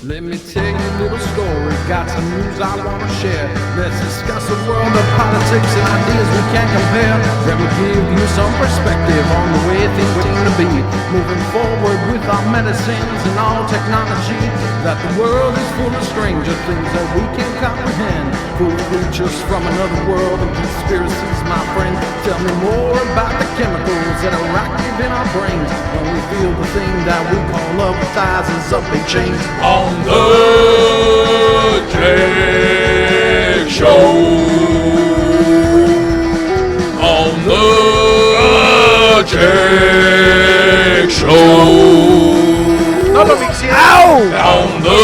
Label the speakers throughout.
Speaker 1: Let me tell you a little story, got some news I want to share. Let's discuss the world of politics and ideas we can't compare. That will give you some perspective on the way things seem to be. Moving forward with our medicines and all technology. That the world is full of stranger things that we can't comprehend. Full of creatures from another world and conspiracies, my friend. Tell me more about the chemicals that are active in our brains when we feel the thing that we call love ties up in chains.
Speaker 2: On the JAG Show. On the JAG Show.
Speaker 1: Ow!
Speaker 2: On the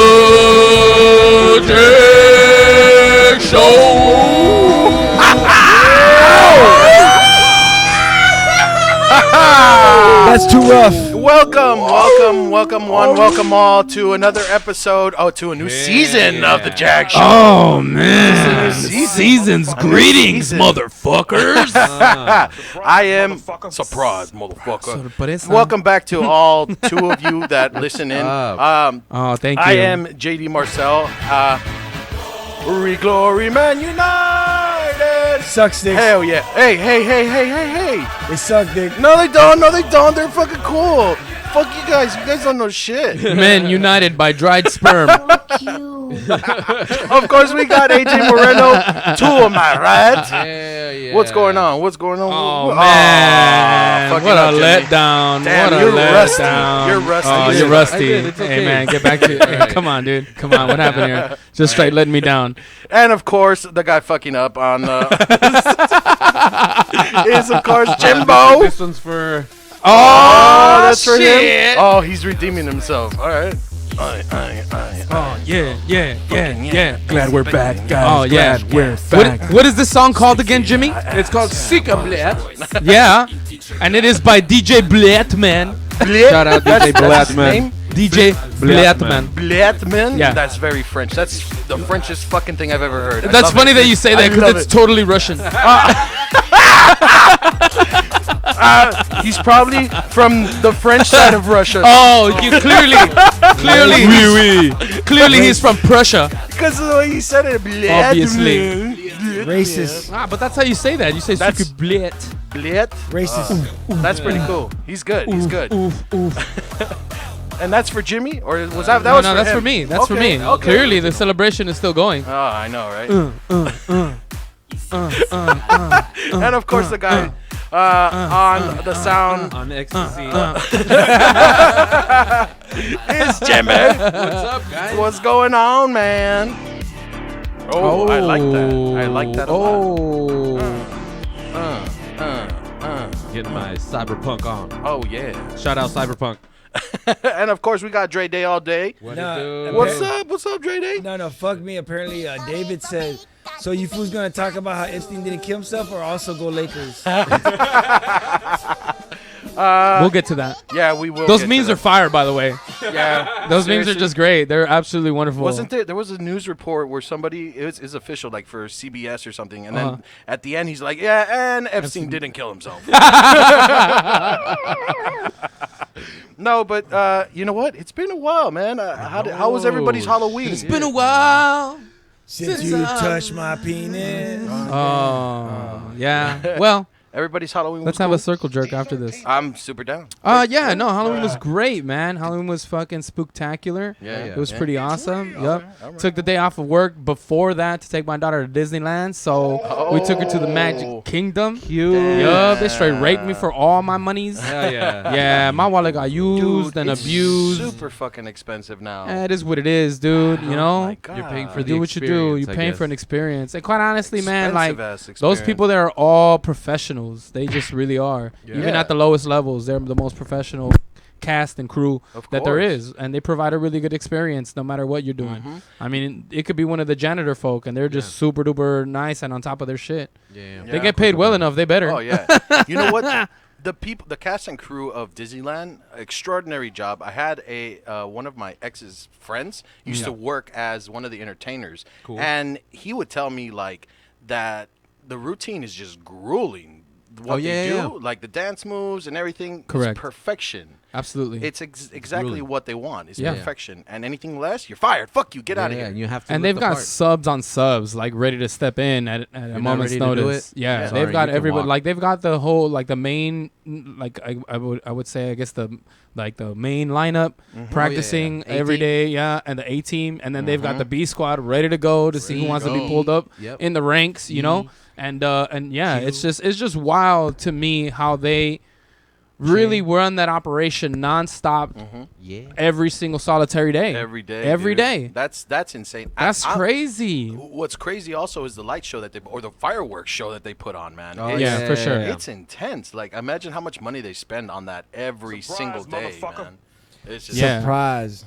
Speaker 2: JAG Show.
Speaker 3: That's too rough.
Speaker 4: Welcome all to another episode, to a new season of the JAG Show.
Speaker 3: Oh, man.
Speaker 2: Season's greetings, motherfuckers.
Speaker 4: I am surprised, motherfucker. Welcome back to all two of you that listen in.
Speaker 3: Thank you.
Speaker 4: I am JD Marcel. Glory, man, united.
Speaker 3: Sucks dicks.
Speaker 4: Hell yeah. Hey.
Speaker 3: They suck dick.
Speaker 4: No, they don't. They're fucking cool. Fuck you guys. You guys don't know shit.
Speaker 3: Men united by dried sperm.
Speaker 4: Of course, we got AJ Moreno too, am I right?
Speaker 3: Yeah.
Speaker 4: What's going on?
Speaker 3: Oh, man.
Speaker 4: fucking
Speaker 3: What a
Speaker 4: up, Jimmy.
Speaker 3: letdown.
Speaker 4: Damn,
Speaker 3: what a
Speaker 4: you're
Speaker 3: letdown.
Speaker 4: rusty. You're rusty.
Speaker 3: Oh,
Speaker 4: Yeah.
Speaker 3: you're rusty.
Speaker 1: It's okay.
Speaker 3: Hey, man, get back to hey, come on, dude. Come on. What happened here? Just straight letting me down.
Speaker 4: And of course, the guy fucking up on is of course Jimbo.
Speaker 1: This one's for...
Speaker 4: Oh, that's for
Speaker 3: shit.
Speaker 4: him. Oh, he's redeeming himself. All right.
Speaker 3: Oh, yeah.
Speaker 1: Glad we're back, guys.
Speaker 3: Oh, yeah.
Speaker 1: Glad we're back.
Speaker 3: What is this song called again, Jimmy?
Speaker 1: It's called Sika Bled.
Speaker 3: Yeah. And it is by DJ Blatman.
Speaker 1: Shout out DJ Blatman.
Speaker 3: DJ Blatman.
Speaker 4: Blatman?
Speaker 3: Yeah.
Speaker 4: That's very French. That's the Frenchest fucking thing I've ever heard. I
Speaker 3: That's
Speaker 4: love
Speaker 3: funny
Speaker 4: it.
Speaker 3: that you say that
Speaker 4: I
Speaker 3: because
Speaker 4: love
Speaker 3: it's
Speaker 4: it.
Speaker 3: totally Russian.
Speaker 4: He's probably from the French side of Russia.
Speaker 3: Oh, you clearly he's from Prussia.
Speaker 4: Because of the way he said it.
Speaker 3: Obviously.
Speaker 5: Racist.
Speaker 3: But that's how you say that. You say
Speaker 4: That's-
Speaker 3: "Suki Blet."
Speaker 4: Blat.
Speaker 5: Racist.
Speaker 4: That's pretty cool. He's good. And that's for Jimmy? Or was that
Speaker 3: No,
Speaker 4: was for
Speaker 3: that's
Speaker 4: him?
Speaker 3: for me. That's for
Speaker 4: Okay,
Speaker 3: me.
Speaker 4: okay.
Speaker 3: Clearly, the celebration is still going.
Speaker 4: Oh, I know, right? And of course the guy on the sound
Speaker 1: On ecstasy.
Speaker 4: is Jimmy.
Speaker 1: What's up, guys?
Speaker 4: What's going on, man? Oh, I like that. I like that a lot.
Speaker 1: Getting my cyberpunk on.
Speaker 4: Oh, yeah.
Speaker 1: Shout out cyberpunk.
Speaker 4: And of course we got Dre Day all day.
Speaker 1: What
Speaker 5: Nah,
Speaker 1: it do?
Speaker 4: What's up? What's up, Dre Day?
Speaker 5: No, fuck me. Apparently, David said, so you fools gonna talk about how Epstein didn't kill himself or also go Lakers?
Speaker 3: We'll get to that.
Speaker 4: Yeah, we will.
Speaker 3: Those
Speaker 4: get
Speaker 3: memes
Speaker 4: to
Speaker 3: are fire, by the way.
Speaker 4: that. Yeah.
Speaker 3: Those memes are
Speaker 4: Seriously.
Speaker 3: just great. They're absolutely wonderful.
Speaker 4: Wasn't there was a news report where somebody is official, like for CBS or something, and then at the end he's like, yeah, and Epstein didn't kill himself. No, but you know what? It's been a while, man. How was everybody's Halloween?
Speaker 3: It's been a while.
Speaker 5: Since you touched my penis.
Speaker 3: Oh, yeah. Well,
Speaker 4: Everybody's Halloween.
Speaker 3: let's
Speaker 4: was
Speaker 3: have
Speaker 4: cool?
Speaker 3: a circle jerk after this.
Speaker 4: I'm super down.
Speaker 3: Yeah, no, Halloween was great, man. Halloween was fucking spooktacular.
Speaker 4: Yeah,
Speaker 3: It was
Speaker 4: yeah.
Speaker 3: pretty awesome.
Speaker 4: All
Speaker 3: Yep.
Speaker 4: right.
Speaker 3: Took the day off of work before that to take my daughter to Disneyland. So we took her to the
Speaker 4: Oh.
Speaker 3: Magic Kingdom.
Speaker 1: Cute.
Speaker 3: Yup, they straight raped me for all my monies.
Speaker 1: Hell yeah.
Speaker 3: Yeah, my wallet got used and
Speaker 4: it's
Speaker 3: abused.
Speaker 4: super fucking expensive now.
Speaker 3: It is what it is, dude. You
Speaker 4: Oh
Speaker 3: know,
Speaker 4: my God.
Speaker 1: You're paying for
Speaker 3: you
Speaker 1: the
Speaker 3: do what you do.
Speaker 1: experience,
Speaker 3: You're
Speaker 1: I
Speaker 3: paying
Speaker 1: guess.
Speaker 3: for an experience. And quite honestly, man, like
Speaker 4: Expensive-ass
Speaker 3: those
Speaker 4: experience.
Speaker 3: people there are all professionals. They just really are.
Speaker 1: Yeah.
Speaker 3: Even
Speaker 4: Yeah.
Speaker 3: at the lowest levels, they're the most professional cast and crew
Speaker 4: Of
Speaker 3: that there
Speaker 4: course.
Speaker 3: is, and they provide a really good experience no matter what you're doing.
Speaker 4: Mhm.
Speaker 3: I mean, it could be one of the janitor folk, and they're just super duper nice and on top of their shit.
Speaker 1: Yeah.
Speaker 3: They
Speaker 4: Yeah.
Speaker 3: get paid well enough. They better.
Speaker 4: Oh yeah. You know what? The cast and crew of Disneyland, extraordinary job. I had one of my ex's friends used to work as one of the entertainers,
Speaker 1: Cool.
Speaker 4: and he would tell me like that the routine is just grueling. What
Speaker 1: Oh, yeah,
Speaker 4: they do,
Speaker 1: yeah.
Speaker 4: like the dance moves and everything,
Speaker 3: Correct.
Speaker 4: is perfection.
Speaker 3: Absolutely.
Speaker 4: It's exactly
Speaker 6: Grueling.
Speaker 4: what they want. Is
Speaker 3: Yeah.
Speaker 4: perfection. And anything less, you're fired. Fuck you. Get out of here.
Speaker 6: And you have to.
Speaker 3: And
Speaker 6: look
Speaker 3: they've
Speaker 6: the
Speaker 3: got
Speaker 6: part.
Speaker 3: subs on subs, like ready to step in at a
Speaker 6: not
Speaker 3: moment's
Speaker 6: ready to do
Speaker 3: notice.
Speaker 6: it?
Speaker 3: Yeah,
Speaker 4: Yeah.
Speaker 3: they've
Speaker 6: Sorry,
Speaker 3: got
Speaker 6: you can
Speaker 3: everybody.
Speaker 6: walk.
Speaker 3: Like they've got the whole like the main, like I would say I guess the main lineup practicing
Speaker 6: A-team.
Speaker 3: every day. Yeah, and the A team, and then they've got the B squad ready to go to see who wants to be pulled up
Speaker 6: Yep.
Speaker 3: in the ranks. You know, and yeah, it's just wild to me how they really run that operation nonstop
Speaker 6: Yeah.
Speaker 3: every single solitary day.
Speaker 4: Every day.
Speaker 3: Every
Speaker 4: dude.
Speaker 3: day.
Speaker 4: That's insane.
Speaker 3: That's
Speaker 4: I-
Speaker 3: crazy.
Speaker 4: What's crazy also is the light show that they or the fireworks show that they put on, man.
Speaker 6: Oh,
Speaker 4: It's-
Speaker 3: Yeah, for sure.
Speaker 4: It's intense. Like imagine how much money they spend on that every single day, man. It's just
Speaker 3: Yeah.
Speaker 5: Surprise.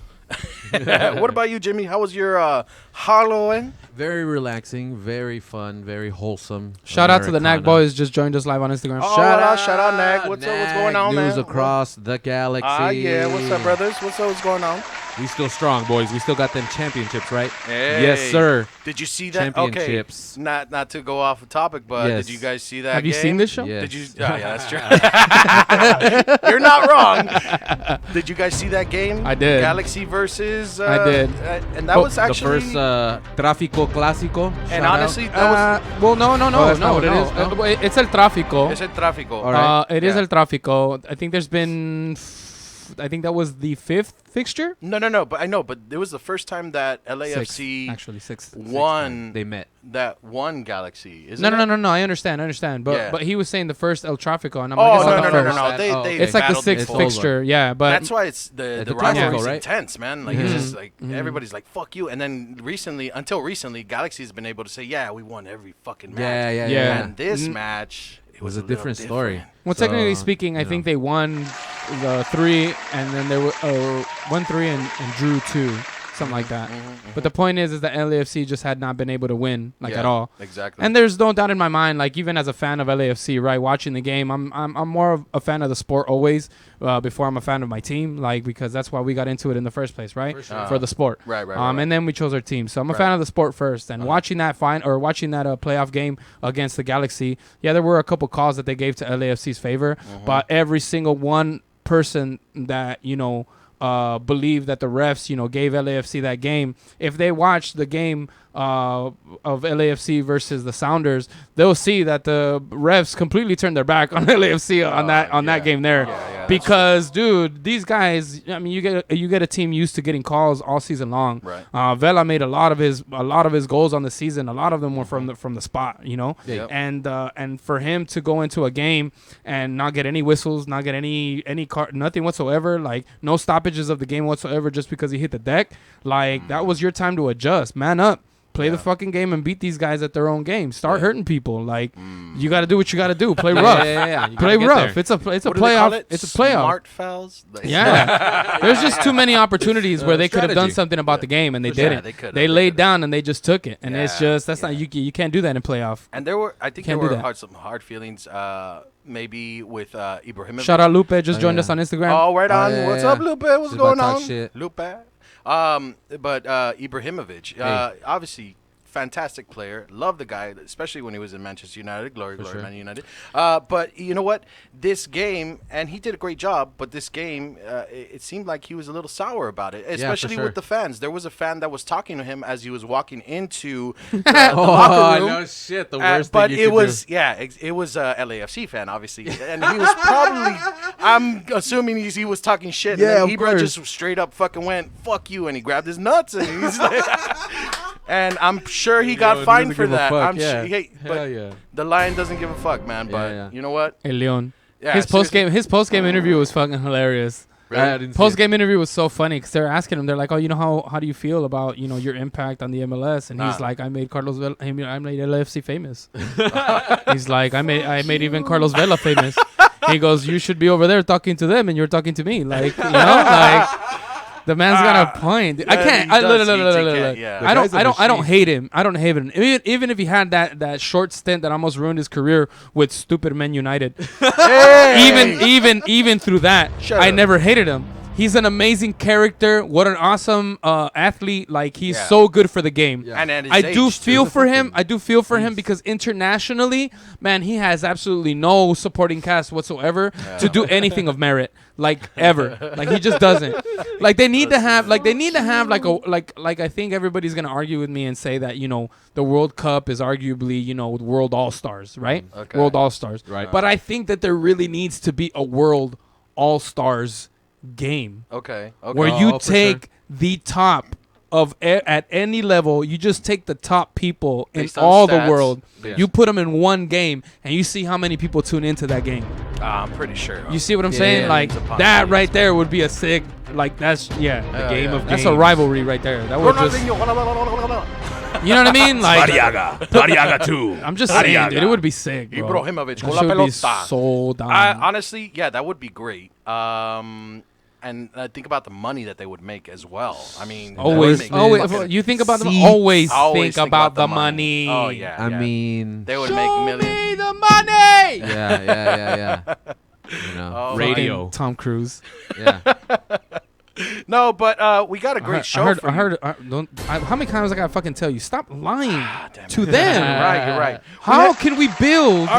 Speaker 4: What about you, Jimmy? How was your Halloween?
Speaker 6: Very relaxing, very fun, very wholesome.
Speaker 3: Shout out to the Knack
Speaker 6: Americana.
Speaker 3: Boys, just joined us live on Instagram.
Speaker 4: Oh, shout out, Nag. What's going on,
Speaker 6: News
Speaker 4: man?
Speaker 6: across the galaxy.
Speaker 4: Yeah. What's up, brothers? What's going on?
Speaker 2: We still strong, boys. We still got them championships, right?
Speaker 4: Hey.
Speaker 2: Yes, sir.
Speaker 4: Did you see that? Okay.
Speaker 6: Championships.
Speaker 4: Not to go off the topic, but
Speaker 6: Yes.
Speaker 4: did you guys see that?
Speaker 3: Have you
Speaker 4: game?
Speaker 3: seen this show?
Speaker 6: Yes.
Speaker 4: Did you? Oh, yeah, that's true. You're not wrong. Did you guys see that game?
Speaker 3: I did.
Speaker 4: Galaxy versus.
Speaker 3: I did.
Speaker 4: And that
Speaker 3: Oh,
Speaker 4: was
Speaker 6: The
Speaker 4: actually
Speaker 6: first Tráfico Clásico.
Speaker 4: And
Speaker 6: shout out.
Speaker 4: honestly, that
Speaker 3: Well, no,
Speaker 6: Oh, that's not what it is, no?
Speaker 3: It's El Tráfico.
Speaker 4: was. Es el tráfico.
Speaker 6: All right.
Speaker 3: It is
Speaker 4: Yeah.
Speaker 3: El Tráfico. I think there's been, I think that was the 5th fixture.
Speaker 4: No. But I know. But it was the first time that LAFC
Speaker 3: Actually, 6th.
Speaker 4: won.
Speaker 6: They met.
Speaker 4: That one Galaxy. Isn't
Speaker 3: No,
Speaker 4: it?
Speaker 3: no. I understand. But
Speaker 4: Yeah.
Speaker 3: but he was saying the first El Tráfico, and I'm
Speaker 4: Oh
Speaker 3: like, it's
Speaker 4: no,
Speaker 3: not
Speaker 4: no,
Speaker 3: the
Speaker 4: no, no,
Speaker 3: first.
Speaker 4: no. They
Speaker 6: Oh,
Speaker 4: they
Speaker 3: It's like the
Speaker 4: battled
Speaker 3: 6th
Speaker 4: before.
Speaker 3: fixture, yeah. But
Speaker 4: That's why it's the
Speaker 6: the
Speaker 4: rivalry's
Speaker 6: Clásico, right?
Speaker 4: intense, man. Like it's just like everybody's like fuck you, and then until recently, Galaxy's been able to say, yeah, we won every fucking match.
Speaker 6: Yeah.
Speaker 3: Yeah.
Speaker 4: And this match, it
Speaker 6: was
Speaker 4: was
Speaker 6: a
Speaker 4: little
Speaker 6: different story.
Speaker 4: different.
Speaker 3: well,
Speaker 6: So,
Speaker 3: technically speaking, I think they won the 3, and then they were 1-3 and drew 2, something like that. But the point is that LAFC just had not been able to win
Speaker 4: Yeah,
Speaker 3: at all.
Speaker 4: Exactly.
Speaker 3: And there's no doubt in my mind, like even as a fan of LAFC, right, watching the game, I'm more of a fan of the sport always before I'm a fan of my team, like because that's why we got into it in the first place, right? For the sport,
Speaker 4: Right.
Speaker 3: And then we chose our team. So I'm a fan of the sport first, and watching that playoff game against the Galaxy, yeah, there were a couple calls that they gave to LAFC's favor, but every single one person that believed that the refs, gave LAFC that game. If they watch the game of LAFC versus the Sounders, they'll see that the refs completely turned their back on LAFC on that game there.
Speaker 4: Yeah,
Speaker 3: because, dude, these guys, I mean, you get a team used to getting calls all season long.
Speaker 4: Right.
Speaker 3: Vela made a lot of his goals on the season. A lot of them were from the spot,
Speaker 4: Yep.
Speaker 3: and for him to go into a game and not get any whistles, not get any card, nothing whatsoever, like no stoppages of the game whatsoever, just because he hit the deck, like that was your time to adjust, man up. Play the fucking game and beat these guys at their own game. Start hurting people. Like you got to do what you got to do. Play rough.
Speaker 2: Yeah. You
Speaker 3: Play
Speaker 2: gotta get
Speaker 3: rough.
Speaker 2: there.
Speaker 3: It's a
Speaker 4: What do they call
Speaker 3: playoff.
Speaker 4: it?
Speaker 3: It's a playoff.
Speaker 4: Smart fouls.
Speaker 3: Yeah. There's just too many opportunities where they could have done
Speaker 2: strategy.
Speaker 3: something about the game and they
Speaker 4: For sure.
Speaker 3: didn't.
Speaker 4: They could've.
Speaker 3: They
Speaker 4: They
Speaker 3: laid
Speaker 4: could've.
Speaker 3: down and they just took it. And it's
Speaker 4: Yeah.
Speaker 3: just not you can't do that in playoff.
Speaker 4: And I think there
Speaker 3: Can't do
Speaker 4: were
Speaker 3: that.
Speaker 4: some hard feelings, maybe with Ibrahimovic.
Speaker 3: Shout out Lupe, just joined
Speaker 6: yeah.
Speaker 3: us on Instagram.
Speaker 4: Oh, right on.
Speaker 6: yeah,
Speaker 4: What's
Speaker 6: yeah.
Speaker 4: up, Lupe? What's
Speaker 6: Just
Speaker 4: going
Speaker 6: about
Speaker 4: on?
Speaker 6: talk shit.
Speaker 4: Lupe. But Ibrahimovic,
Speaker 6: Hey.
Speaker 4: obviously fantastic player. Love the guy, especially when he was in Manchester United. Glory,
Speaker 6: sure.
Speaker 4: Man United. But you know what? This game, and he did a great job, but this game, it seemed like he was a little sour about it, especially
Speaker 6: sure.
Speaker 4: with the fans. There was a fan that was talking to him as he was walking into the locker room.
Speaker 6: no shit. The worst
Speaker 4: But
Speaker 6: thing you
Speaker 4: it
Speaker 6: could
Speaker 4: was
Speaker 6: do.
Speaker 4: it was a LAFC fan, obviously, and he was probably, I'm assuming he was talking shit.
Speaker 6: Yeah,
Speaker 4: and then
Speaker 6: of
Speaker 4: Ibra
Speaker 6: course.
Speaker 4: just straight up fucking went fuck you, and he grabbed his nuts, and he's like, and I'm sure he got
Speaker 6: Leon
Speaker 4: fined
Speaker 6: doesn't
Speaker 4: for
Speaker 6: give a
Speaker 4: that.
Speaker 6: fuck,
Speaker 4: I'm
Speaker 6: yeah.
Speaker 4: sure. Hey,
Speaker 6: Hell
Speaker 4: but
Speaker 6: yeah.
Speaker 4: the Lion doesn't give a fuck, man. But
Speaker 6: yeah.
Speaker 4: you know what?
Speaker 3: El Leon.
Speaker 4: Yeah,
Speaker 3: his post game interview was fucking hilarious.
Speaker 6: I didn't see
Speaker 3: Post
Speaker 6: it.
Speaker 3: game interview was so funny because they're asking him, they're like, "Oh, how do you feel about your impact on the MLS?" And he's like, "I made I made LAFC famous." He's like, "I made even Carlos Vela famous." He goes, "You should be over there talking to them, and you're talking to me, like like." The man's got a point. I can't.
Speaker 4: he does. Yeah.
Speaker 3: I
Speaker 6: guy's a
Speaker 3: don't
Speaker 6: machine.
Speaker 3: hate him. I don't hate him. Even if he had that short stint that almost ruined his career with stupid Men United.
Speaker 4: Hey!
Speaker 3: Even through that,
Speaker 4: Shut
Speaker 3: I
Speaker 4: up.
Speaker 3: never hated him. He's an amazing character. What an awesome athlete. Like, he's
Speaker 4: Yeah.
Speaker 3: so good for the game.
Speaker 6: Yeah.
Speaker 4: And at his
Speaker 3: I do
Speaker 4: age, too.
Speaker 3: feel for him. I do feel for him because internationally, man, he has absolutely no supporting cast whatsoever to do anything of merit, like ever. Like, he just doesn't. Like, they need to have like I think everybody's gonna argue with me and say that, you know, the World Cup is arguably, you know, World All Stars, right?
Speaker 4: Okay.
Speaker 3: World All Stars.
Speaker 6: Right.
Speaker 3: But I think that there really needs to be a World All Stars game.
Speaker 4: Okay. Okay.
Speaker 3: Where you
Speaker 6: for
Speaker 3: take the top of at any level, you just take the top people
Speaker 4: Based
Speaker 3: in
Speaker 4: on
Speaker 3: all
Speaker 4: stats.
Speaker 3: the world.
Speaker 6: Yeah.
Speaker 3: You put them in one game, and you see how many people tune into that game.
Speaker 4: I'm pretty sure.
Speaker 3: You see what I'm
Speaker 6: Yeah,
Speaker 3: saying?
Speaker 6: yeah,
Speaker 3: Like,
Speaker 4: it's a
Speaker 3: that
Speaker 4: possibility.
Speaker 3: right there would be a sick. Like, that's
Speaker 6: The game of
Speaker 3: that's
Speaker 6: games.
Speaker 3: a rivalry right there. That would just, you know what I mean? Like,
Speaker 1: Mariaga 2.
Speaker 3: I'm just saying, dude, it would be sick, bro.
Speaker 4: Ibrahimovic
Speaker 3: That
Speaker 4: con la
Speaker 3: shit would be
Speaker 4: pelota.
Speaker 3: so down.
Speaker 4: Honestly, yeah, that would be great. And think about the money that they would make as well. I mean, that would
Speaker 3: always,
Speaker 4: make
Speaker 3: always.
Speaker 4: fucking-
Speaker 3: You think about them.
Speaker 6: Seats.
Speaker 3: Always
Speaker 4: always
Speaker 3: think about the money.
Speaker 4: Oh yeah.
Speaker 6: I
Speaker 4: yeah.
Speaker 6: mean,
Speaker 4: they would
Speaker 3: Show
Speaker 4: make
Speaker 3: me
Speaker 4: millions.
Speaker 3: the money.
Speaker 6: yeah. You know,
Speaker 4: Oh,
Speaker 2: Radio.
Speaker 3: Fucking Tom Cruise.
Speaker 6: yeah.
Speaker 4: No, but we got a great show. for you.
Speaker 3: How many times I gotta fucking tell you? Stop lying
Speaker 4: Damn
Speaker 3: to
Speaker 4: it.
Speaker 3: them.
Speaker 4: You're right.
Speaker 3: How can we build
Speaker 4: All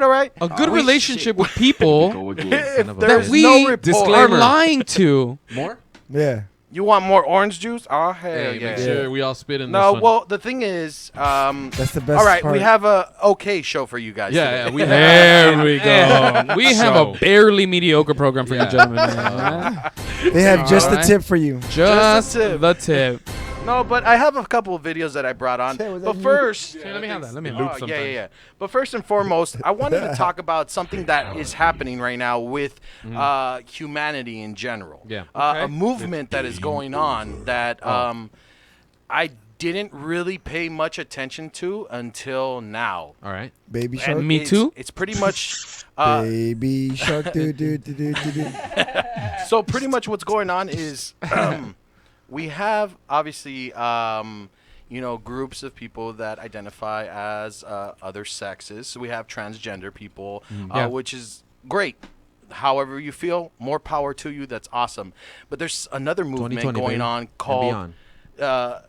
Speaker 4: right.
Speaker 3: a good
Speaker 4: We-
Speaker 3: relationship with people
Speaker 4: If
Speaker 6: of a
Speaker 4: there's
Speaker 3: that we
Speaker 4: no rapport,
Speaker 3: are lying to?
Speaker 6: More?
Speaker 5: Yeah.
Speaker 4: you want more orange juice? Oh hell
Speaker 6: Hey,
Speaker 4: yeah.
Speaker 6: make sure we all spit in
Speaker 4: No,
Speaker 6: this one.
Speaker 4: well, the thing is,
Speaker 5: That's the best
Speaker 4: all right,
Speaker 5: part.
Speaker 4: we have a okay show for you guys.
Speaker 6: yeah,
Speaker 4: today.
Speaker 6: we
Speaker 3: There we go. We have
Speaker 2: So-
Speaker 3: a barely mediocre program for
Speaker 6: Yeah.
Speaker 3: you gentlemen. man.
Speaker 5: They have just the
Speaker 3: Alright.
Speaker 5: tip for you.
Speaker 3: Just
Speaker 4: tip.
Speaker 3: the tip.
Speaker 4: No, but I have a couple of videos that I brought on.
Speaker 5: Say, was
Speaker 4: But
Speaker 5: that you?
Speaker 4: first,
Speaker 3: Let me have that. Let me
Speaker 4: Oh,
Speaker 3: have that.
Speaker 4: yeah. But first and foremost, I wanted to talk about something that is happening right now with humanity in general.
Speaker 6: Yeah.
Speaker 3: Okay.
Speaker 4: A movement that is going on that I didn't really pay much attention to until now.
Speaker 6: All right.
Speaker 5: Baby
Speaker 4: And
Speaker 5: shark.
Speaker 3: Me
Speaker 4: it's-
Speaker 3: too?
Speaker 4: It's pretty much.
Speaker 5: Baby shark. Do, do, do, do, do, do.
Speaker 4: So pretty much what's going on is we have obviously groups of people that identify as other sexes. So we have transgender people,
Speaker 3: Yeah.
Speaker 4: which is great. However you feel, more power to you. That's awesome. But there's another movement
Speaker 6: 2020,
Speaker 4: going
Speaker 6: baby.
Speaker 4: on
Speaker 6: And
Speaker 4: called
Speaker 6: beyond.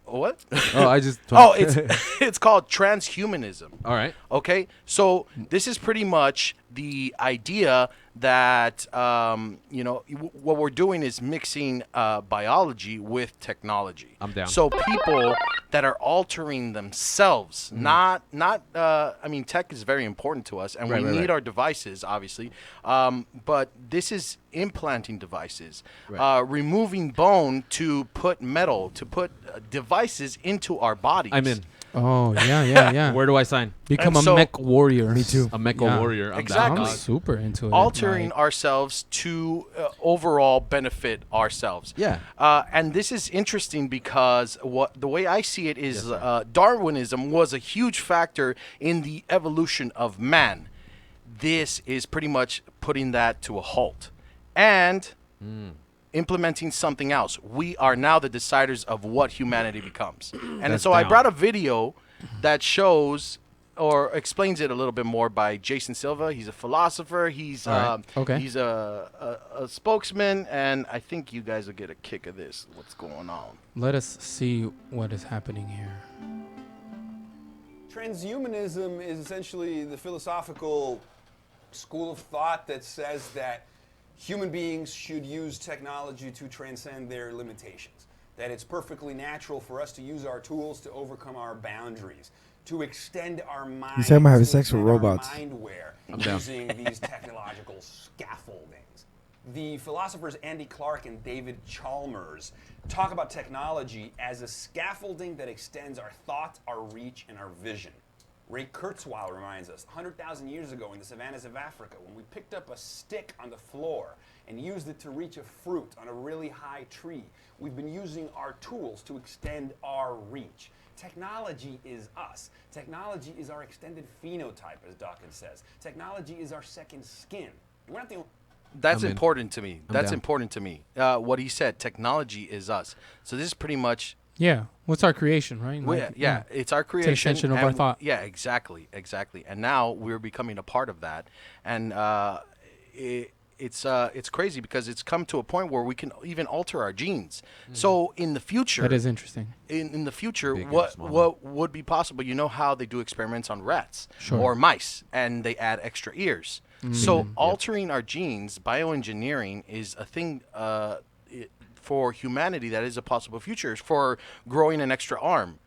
Speaker 4: what?
Speaker 6: Oh, I just.
Speaker 4: Oh, it's called transhumanism.
Speaker 6: all right.
Speaker 4: Okay, so this is pretty much the idea that what we're doing is mixing biology with technology.
Speaker 6: I'm down.
Speaker 4: So people that are altering themselves, not. I mean, tech is very important to us, and
Speaker 6: Right,
Speaker 4: we
Speaker 6: right,
Speaker 4: need
Speaker 6: right.
Speaker 4: our devices, obviously. But this is implanting devices,
Speaker 6: Right.
Speaker 4: removing bone to put metal, to put devices into our bodies.
Speaker 6: I'm in.
Speaker 3: Oh, yeah.
Speaker 6: Where do I sign?
Speaker 3: Become
Speaker 4: And
Speaker 3: a
Speaker 4: so-
Speaker 3: mech warrior.
Speaker 5: Me too.
Speaker 6: A mecha
Speaker 3: Yeah.
Speaker 6: warrior. I'm
Speaker 4: Exactly.
Speaker 3: I'm
Speaker 6: down.
Speaker 3: super into it.
Speaker 4: altering
Speaker 3: Like,
Speaker 4: ourselves to overall benefit ourselves.
Speaker 6: Yeah.
Speaker 4: And this is interesting because the way I see it is Darwinism was a huge factor in the evolution of man. This is pretty much putting that to a halt and implementing something else. We are now the deciders of what humanity becomes. And
Speaker 6: That's
Speaker 4: so I
Speaker 6: down.
Speaker 4: brought a video that shows or explains it a little bit more by Jason Silva. He's a philosopher. He's
Speaker 6: All
Speaker 3: Okay.
Speaker 4: he's a spokesman, and I think you guys will get a kick of this. What's going on?
Speaker 3: let us see what is happening here.
Speaker 7: Transhumanism is essentially the philosophical school of thought that says that human beings should use technology to transcend their limitations. That it's perfectly natural for us to use our tools to overcome our boundaries, to extend our minds.
Speaker 5: He's talking about having
Speaker 7: to
Speaker 5: sex with
Speaker 7: extend our
Speaker 5: robots.
Speaker 7: Mindware
Speaker 6: down.
Speaker 7: using these technological scaffoldings. The philosophers Andy Clark and David Chalmers talk about technology as a scaffolding that extends our thought, our reach, and our vision. Ray Kurzweil reminds us, 100,000 years ago in the savannas of Africa, when we picked up a stick on the floor and used it to reach a fruit on a really high tree, we've been using our tools to extend our reach. Technology is us. Technology is our extended phenotype, as Dawkins says. Technology is our second skin. We're not the only...
Speaker 4: That's
Speaker 6: I'm in.
Speaker 4: important to me.
Speaker 6: I'm
Speaker 4: That's
Speaker 6: down.
Speaker 4: important to me. What he said, technology is us. So this is pretty much
Speaker 3: Yeah. What's our creation, right? Like,
Speaker 4: yeah, it's our creation.
Speaker 3: extension of our
Speaker 4: and
Speaker 3: thought.
Speaker 4: Yeah, exactly. And now we're becoming a part of that. And it's crazy because it's come to a point where we can even alter our genes. So in the future,
Speaker 3: That is interesting.
Speaker 4: in the future,
Speaker 6: Big and
Speaker 4: what
Speaker 6: small.
Speaker 4: would be possible? You know how they do experiments on rats
Speaker 3: Sure.
Speaker 4: or mice, and they add extra ears. So altering our genes, bioengineering, is a thing for humanity that is a possible future for growing an extra arm.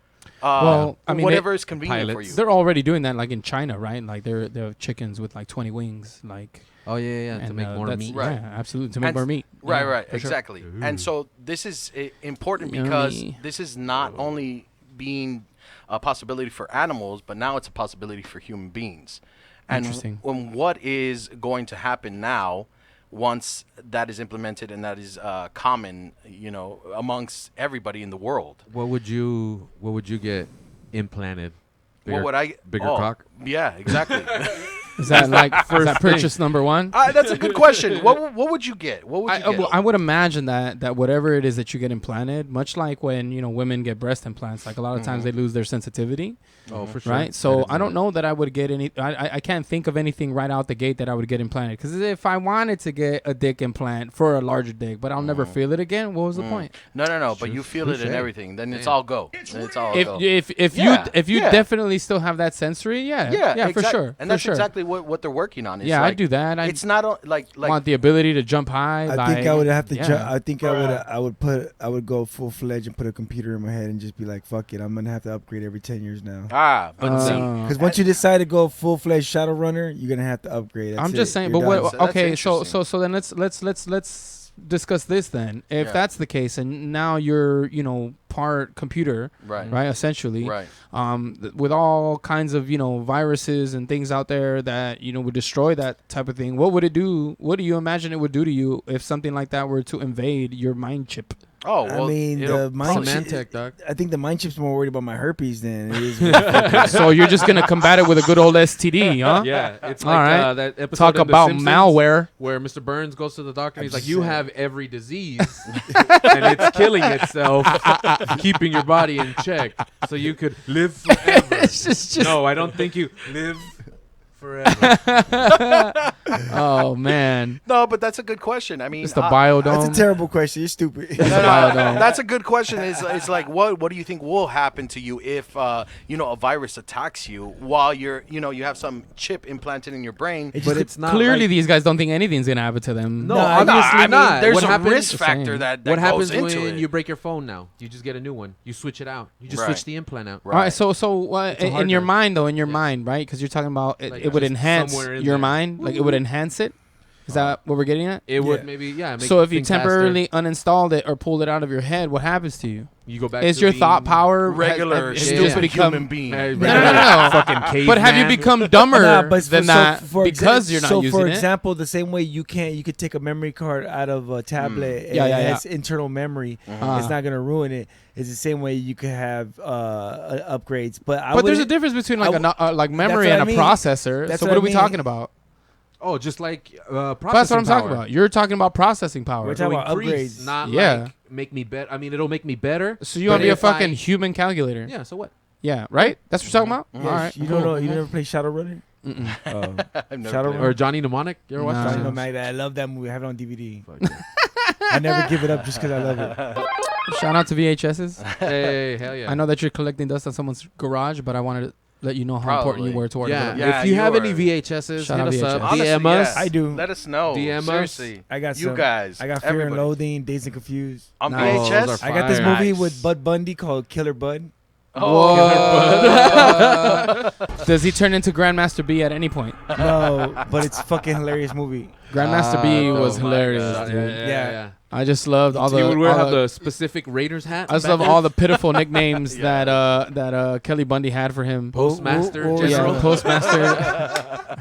Speaker 3: Well, I mean,
Speaker 4: whatever is convenient for
Speaker 6: pilots.
Speaker 4: you.
Speaker 3: They're already doing that, like in China, right? Like they have chickens with like 20 wings, like.
Speaker 6: Oh yeah, to
Speaker 3: and,
Speaker 6: make more
Speaker 3: that's-
Speaker 6: meat.
Speaker 4: Right.
Speaker 3: Yeah, absolutely, to make
Speaker 4: And
Speaker 3: more meat.
Speaker 4: Right,
Speaker 3: Yeah,
Speaker 4: right,
Speaker 3: for sure.
Speaker 4: exactly. And so this is important because
Speaker 3: Yummy.
Speaker 4: this is not only being a possibility for animals, but now it's a possibility for human beings. And
Speaker 3: Interesting.
Speaker 4: What is going to happen now, once that is implemented and that is common, amongst everybody in the world?
Speaker 6: What would you get implanted?
Speaker 4: What would I?
Speaker 6: Bigger
Speaker 4: oh,
Speaker 6: cock?
Speaker 4: Yeah, exactly.
Speaker 3: Is that like is that purchase number one?
Speaker 4: That's a good question. What would you get? What would you get?
Speaker 3: I would imagine that whatever it is that you get implanted, much like when women get breast implants, like a lot of times they lose their sensitivity,
Speaker 6: Oh, for sure.
Speaker 3: right? So I don't know that I would get any. I can't think of anything right out the gate that I would get implanted. Because if I wanted to get a dick implant for a larger dick, but I'll never feel it again, what was the point?
Speaker 4: No. But you feel it in
Speaker 6: touche.
Speaker 4: everything. Then it's
Speaker 6: Damn.
Speaker 4: all go. Then it's all go.
Speaker 3: If
Speaker 4: Yeah,
Speaker 3: you
Speaker 4: yeah.
Speaker 3: definitely still have that sensory, yeah, for sure,
Speaker 4: And
Speaker 3: for
Speaker 4: that's
Speaker 3: sure.
Speaker 4: exactly what they're working on. It's
Speaker 3: Yeah,
Speaker 4: like,
Speaker 3: I do that. I
Speaker 4: It's not like
Speaker 3: want the ability to jump high.
Speaker 5: I think I would have to.
Speaker 3: yeah.
Speaker 5: I think I would go full fledged and put a computer in my head and just be like, fuck it, I'm gonna have to upgrade every 10 years now.
Speaker 4: but see,
Speaker 5: Because once you decide to go full fledged shadow runner, you're gonna have to upgrade. That's
Speaker 3: I'm just
Speaker 5: it.
Speaker 3: saying,
Speaker 5: You're
Speaker 3: but
Speaker 5: done.
Speaker 3: what?
Speaker 4: That's
Speaker 3: Okay, so
Speaker 4: interesting.
Speaker 3: then let's discuss this then. If
Speaker 4: Yeah.
Speaker 3: that's the case, and now you're part computer,
Speaker 4: right,
Speaker 3: essentially,
Speaker 4: right.
Speaker 3: with all kinds of viruses and things out there that would destroy that type of thing. What would it do? What do you imagine it would do to you if something like that were to invade your mind chip?
Speaker 4: Oh, well,
Speaker 5: I mean,
Speaker 4: it'll-
Speaker 5: the mind chip.
Speaker 6: Symantec, dog.
Speaker 5: I think the mind chip's more worried about my herpes than it is. with the fucking-
Speaker 3: So you're just gonna combat it with a good old STD, huh?
Speaker 6: Yeah, it's
Speaker 3: All
Speaker 6: like
Speaker 3: right.
Speaker 6: that episode
Speaker 3: Talk
Speaker 6: in The
Speaker 3: about
Speaker 6: Simpsons
Speaker 3: malware.
Speaker 6: where Mr. Burns goes to the doctor and he's like,
Speaker 5: just
Speaker 6: "You
Speaker 5: saying.
Speaker 6: have every disease, and it's killing itself, keeping your body in check, so you could live forever."
Speaker 3: It's just
Speaker 6: No, I don't think you live forever.
Speaker 3: oh man,
Speaker 4: No, but that's a good question. I mean,
Speaker 3: it's the
Speaker 5: That's
Speaker 3: biodome.
Speaker 5: a terrible question. You're stupid.
Speaker 3: It's the biodome.
Speaker 4: that's a good question. It's like what do you think will happen to you if a virus attacks you while you have some chip implanted in your brain?
Speaker 6: But it's not
Speaker 3: Clearly,
Speaker 6: like-
Speaker 3: these guys don't think anything's gonna happen to them.
Speaker 6: No,
Speaker 5: No,
Speaker 6: obviously
Speaker 4: I mean,
Speaker 6: not.
Speaker 4: there's
Speaker 6: What
Speaker 4: a
Speaker 6: happens?
Speaker 4: risk
Speaker 3: Just
Speaker 4: factor
Speaker 3: saying.
Speaker 4: that
Speaker 6: What happens
Speaker 4: goes into
Speaker 6: when
Speaker 4: it.
Speaker 6: you break your phone now? You just get a new one. You switch it out. You just
Speaker 4: Right.
Speaker 6: switch the implant out.
Speaker 3: All right, so
Speaker 6: It's a
Speaker 3: in
Speaker 6: hard
Speaker 3: your
Speaker 6: drive.
Speaker 3: mind though, right? Because you're talking about
Speaker 6: Like,
Speaker 3: it would
Speaker 6: just
Speaker 3: enhance
Speaker 6: somewhere in
Speaker 3: your
Speaker 6: there.
Speaker 3: mind, like it would enhance it. Is that what we're getting at?
Speaker 6: It would
Speaker 5: Yeah.
Speaker 6: maybe, make
Speaker 3: So if you
Speaker 6: things faster.
Speaker 3: temporarily uninstalled it or pulled it out of your head, what happens to you?
Speaker 6: You go back
Speaker 3: Is
Speaker 6: to
Speaker 3: your
Speaker 6: being
Speaker 3: thought power
Speaker 4: regular,
Speaker 3: has
Speaker 6: Yeah.
Speaker 3: just
Speaker 4: stupid
Speaker 3: become?
Speaker 4: human being.
Speaker 6: No,
Speaker 3: No.
Speaker 6: fucking caveman.
Speaker 3: But have you become dumber
Speaker 5: Nah, but
Speaker 3: than that because you're not
Speaker 5: so
Speaker 3: using
Speaker 5: for
Speaker 3: it?
Speaker 5: example, the same way you could take a memory card out of a tablet and
Speaker 3: Yeah, yeah,
Speaker 5: it
Speaker 3: yeah.
Speaker 5: has internal memory.
Speaker 3: Uh-huh.
Speaker 5: It's not gonna ruin it. It's the same way you could have upgrades. But
Speaker 3: But there's a difference between like like memory
Speaker 5: what
Speaker 3: and
Speaker 5: I
Speaker 3: a
Speaker 5: mean.
Speaker 3: processor.
Speaker 5: That's
Speaker 3: So
Speaker 5: what
Speaker 3: what
Speaker 5: I
Speaker 3: are we
Speaker 5: mean.
Speaker 3: talking about?
Speaker 6: Oh, just like processing
Speaker 3: That's what I'm talking
Speaker 6: power.
Speaker 3: about. You're talking about processing power.
Speaker 5: We're
Speaker 6: To
Speaker 5: talking about
Speaker 6: increase,
Speaker 5: upgrades.
Speaker 6: not
Speaker 3: Yeah.
Speaker 6: like make me better. I mean, it'll make me better.
Speaker 3: So you want
Speaker 6: but
Speaker 3: to be a
Speaker 6: if
Speaker 3: fucking
Speaker 6: I-
Speaker 3: human calculator?
Speaker 6: Yeah. So what?
Speaker 3: Yeah, right. That's what you're talking about.
Speaker 5: Yes,
Speaker 3: All right.
Speaker 5: you don't know. You never play Shadowrunner?
Speaker 3: Mm-mm.
Speaker 4: I've never
Speaker 5: Shadow
Speaker 4: played
Speaker 5: Run?
Speaker 6: Or Johnny Mnemonic? You ever watch
Speaker 3: Nah.
Speaker 6: that?
Speaker 5: I know, Mag, I love that movie. I have it on DVD.
Speaker 6: Fuck yeah.
Speaker 5: I never give it up just because I love it.
Speaker 3: Shout out to VHSs.
Speaker 6: Hey, hell yeah.
Speaker 3: I know that you're collecting dust on someone's garage, but I wanted to let you know how important you
Speaker 4: Probably.
Speaker 3: were to our
Speaker 6: Yeah.
Speaker 3: development.
Speaker 4: Yeah,
Speaker 6: If you
Speaker 4: you
Speaker 6: have
Speaker 4: are.
Speaker 6: any VHSs,
Speaker 3: Shout
Speaker 6: hit
Speaker 3: out
Speaker 6: us
Speaker 3: VHS.
Speaker 6: up.
Speaker 4: Honestly,
Speaker 6: DM
Speaker 4: yeah.
Speaker 6: us.
Speaker 5: I do.
Speaker 4: Let us know.
Speaker 6: DM us.
Speaker 4: Seriously.
Speaker 5: I got
Speaker 4: You
Speaker 5: some.
Speaker 4: guys.
Speaker 5: I got Fear and
Speaker 4: everybody.
Speaker 5: Loathing, Dazed and Confused.
Speaker 4: On
Speaker 3: Nice.
Speaker 4: VHS?
Speaker 6: Those are
Speaker 5: I got this
Speaker 6: Fire.
Speaker 5: movie
Speaker 4: Nice.
Speaker 5: with Bud Bundy called Killer Bud.
Speaker 4: Oh,
Speaker 3: Does he turn into Grandmaster B at any point?
Speaker 5: No, but it's a fucking hilarious movie.
Speaker 3: Grandmaster B was
Speaker 6: Oh my
Speaker 3: hilarious,
Speaker 6: God.
Speaker 3: dude.
Speaker 5: Yeah.
Speaker 3: I just loved all the.
Speaker 6: You would
Speaker 3: all
Speaker 6: have
Speaker 3: the-
Speaker 6: the specific Raiders hat.
Speaker 3: I just love all the pitiful nicknames that Kelly Bundy had for him.
Speaker 6: Postmaster
Speaker 5: Oh,
Speaker 6: General.
Speaker 3: Yeah, Postmaster.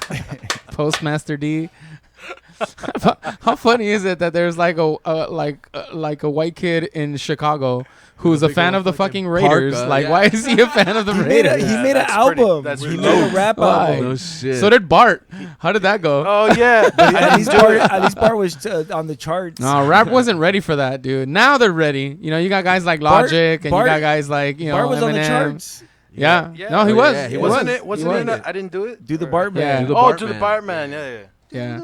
Speaker 3: Postmaster D. How funny is it that there's like a white kid in Chicago who's a fan of the fucking Raiders?
Speaker 6: parka,
Speaker 3: Like,
Speaker 6: yeah.
Speaker 3: why is he a fan of the
Speaker 5: He made
Speaker 3: Raiders?
Speaker 5: a
Speaker 4: That's pretty-
Speaker 5: album.
Speaker 4: that's
Speaker 5: He
Speaker 4: really
Speaker 5: made a
Speaker 4: dope.
Speaker 5: rap
Speaker 3: Why?
Speaker 5: album.
Speaker 6: No shit.
Speaker 3: So did Bart. How did that go?
Speaker 4: Oh, yeah.
Speaker 5: At least Bart was on the charts.
Speaker 3: No, rap wasn't ready for that, dude. Now they're ready. You know, you got guys like
Speaker 5: Bart-
Speaker 3: Logic, and
Speaker 5: Bart-
Speaker 3: you got guys like
Speaker 5: Bart was
Speaker 3: Eminem.
Speaker 5: on the charts.
Speaker 3: Yeah.
Speaker 4: Yeah.
Speaker 3: No, he
Speaker 6: Oh,
Speaker 3: was.
Speaker 6: yeah, he
Speaker 3: He
Speaker 4: Wasn't
Speaker 3: was.
Speaker 4: it? Wasn't
Speaker 3: He
Speaker 4: it?
Speaker 3: was.
Speaker 4: I didn't do it.
Speaker 5: Do the
Speaker 4: Or-
Speaker 5: Bartman.
Speaker 3: Yeah.
Speaker 6: Do the
Speaker 4: Oh,
Speaker 6: Bartman.
Speaker 4: do the Bartman. Yeah, yeah.
Speaker 3: Yeah.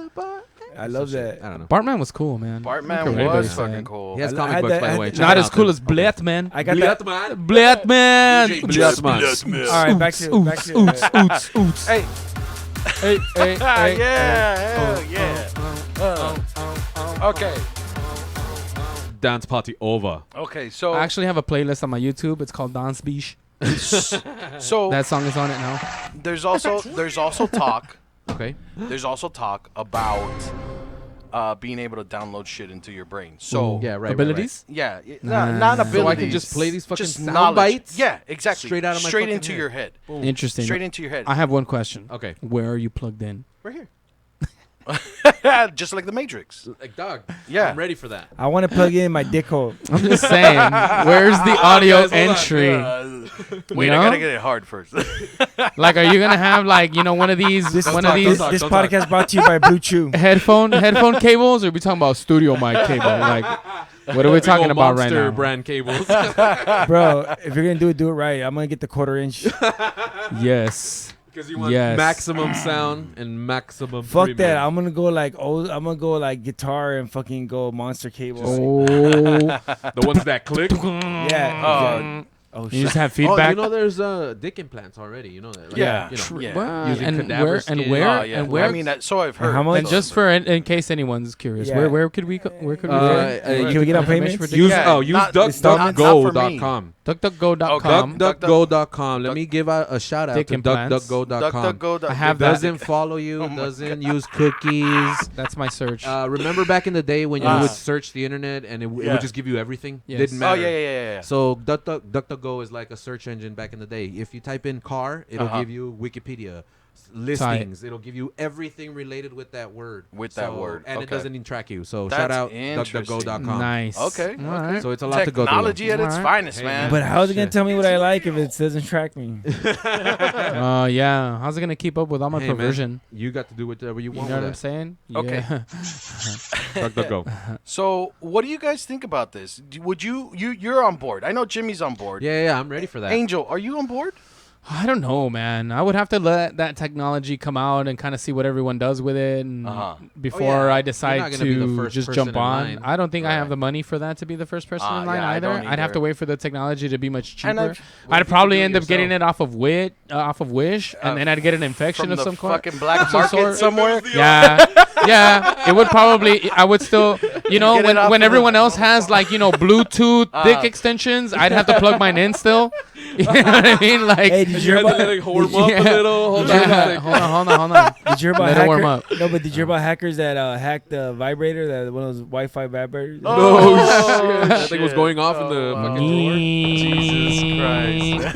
Speaker 5: I love that.
Speaker 6: I don't know.
Speaker 3: Bartman was cool, man.
Speaker 4: Bartman
Speaker 3: Okay,
Speaker 4: was
Speaker 3: but,
Speaker 4: fucking cool.
Speaker 6: He has
Speaker 5: I
Speaker 6: comic
Speaker 5: had
Speaker 6: books,
Speaker 5: that-
Speaker 6: by
Speaker 5: I
Speaker 6: the way.
Speaker 5: had
Speaker 6: Check
Speaker 3: Not
Speaker 6: it
Speaker 3: as
Speaker 6: out,
Speaker 3: cool
Speaker 6: then.
Speaker 3: as Blatman.
Speaker 5: I got that.
Speaker 3: Blatman.
Speaker 6: Blatman.
Speaker 5: All right, back to
Speaker 3: Oots, oots, oots.
Speaker 4: Hey,
Speaker 3: Hey, hey, hey.
Speaker 4: yeah, hell yeah. Okay,
Speaker 6: Dance party over.
Speaker 4: okay. So
Speaker 3: I actually have a playlist on my YouTube. It's called Dance Beach.
Speaker 4: so
Speaker 3: That song is on it now.
Speaker 4: there's also talk.
Speaker 6: Okay.
Speaker 4: There's also talk about being able to download shit into your brain. So
Speaker 6: Yeah, right.
Speaker 3: Abilities?
Speaker 4: yeah,
Speaker 3: Nice.
Speaker 4: not abilities.
Speaker 6: So I can just play these fucking
Speaker 4: just
Speaker 6: sound
Speaker 4: knowledge.
Speaker 6: bites?
Speaker 4: Yeah, exactly.
Speaker 6: Straight out of my
Speaker 4: straight
Speaker 6: fucking
Speaker 4: into
Speaker 6: head.
Speaker 4: your head.
Speaker 3: Interesting.
Speaker 4: Straight into your head.
Speaker 3: I have one question.
Speaker 6: Okay.
Speaker 3: Where are you plugged in?
Speaker 6: We're here.
Speaker 4: Just like the Matrix.
Speaker 6: Like, dog.
Speaker 4: Yeah.
Speaker 6: I'm ready for that.
Speaker 5: I want to plug in my dick hole.
Speaker 3: I'm just saying. Where's the audio
Speaker 6: guys, hold on.
Speaker 3: entry?
Speaker 4: Wait,
Speaker 3: You
Speaker 4: I
Speaker 3: know?
Speaker 4: gotta get it hard first.
Speaker 3: Like, are you gonna have like one of these
Speaker 5: This
Speaker 3: one
Speaker 6: talk,
Speaker 3: of
Speaker 6: don't
Speaker 3: these
Speaker 6: talk.
Speaker 5: This podcast brought to you by Blue Chew.
Speaker 3: headphone cables, or are we talking about studio mic cable? Like, what are we
Speaker 6: Big
Speaker 3: talking
Speaker 6: old
Speaker 3: about right
Speaker 6: Monster
Speaker 3: now?
Speaker 6: brand cables.
Speaker 5: Bro, if you're going to do it right. I'm going to get the 1/4 inch.
Speaker 3: Yes.
Speaker 6: Because you want
Speaker 3: Yes.
Speaker 6: maximum sound and maximum
Speaker 5: Fuck
Speaker 6: premium.
Speaker 5: that. I'm going to go like I'm going to go like guitar and fucking go monster cables.
Speaker 3: Oh,
Speaker 6: The ones that click.
Speaker 5: Yeah. Oh
Speaker 3: you
Speaker 5: shit.
Speaker 3: just have
Speaker 6: Oh,
Speaker 3: feedback.
Speaker 6: you know there's dick implants already. You know that. Like,
Speaker 4: Yeah.
Speaker 6: You know,
Speaker 4: Yeah.
Speaker 3: Wow.
Speaker 6: using
Speaker 3: and
Speaker 6: cadaver
Speaker 3: where
Speaker 6: skin.
Speaker 3: and where
Speaker 4: Oh, yeah.
Speaker 3: and where?
Speaker 4: I mean, so I've heard.
Speaker 5: how much?
Speaker 3: and just for in case anyone's curious,
Speaker 5: Yeah.
Speaker 3: where could we where could we
Speaker 5: Can we get on payments?
Speaker 6: Use
Speaker 4: Yeah,
Speaker 6: use
Speaker 4: not-
Speaker 6: duckduckgo.com.
Speaker 3: DuckDuckGo.com.
Speaker 6: DuckDuckGo.com. Let me give out a shout out
Speaker 3: Dick
Speaker 6: to
Speaker 3: implants.
Speaker 6: DuckDuckGo.com.
Speaker 4: DuckDuckGo.
Speaker 3: I have that.
Speaker 6: Doesn't follow you.
Speaker 4: Oh my
Speaker 6: Doesn't use cookies.
Speaker 3: That's my search.
Speaker 6: Remember back in the day when you
Speaker 4: Ah.
Speaker 6: would search the internet and it
Speaker 4: Yeah.
Speaker 6: would just give you everything?
Speaker 3: Yes.
Speaker 6: Didn't
Speaker 4: Oh
Speaker 6: matter.
Speaker 4: yeah.
Speaker 6: So DuckDuckGo is like a search engine back in the day. If you type in car, it'll
Speaker 4: Uh-huh.
Speaker 6: give you Wikipedia listings. It'll give you everything related with that word.
Speaker 4: With that word,
Speaker 6: and it
Speaker 4: okay.
Speaker 6: doesn't even track you. So
Speaker 4: That's
Speaker 6: shout out
Speaker 4: interesting.
Speaker 6: DuckDuckGo.com.
Speaker 3: Nice.
Speaker 4: Okay.
Speaker 3: All right.
Speaker 6: So it's a lot to go through.
Speaker 4: Technology at its
Speaker 3: Alright.
Speaker 4: finest,
Speaker 6: Hey,
Speaker 4: man.
Speaker 5: But how's it going
Speaker 6: Shit.
Speaker 5: to tell me what I like if it doesn't track me?
Speaker 3: Yeah. How's it gonna keep up with all my
Speaker 6: Hey, man,
Speaker 3: you
Speaker 6: you got to do whatever you want
Speaker 3: know what I'm
Speaker 6: with
Speaker 3: saying?
Speaker 4: Okay.
Speaker 3: Yeah.
Speaker 6: that. DuckDuckGo.
Speaker 4: So, what do you guys think about this? Would you're on board? I know Jimmy's on board.
Speaker 6: Yeah, I'm ready for that.
Speaker 4: Angel, are you on board?
Speaker 3: I don't know, man. I would have to let that technology come out and kind of see what everyone does with it, and
Speaker 4: Uh-huh.
Speaker 3: before
Speaker 6: yeah.
Speaker 3: I
Speaker 6: You're
Speaker 3: decide
Speaker 6: not gonna be the
Speaker 3: to
Speaker 6: first
Speaker 3: just
Speaker 6: person
Speaker 3: jump
Speaker 6: in
Speaker 3: on.
Speaker 6: line.
Speaker 3: I don't think I have
Speaker 4: Right.
Speaker 3: the money for that to be the first person in line
Speaker 4: yeah, I
Speaker 3: either.
Speaker 4: don't
Speaker 3: I'd have to
Speaker 4: either.
Speaker 3: wait for the technology to be much
Speaker 4: And
Speaker 3: cheaper.
Speaker 4: I've-
Speaker 3: I'd
Speaker 6: if you
Speaker 3: probably
Speaker 6: could do it
Speaker 3: end up getting
Speaker 6: yourself?
Speaker 3: it off of Wish, and then I'd get an infection
Speaker 4: From
Speaker 3: of
Speaker 4: the
Speaker 3: some sort.
Speaker 4: fucking black
Speaker 3: Some
Speaker 4: market
Speaker 3: sort.
Speaker 4: somewhere.
Speaker 3: Yeah, yeah. It would probably. I would still. You know,
Speaker 4: Get it off
Speaker 3: when
Speaker 4: of
Speaker 3: everyone
Speaker 4: the-
Speaker 3: else has like Bluetooth dick extensions, I'd have to plug mine in still. You know what I mean? Like,
Speaker 5: Hey, did you
Speaker 6: You
Speaker 5: hear
Speaker 6: had to
Speaker 5: about
Speaker 6: let it warm up
Speaker 3: Yeah.
Speaker 6: a little. Hold on a
Speaker 3: yeah,
Speaker 6: second.
Speaker 3: hold on.
Speaker 5: Did you hear about
Speaker 3: Let it warm up.
Speaker 5: No, but did you hear about hackers that hacked the vibrator, that one of those Wi-Fi vibrators?
Speaker 6: No
Speaker 4: Oh,
Speaker 6: shit. That thing was
Speaker 4: shit.
Speaker 6: going off in the fucking drawer.
Speaker 4: Jesus Christ.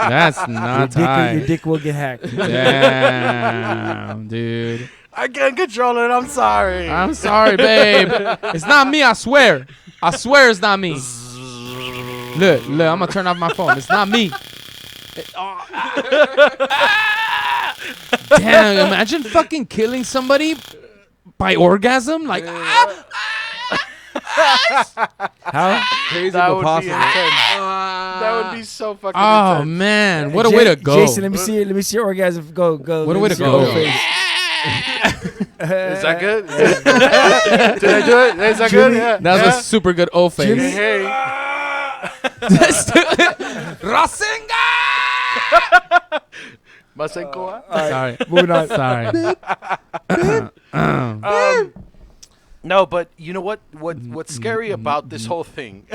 Speaker 3: That's
Speaker 5: Your
Speaker 3: not
Speaker 5: dick, your
Speaker 3: tight.
Speaker 5: dick will get hacked.
Speaker 3: Damn, dude.
Speaker 4: I can't control it. I'm sorry.
Speaker 3: I'm sorry, babe. It's not me, I swear. I swear it's not me. Look, I'm gonna turn off my phone. It's not me. Damn, imagine fucking killing somebody by orgasm. Like,
Speaker 5: How?
Speaker 6: Crazy
Speaker 4: That
Speaker 6: but
Speaker 4: would be
Speaker 6: possible.
Speaker 4: intense. That would be so fucking
Speaker 3: oh
Speaker 4: intense.
Speaker 3: man, what a way to go.
Speaker 5: Jason, let me see your orgasm. Go.
Speaker 3: What a way to
Speaker 5: Let me see your
Speaker 3: go.
Speaker 5: whole face.
Speaker 4: Is that good? Did I do it? Is that good? Yeah.
Speaker 3: That was
Speaker 4: yeah?
Speaker 3: a super good O face.
Speaker 5: Jimmy?
Speaker 4: Hey.
Speaker 3: Rasengan!
Speaker 4: Masenkoa?
Speaker 3: Sorry.
Speaker 5: Moving on.
Speaker 3: Sorry.
Speaker 4: No, but you know what? What's scary about this whole thing?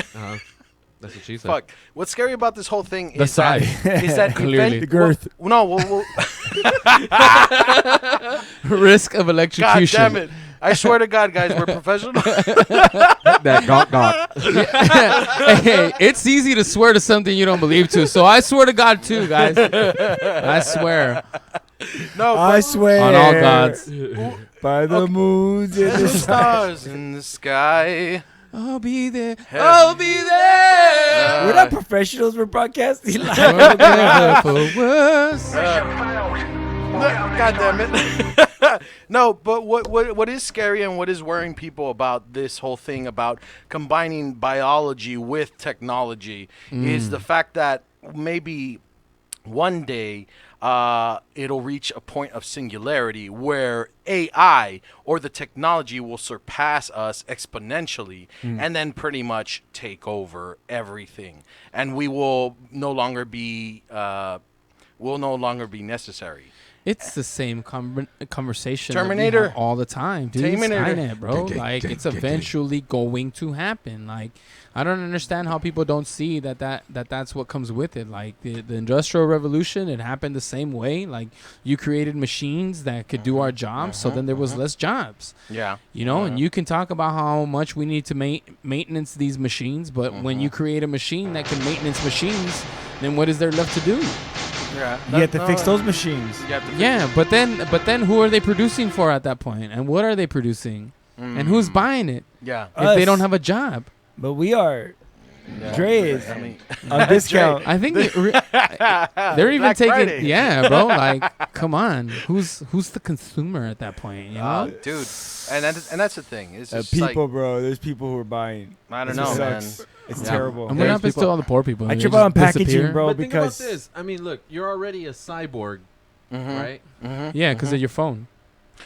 Speaker 6: That's what she said.
Speaker 4: Fuck. What's scary about this whole thing
Speaker 3: The
Speaker 4: is that
Speaker 3: size.
Speaker 4: is that
Speaker 3: Clearly.
Speaker 5: The girth.
Speaker 4: Well,
Speaker 3: Risk of
Speaker 4: God
Speaker 3: electrocution.
Speaker 4: damn it! I swear to God, guys, we're professional.
Speaker 6: That got.
Speaker 3: Hey, it's easy to swear to something you don't believe to. So I swear to God too, guys. I swear
Speaker 4: No,
Speaker 5: I
Speaker 4: but
Speaker 5: swear.
Speaker 3: on all gods.
Speaker 5: By the moons in the
Speaker 4: the
Speaker 5: stars.
Speaker 4: stars in the sky.
Speaker 3: I'll be there.
Speaker 4: Hell.
Speaker 3: I'll be there.
Speaker 5: We're not professionals. We're broadcasting live.
Speaker 3: For worse.
Speaker 4: God damn it. No, but what is scary and what is worrying people about this whole thing about combining biology with technology is the fact that maybe one day it'll reach a point of singularity where AI or the technology will surpass us exponentially and then pretty much take over everything, and we will no longer be necessary.
Speaker 3: It's the same conversation
Speaker 4: Terminator.
Speaker 3: that we have all the time, dude.
Speaker 4: Terminator.
Speaker 3: Skynet, bro. Like, it's eventually going to happen. Like, I don't understand how people don't see that's what comes with it. Like, the Industrial Revolution, it happened the same way. Like, you created machines that could do our jobs, so then there was less jobs.
Speaker 4: Yeah.
Speaker 3: You know, and you can talk about how much we need to maintenance these machines, but when you create a machine that can maintenance machines, then what is there left to do?
Speaker 4: Yeah.
Speaker 5: You have to fix those machines.
Speaker 3: Yeah, but then who are they producing for at that point? And what are they producing? And who's buying it
Speaker 4: Yeah.
Speaker 3: if they
Speaker 5: Us.
Speaker 3: don't have a job?
Speaker 5: But we are.
Speaker 4: Yeah.
Speaker 5: Dre is
Speaker 4: I mean,
Speaker 5: on discount.
Speaker 3: I think they're even
Speaker 4: Black
Speaker 3: taking
Speaker 4: Friday.
Speaker 3: yeah, bro. Like, come on, who's the consumer at that point? You know,
Speaker 4: dude, and that's the thing. It's just
Speaker 5: People,
Speaker 4: like,
Speaker 5: bro. There's people who are buying.
Speaker 4: I don't
Speaker 5: It
Speaker 4: know, man.
Speaker 5: sucks. It's
Speaker 4: Yeah.
Speaker 5: terrible.
Speaker 3: and what
Speaker 6: There's
Speaker 3: happens to
Speaker 6: people-
Speaker 3: all the poor people?
Speaker 5: I
Speaker 3: They
Speaker 5: trip
Speaker 3: just
Speaker 5: out on packaging,
Speaker 3: disappear?
Speaker 5: bro,
Speaker 6: But think about
Speaker 5: because
Speaker 6: this. I mean, look, you're already a cyborg, right?
Speaker 3: Yeah, because of your phone.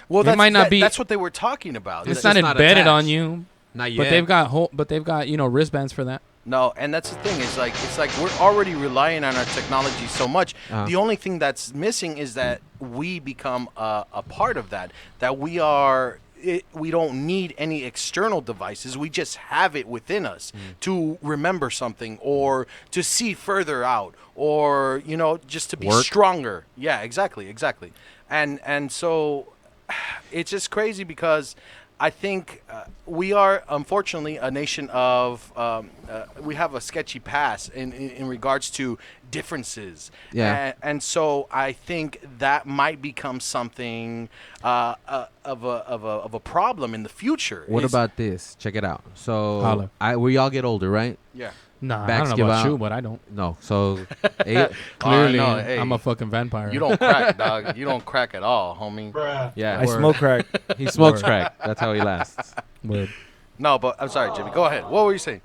Speaker 4: Well,
Speaker 3: It might not be-
Speaker 4: That's what they were talking about.
Speaker 3: It's
Speaker 6: just
Speaker 3: not
Speaker 6: not
Speaker 3: embedded
Speaker 6: attached.
Speaker 3: on you,
Speaker 6: Not yet.
Speaker 3: but they've got wristbands for that.
Speaker 4: No, and that's the thing. It's like we're already relying on our technology so much.
Speaker 6: Uh-huh.
Speaker 4: The only thing that's missing is that we become a part of that. That we are. We don't need any external devices. We just have it within us to remember something or to see further out or just to be
Speaker 6: Work.
Speaker 4: stronger. Yeah, exactly. And so it's just crazy because I think we are, unfortunately, a nation of we have a sketchy past in regards to differences.
Speaker 6: Yeah.
Speaker 4: And so I think that might become something of a problem in the future.
Speaker 6: What
Speaker 4: Is-
Speaker 6: about this? Check it out. So
Speaker 3: Holla.
Speaker 6: we all get older, right?
Speaker 4: Yeah.
Speaker 3: Nah, I
Speaker 6: Backs
Speaker 3: don't
Speaker 6: give
Speaker 3: know about
Speaker 6: out.
Speaker 3: you, but I don't.
Speaker 6: No. So
Speaker 3: Clearly,
Speaker 4: no, hey.
Speaker 3: I'm a fucking vampire.
Speaker 4: You don't crack, dog. You don't crack at all, homie.
Speaker 6: yeah,
Speaker 5: I smoke crack.
Speaker 6: he smokes crack. That's how he lasts.
Speaker 3: Word.
Speaker 4: No, but I'm sorry, Jimmy. Go ahead. What were you saying?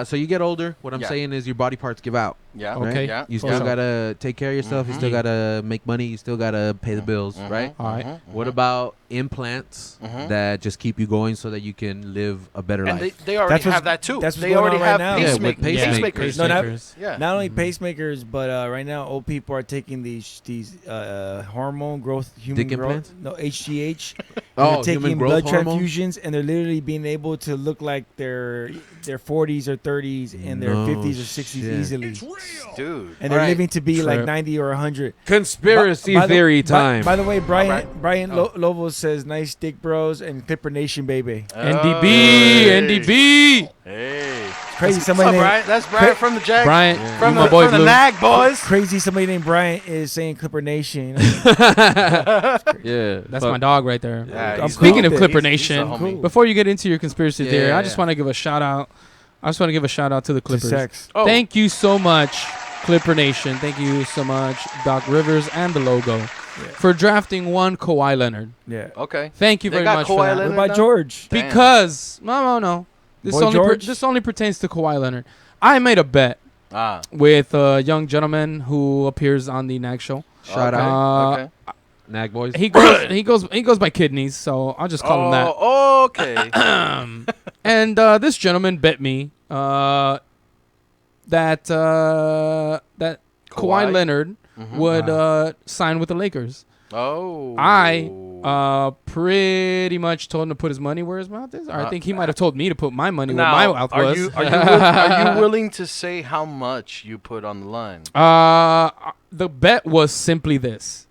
Speaker 6: So you get older. What I'm
Speaker 4: Yeah.
Speaker 6: saying is your body parts give out.
Speaker 4: Yeah.
Speaker 3: Okay.
Speaker 4: Yeah.
Speaker 6: You
Speaker 3: For
Speaker 6: still
Speaker 3: sure.
Speaker 6: gotta take care of yourself. You still gotta make money. You still gotta pay the bills, right?
Speaker 3: All right.
Speaker 6: What about implants that just keep you going so that you can live a better
Speaker 4: And
Speaker 6: life?
Speaker 4: they already
Speaker 5: That's what's-
Speaker 4: have that too.
Speaker 5: that's what's
Speaker 4: They
Speaker 5: going
Speaker 4: already
Speaker 5: on right
Speaker 4: have
Speaker 5: now.
Speaker 6: Yeah, with
Speaker 4: pacemakers.
Speaker 6: pacemakers.
Speaker 5: No, not-
Speaker 3: Pacemakers.
Speaker 4: Yeah.
Speaker 5: Not only pacemakers, but right now old people are taking these hormone growth, human
Speaker 6: Dick
Speaker 5: growth,
Speaker 6: implants?
Speaker 5: no HGH.
Speaker 6: Oh,
Speaker 5: they're
Speaker 6: human
Speaker 5: taking
Speaker 6: growth
Speaker 5: blood
Speaker 6: hormone?
Speaker 5: transfusions, and they're literally being able to look like their 40s or 30s and their
Speaker 6: No
Speaker 5: 50s or 60s
Speaker 6: shit.
Speaker 5: easily,
Speaker 4: Dude.
Speaker 5: and they're
Speaker 4: All right.
Speaker 5: living to be like
Speaker 3: Trip.
Speaker 5: 90 or 100.
Speaker 6: Conspiracy
Speaker 5: By the-
Speaker 6: theory
Speaker 5: by-
Speaker 6: time.
Speaker 5: By the way, Brian
Speaker 4: right.
Speaker 5: Brian Lovell says, "Nice dick, bros," and Clipper Nation, baby.
Speaker 3: NDB,
Speaker 4: Hey.
Speaker 3: NDB.
Speaker 4: Hey.
Speaker 5: Crazy,
Speaker 4: What's
Speaker 5: somebody
Speaker 4: up,
Speaker 5: named
Speaker 4: Brian? That's Brian from the Jag.
Speaker 3: Brian,
Speaker 4: From
Speaker 3: you
Speaker 4: the,
Speaker 3: my boy
Speaker 4: from the
Speaker 3: Blue.
Speaker 4: NAG boys.
Speaker 5: crazy. Somebody named Brian is saying Clipper Nation.
Speaker 6: Yeah,
Speaker 3: That's my dog right there.
Speaker 4: Yeah,
Speaker 5: I'm
Speaker 4: he's
Speaker 3: Speaking
Speaker 5: cool
Speaker 3: of
Speaker 5: with it.
Speaker 3: Clipper
Speaker 4: He's a
Speaker 3: Nation,
Speaker 4: homie.
Speaker 3: before you get into your conspiracy theory,
Speaker 4: Yeah.
Speaker 3: I just want to give a shout out. To the Clippers.
Speaker 5: Sex.
Speaker 4: Oh.
Speaker 3: Thank you so much, Clipper Nation. Thank you so much, Doc Rivers and the logo, for drafting one Kawhi Leonard.
Speaker 5: Yeah.
Speaker 4: Okay.
Speaker 3: Thank you
Speaker 4: They
Speaker 3: very
Speaker 4: got
Speaker 3: much for
Speaker 4: Kawhi
Speaker 3: that.
Speaker 5: What
Speaker 4: Leonard
Speaker 5: about
Speaker 4: now?
Speaker 5: George?
Speaker 4: Damn.
Speaker 3: Because no. This
Speaker 5: Boy
Speaker 3: only
Speaker 5: George?
Speaker 3: this only pertains to Kawhi Leonard. I made a bet
Speaker 4: Ah.
Speaker 3: with a young gentleman who appears on the NAG Show.
Speaker 6: Shout
Speaker 4: Okay.
Speaker 6: out,
Speaker 3: Uh,
Speaker 4: Okay.
Speaker 6: Nag boys.
Speaker 3: He goes by Kidneys, so I'll just call him that.
Speaker 4: Oh, okay.
Speaker 3: And this gentleman bet me that Kawhi
Speaker 4: Kawhi?
Speaker 3: Leonard would sign with the Lakers.
Speaker 4: Oh.
Speaker 3: I pretty much told him to put his money where his mouth is. Or I think he might have told me to put my money where my mouth was.
Speaker 4: Are you willing to say how much you put on the line?
Speaker 3: The bet was simply this: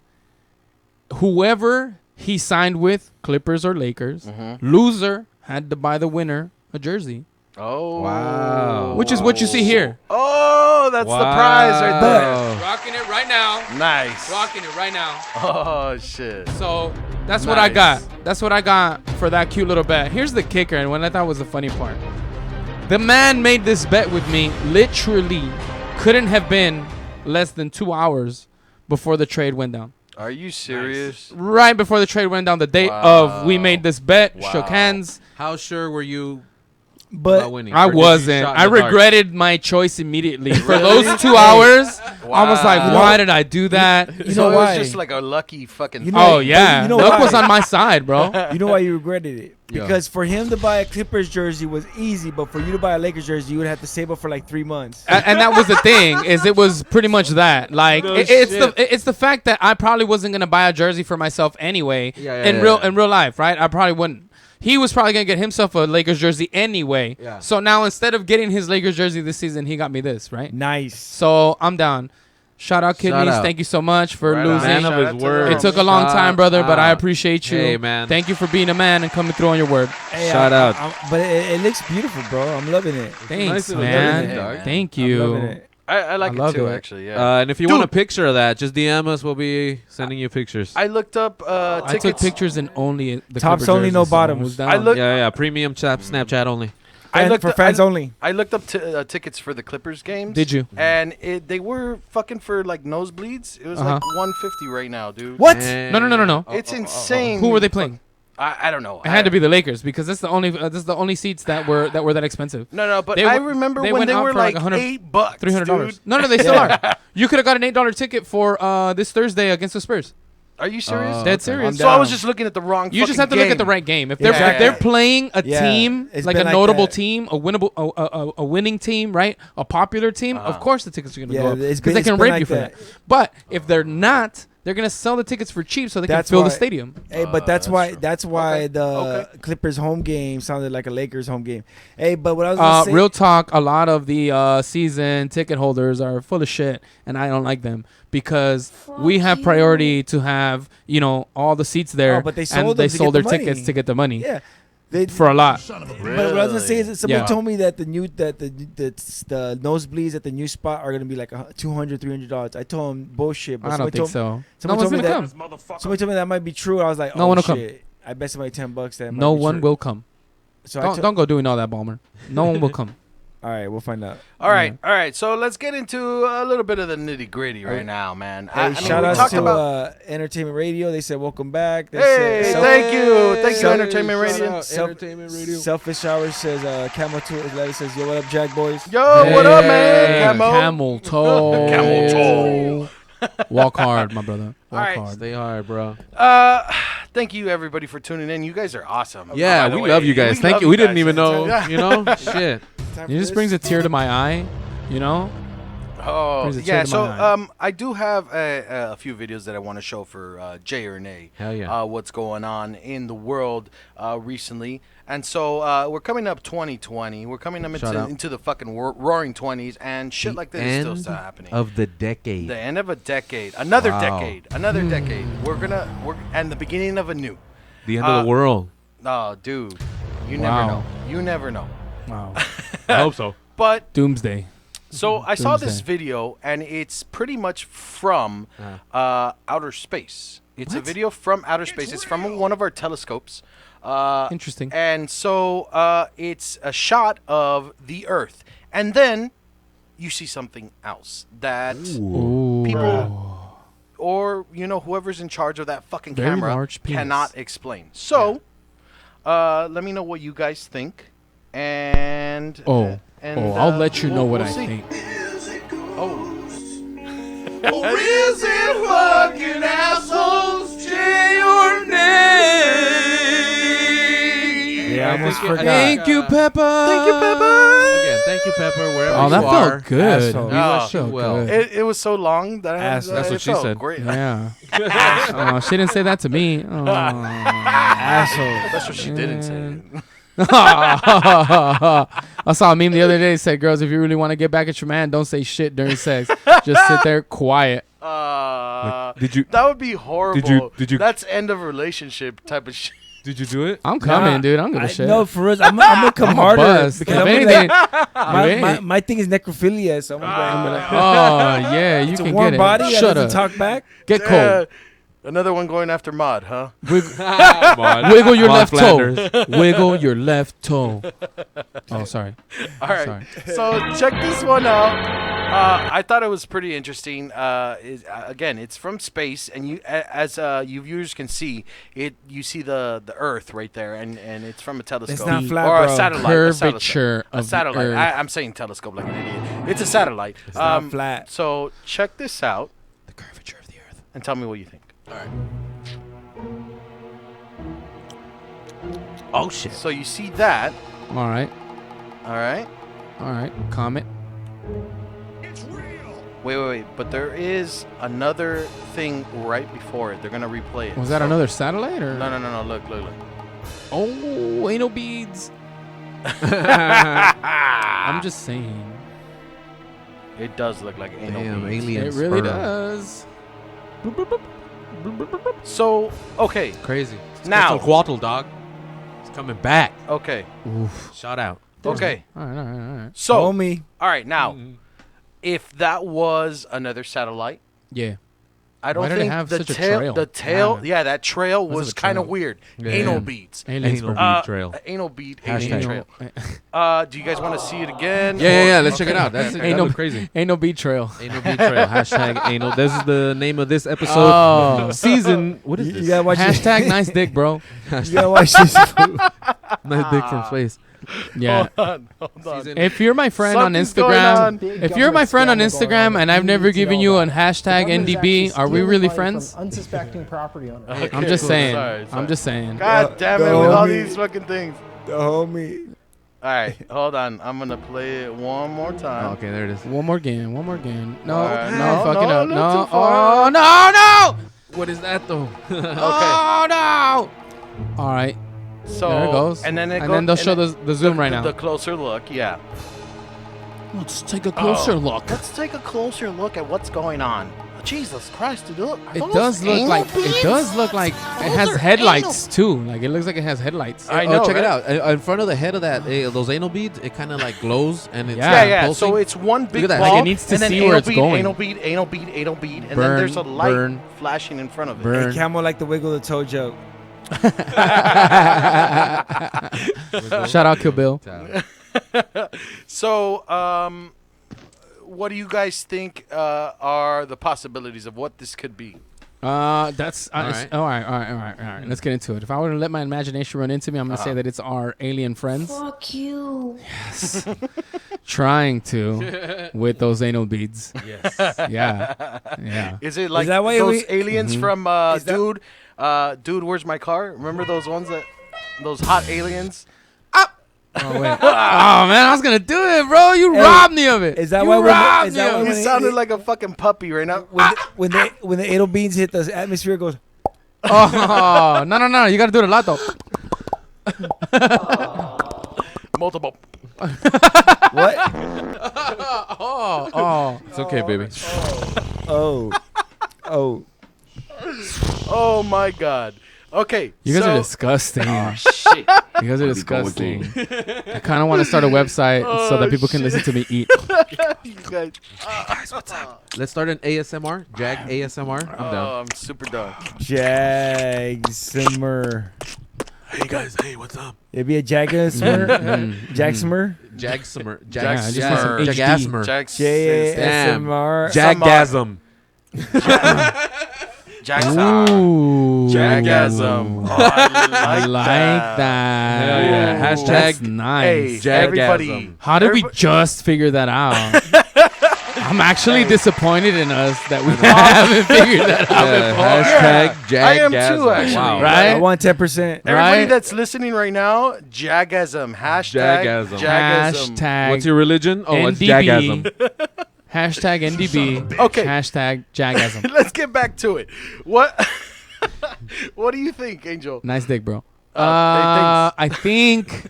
Speaker 3: whoever he signed with, Clippers or Lakers, loser had to buy the winner a jersey,
Speaker 4: Oh.
Speaker 6: Wow.
Speaker 3: which is what you see here.
Speaker 4: Oh, that's the prize right there.
Speaker 3: Rocking it right now.
Speaker 4: Nice.
Speaker 3: Rocking it right now.
Speaker 4: Oh, shit.
Speaker 3: So that's what I
Speaker 4: Nice.
Speaker 3: got. That's what I got for that cute little bet. Here's the kicker, and what I thought was the funny part. The man made this bet with me literally couldn't have been less than 2 hours before the trade went down.
Speaker 4: Are you serious?
Speaker 3: Right before the trade went down, the day
Speaker 4: Wow.
Speaker 3: of we made this bet,
Speaker 4: Wow.
Speaker 3: shook hands.
Speaker 6: How sure were you
Speaker 5: But
Speaker 6: about winning?
Speaker 3: I
Speaker 6: Or did you
Speaker 3: wasn't.
Speaker 6: shot
Speaker 3: I
Speaker 6: in the dark?
Speaker 3: regretted my choice immediately. For those 2 hours, I was like,
Speaker 4: Wow.
Speaker 3: why did I do that?
Speaker 5: you
Speaker 4: So
Speaker 5: know
Speaker 4: it was
Speaker 5: why?
Speaker 4: just like a lucky fucking.
Speaker 5: You know-
Speaker 3: Oh, yeah.
Speaker 5: you know
Speaker 3: Luck
Speaker 5: why?
Speaker 3: was on my side, bro.
Speaker 5: You know why you regretted it?
Speaker 6: Yeah.
Speaker 5: Because for him to buy a Clippers jersey was easy, but for you to buy a Lakers jersey, you would have to save up for like 3 months.
Speaker 3: And that was the thing, is it was pretty much that. Like
Speaker 6: No
Speaker 3: it's the fact that I probably wasn't gonna buy a jersey for myself anyway.
Speaker 6: Yeah,
Speaker 3: in
Speaker 6: yeah.
Speaker 3: real life, right? I probably wouldn't. He was probably gonna get himself a Lakers jersey anyway.
Speaker 6: Yeah.
Speaker 3: So now instead of getting his Lakers jersey this season, he got me this, right?
Speaker 5: Nice.
Speaker 3: So I'm down. Shout out Kidneys.
Speaker 6: out.
Speaker 3: Thank you so much for
Speaker 4: Right on.
Speaker 3: losing.
Speaker 6: Man
Speaker 4: Shout
Speaker 6: of
Speaker 4: out
Speaker 6: his
Speaker 4: to
Speaker 6: word.
Speaker 4: them.
Speaker 3: It took a long
Speaker 6: Shout
Speaker 3: time, brother, but I
Speaker 6: out.
Speaker 3: appreciate you.
Speaker 6: Hey, man.
Speaker 3: Thank you for being a man and coming through on your word.
Speaker 5: Hey,
Speaker 6: Shout out.
Speaker 5: but it looks beautiful, bro. I'm loving it.
Speaker 3: Thanks,
Speaker 6: nice little
Speaker 3: man.
Speaker 6: jersey, dog.
Speaker 3: Thank
Speaker 5: I'm loving
Speaker 3: you.
Speaker 5: it.
Speaker 4: I like
Speaker 3: I
Speaker 4: it
Speaker 3: love
Speaker 4: too,
Speaker 3: it.
Speaker 4: actually. Yeah.
Speaker 6: And if you want a picture of that, just DM us. We'll be sending you pictures.
Speaker 4: I looked up
Speaker 3: I
Speaker 4: tickets.
Speaker 3: took pictures in only the
Speaker 5: Tops
Speaker 3: Clipper
Speaker 5: only, no
Speaker 3: jerseys, so
Speaker 5: bottoms.
Speaker 3: who's down?
Speaker 4: I look-
Speaker 6: yeah. Premium Snapchat only.
Speaker 4: I looked
Speaker 5: for
Speaker 4: up-
Speaker 5: fans
Speaker 4: I-
Speaker 5: only.
Speaker 4: I looked up tickets for the Clippers games.
Speaker 3: Did you?
Speaker 4: And they were fucking for like nosebleeds. It was like
Speaker 3: Uh-huh.
Speaker 4: 150 right now, dude.
Speaker 5: What?
Speaker 3: No.
Speaker 4: It's insane.
Speaker 3: Who were they playing?
Speaker 4: I don't know.
Speaker 3: It had to be the Lakers because that's the only seats that were that expensive.
Speaker 4: No, but
Speaker 3: They
Speaker 4: I
Speaker 3: w-
Speaker 4: remember
Speaker 3: they
Speaker 4: when
Speaker 3: went
Speaker 4: they
Speaker 3: out
Speaker 4: were
Speaker 3: for like
Speaker 4: like
Speaker 3: $100
Speaker 4: $8,
Speaker 3: $300.
Speaker 4: dude.
Speaker 3: No, they still are. You could have got an $8 ticket for this Thursday against the Spurs.
Speaker 4: Are you serious?
Speaker 6: Oh,
Speaker 3: Dead
Speaker 6: okay.
Speaker 3: serious.
Speaker 5: I'm
Speaker 4: So I was
Speaker 5: down.
Speaker 4: just looking at the wrong.
Speaker 3: You just
Speaker 4: fucking
Speaker 3: have to look at the
Speaker 4: game.
Speaker 3: right game. If they're
Speaker 5: Yeah.
Speaker 3: if they're playing a
Speaker 5: Yeah.
Speaker 3: team
Speaker 5: It's
Speaker 3: like
Speaker 5: been
Speaker 3: a
Speaker 5: like
Speaker 3: notable
Speaker 5: that.
Speaker 3: team, a winnable, a winning team, right? A popular team. Of course, the tickets are gonna
Speaker 5: Yeah,
Speaker 3: go up
Speaker 5: it's
Speaker 3: because
Speaker 5: been-
Speaker 3: they
Speaker 5: it's
Speaker 3: can
Speaker 5: been
Speaker 3: rape
Speaker 5: like
Speaker 3: you for
Speaker 5: that.
Speaker 3: that. But if they're not, they're gonna sell the tickets for cheap so they
Speaker 5: That's
Speaker 3: can fill
Speaker 5: why-
Speaker 3: the stadium.
Speaker 5: Hey, but that's
Speaker 4: that's
Speaker 5: why
Speaker 4: true.
Speaker 5: that's why
Speaker 4: Okay,
Speaker 5: the
Speaker 4: okay.
Speaker 5: Clippers home game sounded like a Lakers home game. Hey, but what I was gonna say,
Speaker 3: Real talk, a lot of the season ticket holders are full of shit, and I don't like them because we have priority to have all the seats there,
Speaker 5: Oh, but they
Speaker 3: and
Speaker 5: sold
Speaker 3: they
Speaker 5: them to
Speaker 3: sold
Speaker 5: get
Speaker 3: their
Speaker 5: the
Speaker 3: tickets
Speaker 5: money.
Speaker 3: to get the money
Speaker 5: yeah, they
Speaker 3: for a lot.
Speaker 5: But what I was gonna say is that somebody
Speaker 3: Yeah.
Speaker 5: told me that the nosebleeds at the new spot are gonna be like $200, $300. I told him bullshit. But
Speaker 3: I don't
Speaker 5: somebody
Speaker 3: think
Speaker 5: told,
Speaker 3: so. No
Speaker 5: somebody
Speaker 3: one's
Speaker 5: told me
Speaker 3: gonna
Speaker 5: that.
Speaker 3: come.
Speaker 5: Somebody told me that might be true. I was like,
Speaker 3: No
Speaker 5: oh
Speaker 3: one will come.
Speaker 5: shit. I bet somebody $10 that. Might
Speaker 3: No
Speaker 5: be
Speaker 3: one
Speaker 5: true.
Speaker 3: will come.
Speaker 5: So
Speaker 3: Don't go doing all that, Balmer. No one will come.
Speaker 5: All right, we'll find out.
Speaker 4: All right. So let's get into a little bit of the nitty gritty right now, man.
Speaker 5: Hey, shout
Speaker 4: we
Speaker 5: out
Speaker 4: talked
Speaker 5: to
Speaker 4: about.
Speaker 5: Entertainment Radio. They said welcome back. They
Speaker 4: Hey,
Speaker 5: said,
Speaker 4: thank you,
Speaker 5: Self-
Speaker 4: Entertainment Radio.
Speaker 6: Entertainment Radio.
Speaker 5: Selfish Hours says Camel 211 says yo, what up, Jag boys?
Speaker 4: Yo, what up, man?
Speaker 3: Hey,
Speaker 4: Camo.
Speaker 3: Camel toe.
Speaker 4: Camel toe.
Speaker 3: Walk hard, my brother. Walk
Speaker 4: right.
Speaker 3: hard.
Speaker 6: Stay hard, bro.
Speaker 4: Thank you everybody for tuning in. You guys are awesome.
Speaker 6: Yeah,
Speaker 4: By the
Speaker 6: we
Speaker 4: way.
Speaker 6: love you guys. Thank
Speaker 4: love
Speaker 6: you. We didn't
Speaker 4: guys.
Speaker 6: even know. You know, shit.
Speaker 5: Time
Speaker 3: It
Speaker 5: for
Speaker 3: just
Speaker 5: this?
Speaker 3: brings a tear to my eye,
Speaker 4: Oh,
Speaker 3: Brings a tear
Speaker 4: yeah.
Speaker 3: to
Speaker 4: So,
Speaker 3: my eye.
Speaker 4: I do have a few videos that I want to show for J or Nay.
Speaker 6: Hell yeah.
Speaker 4: What's going on in the world recently? And so we're coming up 2020. We're coming up
Speaker 6: Shout out.
Speaker 4: into the fucking roaring 20s, and shit like this is still happening.
Speaker 6: of the decade.
Speaker 4: The end of a decade, another
Speaker 6: Wow.
Speaker 4: decade, another decade. We're and the beginning of a new.
Speaker 6: The end of the world.
Speaker 4: Oh, dude, you
Speaker 3: Wow.
Speaker 4: never know. You never know.
Speaker 3: Wow.
Speaker 6: I hope so.
Speaker 4: But
Speaker 3: Doomsday.
Speaker 4: so I saw this
Speaker 3: Doomsday.
Speaker 4: video, and it's pretty much from outer space. It's a
Speaker 3: What?
Speaker 4: video from outer space. It's from one of our telescopes.
Speaker 3: Interesting.
Speaker 4: And so it's a shot of the Earth, and then you see something else that
Speaker 3: Ooh.
Speaker 4: people or whoever's in charge of that fucking
Speaker 3: Very
Speaker 4: camera
Speaker 3: large penis.
Speaker 4: cannot explain. So let me know what you guys think, and
Speaker 3: I'll let you know what
Speaker 4: we'll
Speaker 3: I
Speaker 4: see.
Speaker 3: think.
Speaker 4: Oh. Or is it fucking assholes? J or Nay?
Speaker 5: Yeah, I almost forgot.
Speaker 3: Thank you, Peppa.
Speaker 4: Thank you, Peppa.
Speaker 6: Again, thank you, Pepper. Wherever
Speaker 3: Oh,
Speaker 6: you
Speaker 3: that
Speaker 6: are.
Speaker 3: felt good.
Speaker 5: Asshole.
Speaker 6: We
Speaker 4: Oh,
Speaker 6: wish you
Speaker 3: felt
Speaker 6: well.
Speaker 3: good.
Speaker 4: It was so long that
Speaker 5: Asshole.
Speaker 6: That's
Speaker 4: it
Speaker 6: what she
Speaker 4: felt
Speaker 6: said.
Speaker 4: Great.
Speaker 3: Yeah. Oh, she didn't say that to me. Oh.
Speaker 5: Asshole.
Speaker 4: That's what she didn't say.
Speaker 3: I saw a meme the other day that said, girls, if you really want to get back at your man, don't say shit during sex. Just sit there quiet.
Speaker 6: Did you
Speaker 4: That would be horrible.
Speaker 6: did you-
Speaker 4: That's end of relationship type of shit.
Speaker 6: did you do it?
Speaker 3: I'm coming,
Speaker 5: Nah,
Speaker 3: dude. I don't give a shit.
Speaker 5: No, for real. I'm gonna come
Speaker 3: I'm a
Speaker 5: harder
Speaker 3: bust.
Speaker 5: because
Speaker 3: If
Speaker 5: I'm gonna be
Speaker 3: anything,
Speaker 5: like,
Speaker 3: if
Speaker 5: my,
Speaker 3: anything-
Speaker 5: my thing is necrophilia, so I'm gonna be like,
Speaker 3: oh, yeah, you
Speaker 5: it's a
Speaker 3: can
Speaker 5: warm
Speaker 3: get
Speaker 5: body
Speaker 3: it.
Speaker 5: that
Speaker 3: Shut
Speaker 5: doesn't
Speaker 3: up.
Speaker 5: talk back.
Speaker 3: Get cold.
Speaker 4: Another one going after Mod, huh?
Speaker 3: Wiggle your
Speaker 2: Mod
Speaker 3: left
Speaker 2: Flanders.
Speaker 3: toe. Wiggle your left toe. Oh, sorry.
Speaker 4: All right.
Speaker 3: Sorry.
Speaker 4: So check this one out. I thought it was pretty interesting. Again, it's from space, and as you viewers can see, you see the Earth right there, and it's from a telescope.
Speaker 5: It's not flat,
Speaker 4: or
Speaker 5: bro.
Speaker 4: a satellite.
Speaker 3: Curvature
Speaker 4: A
Speaker 3: of the
Speaker 4: satellite.
Speaker 3: Earth.
Speaker 4: I'm saying telescope like an idiot. It's a satellite.
Speaker 5: It's not flat.
Speaker 4: So check this out
Speaker 3: The curvature of the Earth.
Speaker 4: and tell me what you think.
Speaker 2: Oh shit.
Speaker 4: So you see that,
Speaker 3: All right.
Speaker 4: all right?
Speaker 3: All right. Comet.
Speaker 4: Wait. But there is another thing right before it. They're gonna replay it.
Speaker 3: Was that
Speaker 4: So-
Speaker 3: another satellite or?
Speaker 4: No. Look.
Speaker 3: Oh, anal beads. I'm just saying.
Speaker 4: It does look like anal
Speaker 2: Damn,
Speaker 4: beads.
Speaker 2: alien
Speaker 3: It really
Speaker 2: sperm.
Speaker 3: does.
Speaker 4: So okay,
Speaker 2: Crazy.
Speaker 4: Now-
Speaker 2: Quetzalcoatl, dog. It's coming back.
Speaker 4: okay,
Speaker 2: Shout out.
Speaker 4: okay.
Speaker 3: All right.
Speaker 4: So
Speaker 5: Homie.
Speaker 4: all right, now, if that was another satellite,
Speaker 3: Yeah.
Speaker 4: I don't
Speaker 3: Why did it
Speaker 4: think
Speaker 3: have
Speaker 4: the
Speaker 3: such a
Speaker 4: tail.
Speaker 3: trail?
Speaker 4: The tail,
Speaker 3: Yeah.
Speaker 4: that trail
Speaker 3: Was
Speaker 4: was
Speaker 3: it a
Speaker 4: kind of
Speaker 3: trail?
Speaker 4: weird.
Speaker 2: Yeah.
Speaker 4: Anal beads.
Speaker 3: Aliens,
Speaker 2: Anal
Speaker 3: bro.
Speaker 2: bead trail.
Speaker 4: Anal bead.
Speaker 2: Hashtag.
Speaker 4: Alien trail. Do you guys want to see it again?
Speaker 2: Yeah.
Speaker 4: or-
Speaker 2: Let's check it out. That's
Speaker 3: Ain't
Speaker 2: that
Speaker 3: no-
Speaker 2: look crazy.
Speaker 3: Ain't no beat trail.
Speaker 2: Anal bead trail. Hashtag anal. This is the name of this episode.
Speaker 3: Oh.
Speaker 2: Season. What is
Speaker 5: You
Speaker 2: this?
Speaker 5: gotta watch
Speaker 3: Hashtag nice dick, bro.
Speaker 5: You gotta watch this.
Speaker 2: Nice dick from space.
Speaker 3: Yeah.
Speaker 4: Hold on.
Speaker 2: Season.
Speaker 3: If you're my friend
Speaker 4: Something's
Speaker 3: on
Speaker 4: going on.
Speaker 3: Instagram, if you're my friend on Instagram and I've never given you a hashtag NDB, are we really friends?
Speaker 8: Unsuspecting property owners.
Speaker 3: I'm just saying.
Speaker 4: Sorry.
Speaker 3: I'm just saying.
Speaker 4: God damn it
Speaker 5: Go
Speaker 4: with all
Speaker 5: me.
Speaker 4: these fucking things.
Speaker 5: The homie.
Speaker 4: All right, hold on. I'm gonna play it one more time.
Speaker 2: Oh, okay, there it is.
Speaker 3: One more game. No,
Speaker 4: Alright,
Speaker 3: no,
Speaker 4: no,
Speaker 3: fucking
Speaker 4: no,
Speaker 3: up.
Speaker 4: not
Speaker 3: No.
Speaker 4: too far.
Speaker 3: Oh, no.
Speaker 2: What is that though?
Speaker 3: Oh, no. All right.
Speaker 4: So
Speaker 3: There it goes.
Speaker 4: and then
Speaker 3: they'll show the zoom right now.
Speaker 4: The closer look, yeah.
Speaker 3: Let's take a closer look.
Speaker 4: Let's take a closer look at what's going on. Jesus Christ, dude! Look, are
Speaker 3: It
Speaker 4: those
Speaker 3: does look
Speaker 4: anal
Speaker 3: like it
Speaker 4: beads?
Speaker 3: does look like it
Speaker 4: Those
Speaker 3: has
Speaker 4: are
Speaker 3: headlights too. Like it looks like it has headlights.
Speaker 4: I know,
Speaker 2: check it
Speaker 4: right?
Speaker 2: out. In front of the head of that, those anal beads, it kind of like glows and it's
Speaker 3: Yeah.
Speaker 4: Yeah.
Speaker 2: pulsing.
Speaker 4: So it's one big
Speaker 2: at that.
Speaker 4: ball,
Speaker 3: Like it needs to
Speaker 4: and then
Speaker 3: see
Speaker 4: anal
Speaker 3: where it's
Speaker 4: bead,
Speaker 3: going.
Speaker 4: Anal bead, anal bead, anal bead, and then
Speaker 3: Burn,
Speaker 4: there's a light
Speaker 3: burn.
Speaker 4: flashing in front of it.
Speaker 3: Burn.
Speaker 5: Hey, Camel like the wiggle the toe joke.
Speaker 3: Shout out Kill Bill.
Speaker 4: So, what do you guys think are the possibilities of what this could be?
Speaker 3: That's
Speaker 2: All
Speaker 3: it's-
Speaker 2: right.
Speaker 3: all right. Let's get into it. If I were to let my imagination run into me, I'm gonna say that it's our alien friends
Speaker 9: Fuck you.
Speaker 3: trying to with those anal beads.
Speaker 2: yes.
Speaker 3: Yeah.
Speaker 4: Is it like
Speaker 5: that why
Speaker 4: those
Speaker 5: we-
Speaker 4: aliens
Speaker 3: Mm-hmm.
Speaker 4: from
Speaker 5: Is that-
Speaker 4: Dude, Where's My Car? Remember those ones those hot aliens?
Speaker 3: Oh wait. Oh man, I was gonna do it, bro. You
Speaker 5: Hey,
Speaker 3: robbed me of it.
Speaker 5: is that
Speaker 3: you
Speaker 5: why when-
Speaker 3: robbed
Speaker 5: is
Speaker 3: me
Speaker 5: that
Speaker 3: of
Speaker 5: why
Speaker 4: You
Speaker 3: it.
Speaker 5: when-
Speaker 4: sounded like a fucking puppy right now.
Speaker 5: When the anal beans hit the atmosphere, it goes.
Speaker 3: Oh no! You gotta do it a lot though.
Speaker 4: Multiple.
Speaker 5: What?
Speaker 3: Oh.
Speaker 2: It's okay, baby.
Speaker 5: Oh.
Speaker 4: Oh my God. Okay.
Speaker 3: You guys
Speaker 4: so,
Speaker 3: are disgusting.
Speaker 4: shit.
Speaker 3: You guys are disgusting. I kind of want to start a website so that people can listen to me eat.
Speaker 4: You guys.
Speaker 2: Let's start an ASMR. JAG ASMR. I'm down.
Speaker 4: Oh, I'm super done.
Speaker 5: Jag simmer.
Speaker 2: Hey guys, hey, what's up?
Speaker 5: It'd be a Jag simmer. Jag simmer.
Speaker 2: JAG Summer.
Speaker 3: Yeah, I
Speaker 2: JAG
Speaker 3: just want some HD.
Speaker 2: Jagasmer.
Speaker 4: Jack
Speaker 5: JASMR.
Speaker 2: Jagasm.
Speaker 3: Ooh.
Speaker 4: Jagasm. Oh,
Speaker 3: I like that.
Speaker 2: Hell yeah. Hashtag
Speaker 3: That's nice.
Speaker 4: Hey,
Speaker 2: Jagasm.
Speaker 4: everybody.
Speaker 3: How did we
Speaker 4: everybody-
Speaker 3: just figure that out? I'm actually disappointed in us that we haven't figured that out.
Speaker 2: Hashtag Jagasm.
Speaker 4: I am too, actually.
Speaker 2: Wow.
Speaker 3: Right?
Speaker 5: I want 10%.
Speaker 4: Everybody
Speaker 3: Right?
Speaker 4: that's listening right now, Jagasm. Hashtag
Speaker 2: Jagasm.
Speaker 4: Jagasm.
Speaker 3: Hashtag
Speaker 2: What's your religion? Oh, it's
Speaker 3: NDB.
Speaker 2: Jagasm.
Speaker 3: Hashtag NDB.
Speaker 4: Okay.
Speaker 3: Hashtag Jagasm.
Speaker 4: Let's get back to it. What? What do you think, Angel?
Speaker 3: Nice dick, bro.
Speaker 4: Thanks.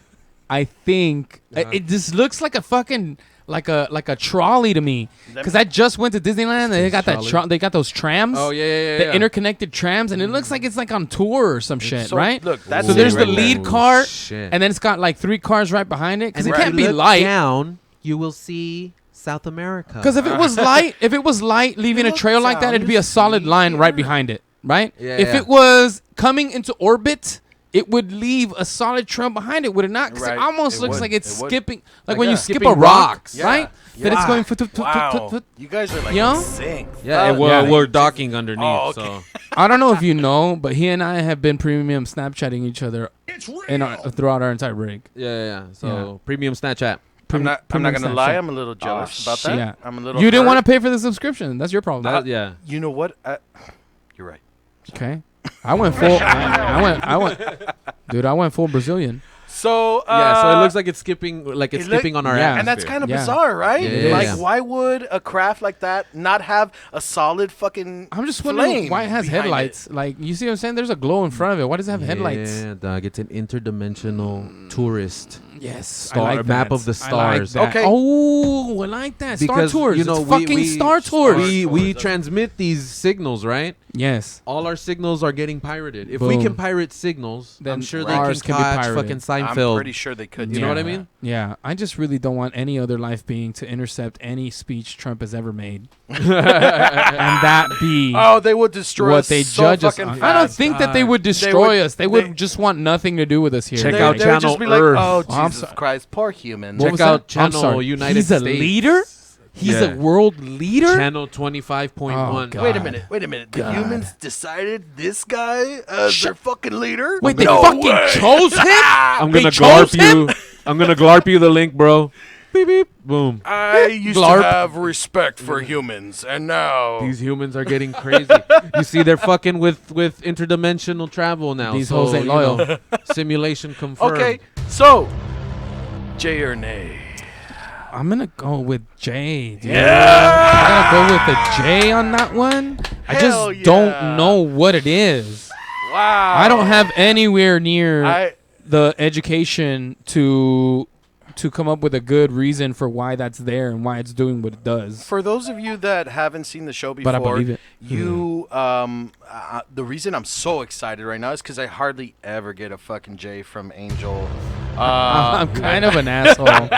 Speaker 3: I think it just looks like a fucking like a trolley to me. Because I just went to Disneyland and they got that they got those trams.
Speaker 2: Oh, yeah.
Speaker 3: The interconnected trams, and it looks like it's like on tour or some shit,
Speaker 4: So,
Speaker 3: right?
Speaker 4: look, that's
Speaker 3: so there's
Speaker 4: it
Speaker 3: the
Speaker 4: right
Speaker 3: lead
Speaker 4: there.
Speaker 3: car,
Speaker 2: Shit.
Speaker 3: and then it's got like 3 cars right behind it. Because it
Speaker 4: Right.
Speaker 3: can't be light.
Speaker 2: down, you will see South America.
Speaker 3: Because if it was light, leaving a trail like that, it'd be a solid line right behind it. right?
Speaker 2: Yeah,
Speaker 3: If
Speaker 2: yeah.
Speaker 3: it was coming into orbit, it would leave a solid trail behind it, would it not? 'Cause
Speaker 4: Right.
Speaker 3: it almost
Speaker 4: It
Speaker 3: looks
Speaker 4: would.
Speaker 3: like it's
Speaker 4: It would.
Speaker 3: skipping, like
Speaker 2: Like
Speaker 3: when you
Speaker 2: that.
Speaker 3: skip
Speaker 2: Skipping
Speaker 3: a rock,
Speaker 2: rocks.
Speaker 4: Yeah.
Speaker 3: right? That it's
Speaker 4: Yeah.
Speaker 3: going.
Speaker 4: Wow. You guys are like
Speaker 3: You know?
Speaker 4: in sync.
Speaker 6: Yeah,
Speaker 4: Uh,
Speaker 6: well,
Speaker 4: yeah.
Speaker 6: we're docking underneath.
Speaker 4: Oh, okay.
Speaker 6: So
Speaker 3: I don't know if you know, but he and I have been premium Snapchatting each other throughout our entire break.
Speaker 2: Yeah. So premium Snapchat.
Speaker 4: I'm not
Speaker 3: Premium
Speaker 4: gonna lie.
Speaker 3: Snapchat.
Speaker 4: I'm a little jealous about
Speaker 3: shit.
Speaker 4: that.
Speaker 3: Yeah.
Speaker 4: I'm a little.
Speaker 3: You didn't
Speaker 4: hurt.
Speaker 3: want to pay for the subscription. That's your problem.
Speaker 2: Yeah.
Speaker 4: You know what? You're right.
Speaker 3: Okay. I went full. I went. Dude, I went full Brazilian.
Speaker 4: So
Speaker 2: Yeah. So it looks like it's skipping,
Speaker 4: it
Speaker 2: skipping on our
Speaker 3: yeah.
Speaker 4: and that's
Speaker 2: atmosphere.
Speaker 4: kind of
Speaker 3: Yeah.
Speaker 4: bizarre, right?
Speaker 2: Yeah,
Speaker 4: Like,
Speaker 2: yeah.
Speaker 4: why would a craft like that not have a solid fucking?
Speaker 3: I'm just wondering
Speaker 4: flame
Speaker 3: why it has
Speaker 4: behind
Speaker 3: headlights. Like, you see what I'm saying? There's a glow in front of it. Why does it have headlights?
Speaker 2: Yeah, dog. It's an interdimensional tourist.
Speaker 3: Yes.
Speaker 2: Star-
Speaker 3: I like
Speaker 2: map
Speaker 3: that.
Speaker 2: of the
Speaker 3: I like
Speaker 2: stars.
Speaker 3: that.
Speaker 4: Okay.
Speaker 3: Oh, I like that. Star
Speaker 2: Because
Speaker 3: Tours.
Speaker 2: you know
Speaker 3: it's fucking Star Tours.
Speaker 2: We transmit these signals, right?
Speaker 3: Yes.
Speaker 2: All our signals are getting pirated. If we
Speaker 3: Boom.
Speaker 2: can pirate signals,
Speaker 3: Then
Speaker 2: I'm sure they
Speaker 3: ours
Speaker 2: can
Speaker 3: can be
Speaker 2: catch
Speaker 3: pirated.
Speaker 2: fucking
Speaker 4: I'm
Speaker 2: Seinfeld.
Speaker 4: pretty sure they could.
Speaker 2: You know what I mean?
Speaker 3: Yeah. I just really don't want any other life being to intercept any speech Trump has ever made. And that be
Speaker 4: Oh, they would destroy
Speaker 3: what
Speaker 4: us
Speaker 3: they
Speaker 4: so
Speaker 3: judge us
Speaker 4: fucking
Speaker 3: on. I don't
Speaker 4: fast.
Speaker 3: think that they would destroy us. They would
Speaker 4: they-
Speaker 3: just want nothing to do with us here.
Speaker 6: Check
Speaker 4: They,
Speaker 6: out
Speaker 4: they would just
Speaker 6: Channel
Speaker 4: be like,
Speaker 6: Earth.
Speaker 4: "Oh,
Speaker 3: Oh, I'm
Speaker 4: Jesus
Speaker 3: sorry.
Speaker 4: Christ, poor humans."
Speaker 3: What
Speaker 2: Check
Speaker 3: was
Speaker 2: out
Speaker 3: that? I'm
Speaker 2: Channel
Speaker 3: sorry.
Speaker 2: United
Speaker 3: He's a
Speaker 2: States.
Speaker 3: leader? He's
Speaker 6: Yeah.
Speaker 3: a world leader?
Speaker 2: Channel 25.1.
Speaker 3: Oh,
Speaker 4: Wait a
Speaker 3: God.
Speaker 4: minute. The
Speaker 3: God.
Speaker 4: humans decided this guy as their fucking leader?
Speaker 3: Wait, they
Speaker 4: No
Speaker 3: fucking
Speaker 4: way.
Speaker 3: chose him?
Speaker 6: I'm
Speaker 3: They
Speaker 6: gonna
Speaker 3: chose
Speaker 6: glarp you. I'm gonna glarp you the link, bro. Beep beep. Boom.
Speaker 4: I used
Speaker 3: Glarp.
Speaker 4: to have respect for humans, and now
Speaker 2: These humans are getting crazy. You see, they're fucking with interdimensional travel now.
Speaker 3: These
Speaker 2: so,
Speaker 3: hoes ain't
Speaker 2: you
Speaker 3: loyal.
Speaker 2: know, simulation confirmed.
Speaker 4: Okay, so Jay or nay?
Speaker 3: I'm going to go with J, dude.
Speaker 4: Yeah.
Speaker 3: I gotta go with the J on that one. I
Speaker 4: Hell
Speaker 3: just don't
Speaker 4: yeah.
Speaker 3: know what it is.
Speaker 4: Wow.
Speaker 3: I don't have anywhere near
Speaker 4: I
Speaker 3: the education to come up with a good reason for why that's there and why it's doing what it does.
Speaker 4: For those of you that haven't seen the show before,
Speaker 3: But I believe it.
Speaker 4: you the reason I'm so excited right now is because I hardly ever get a fucking J from Angel.
Speaker 3: I'm kind of an asshole.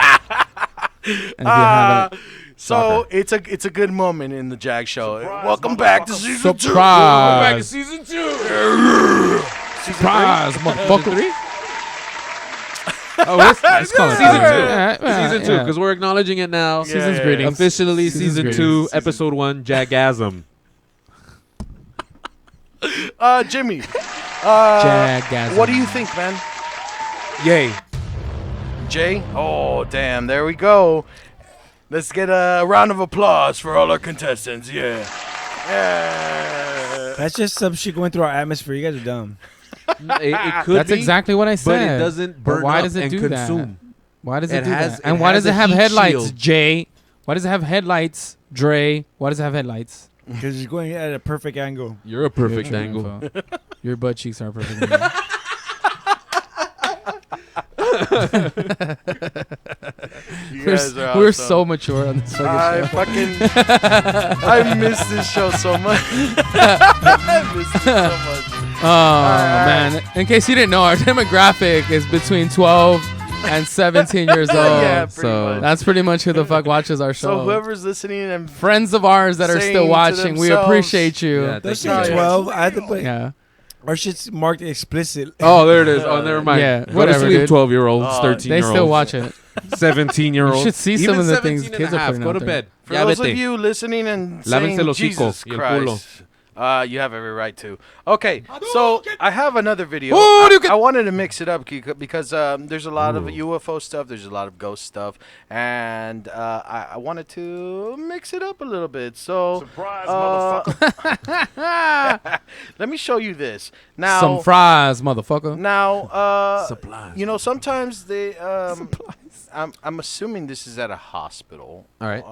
Speaker 3: If you haven't-
Speaker 4: So it's a good moment in the Jag Show. Welcome back to season two.
Speaker 3: Surprise!
Speaker 6: Season 2.
Speaker 3: Surprise, motherfucker!
Speaker 2: Oh, let's call it
Speaker 3: Season
Speaker 2: season 2.
Speaker 3: two.
Speaker 2: Season 2, because we're acknowledging it now.
Speaker 3: Season's
Speaker 4: Yeah.
Speaker 3: greetings.
Speaker 2: Officially,
Speaker 3: Season's
Speaker 2: season
Speaker 3: greetings.
Speaker 2: 2, episode 1, Jagasm.
Speaker 4: Jimmy,
Speaker 3: Jagasm.
Speaker 4: what do you think, man?
Speaker 6: Yay.
Speaker 4: Jay? Oh, damn. There we go. Let's get a round of applause for all our contestants. Yeah. Yeah.
Speaker 5: That's just some shit going through our atmosphere. You guys are dumb.
Speaker 2: It could
Speaker 3: That's
Speaker 2: be,
Speaker 3: exactly what I
Speaker 2: but
Speaker 3: said.
Speaker 2: it doesn't
Speaker 3: But
Speaker 2: burn
Speaker 3: why
Speaker 2: up
Speaker 3: does it
Speaker 2: and
Speaker 3: do
Speaker 2: consume.
Speaker 3: that? Why does
Speaker 2: It
Speaker 3: it do
Speaker 2: has-
Speaker 3: that? And
Speaker 2: it
Speaker 3: why
Speaker 2: has
Speaker 3: does it
Speaker 2: a
Speaker 3: have
Speaker 2: heat
Speaker 3: headlights,
Speaker 2: shield.
Speaker 3: Jay? Why does it have headlights, Dre? Why does it have headlights?
Speaker 5: Because you're going at a perfect angle.
Speaker 2: You're a perfect
Speaker 3: True
Speaker 2: angle.
Speaker 3: info. Your butt cheeks are a perfect angle.
Speaker 4: You
Speaker 3: We're,
Speaker 4: guys are
Speaker 3: we're
Speaker 4: awesome.
Speaker 3: so mature on this
Speaker 4: I
Speaker 3: fucking show.
Speaker 4: fucking I miss this show so much. I miss it so much.
Speaker 3: Oh, man. In case you didn't know, our demographic is between 12 and 17 years old.
Speaker 4: Yeah, pretty
Speaker 2: so
Speaker 4: much.
Speaker 3: That's pretty much who the fuck watches our show.
Speaker 4: So whoever's listening and
Speaker 3: Friends of ours that are
Speaker 4: saying
Speaker 3: still
Speaker 4: to
Speaker 3: watching, we
Speaker 4: themselves-
Speaker 3: appreciate you.
Speaker 2: Yeah,
Speaker 5: That's
Speaker 2: thank
Speaker 5: not
Speaker 2: you.
Speaker 5: 12. I had to put
Speaker 3: Yeah.
Speaker 5: our shit's marked explicit.
Speaker 6: Oh, there it is. Oh, never mind.
Speaker 3: Yeah,
Speaker 6: Go to
Speaker 3: whatever,
Speaker 6: sleep,
Speaker 3: dude.
Speaker 6: 12-year-olds,
Speaker 4: Oh,
Speaker 6: 13-year-olds.
Speaker 3: They still watch it.
Speaker 6: 17-year-olds.
Speaker 3: You should see some
Speaker 2: Even
Speaker 3: of the things
Speaker 2: 17 and
Speaker 3: kids
Speaker 2: a
Speaker 3: are
Speaker 2: half.
Speaker 3: putting
Speaker 2: Go
Speaker 3: out
Speaker 2: to
Speaker 3: there.
Speaker 2: bed.
Speaker 4: for
Speaker 2: Ya
Speaker 4: those
Speaker 2: vete.
Speaker 4: of you listening and
Speaker 6: Lávense
Speaker 4: saying
Speaker 6: los
Speaker 4: Jesus
Speaker 6: hocicos y el culo."
Speaker 4: Christ, you have every right to. Okay, so I have another video.
Speaker 3: Hadouken!
Speaker 4: I wanted to mix it up because there's a lot of UFO stuff, there's a lot of ghost stuff, and I wanted to mix it up a little bit. So,
Speaker 7: Surprise,
Speaker 4: let me show you this. Now,
Speaker 3: Some fries, motherfucker.
Speaker 4: now,
Speaker 2: Supplies.
Speaker 4: you know, sometimes they. I'm assuming this is at a hospital.
Speaker 2: All right.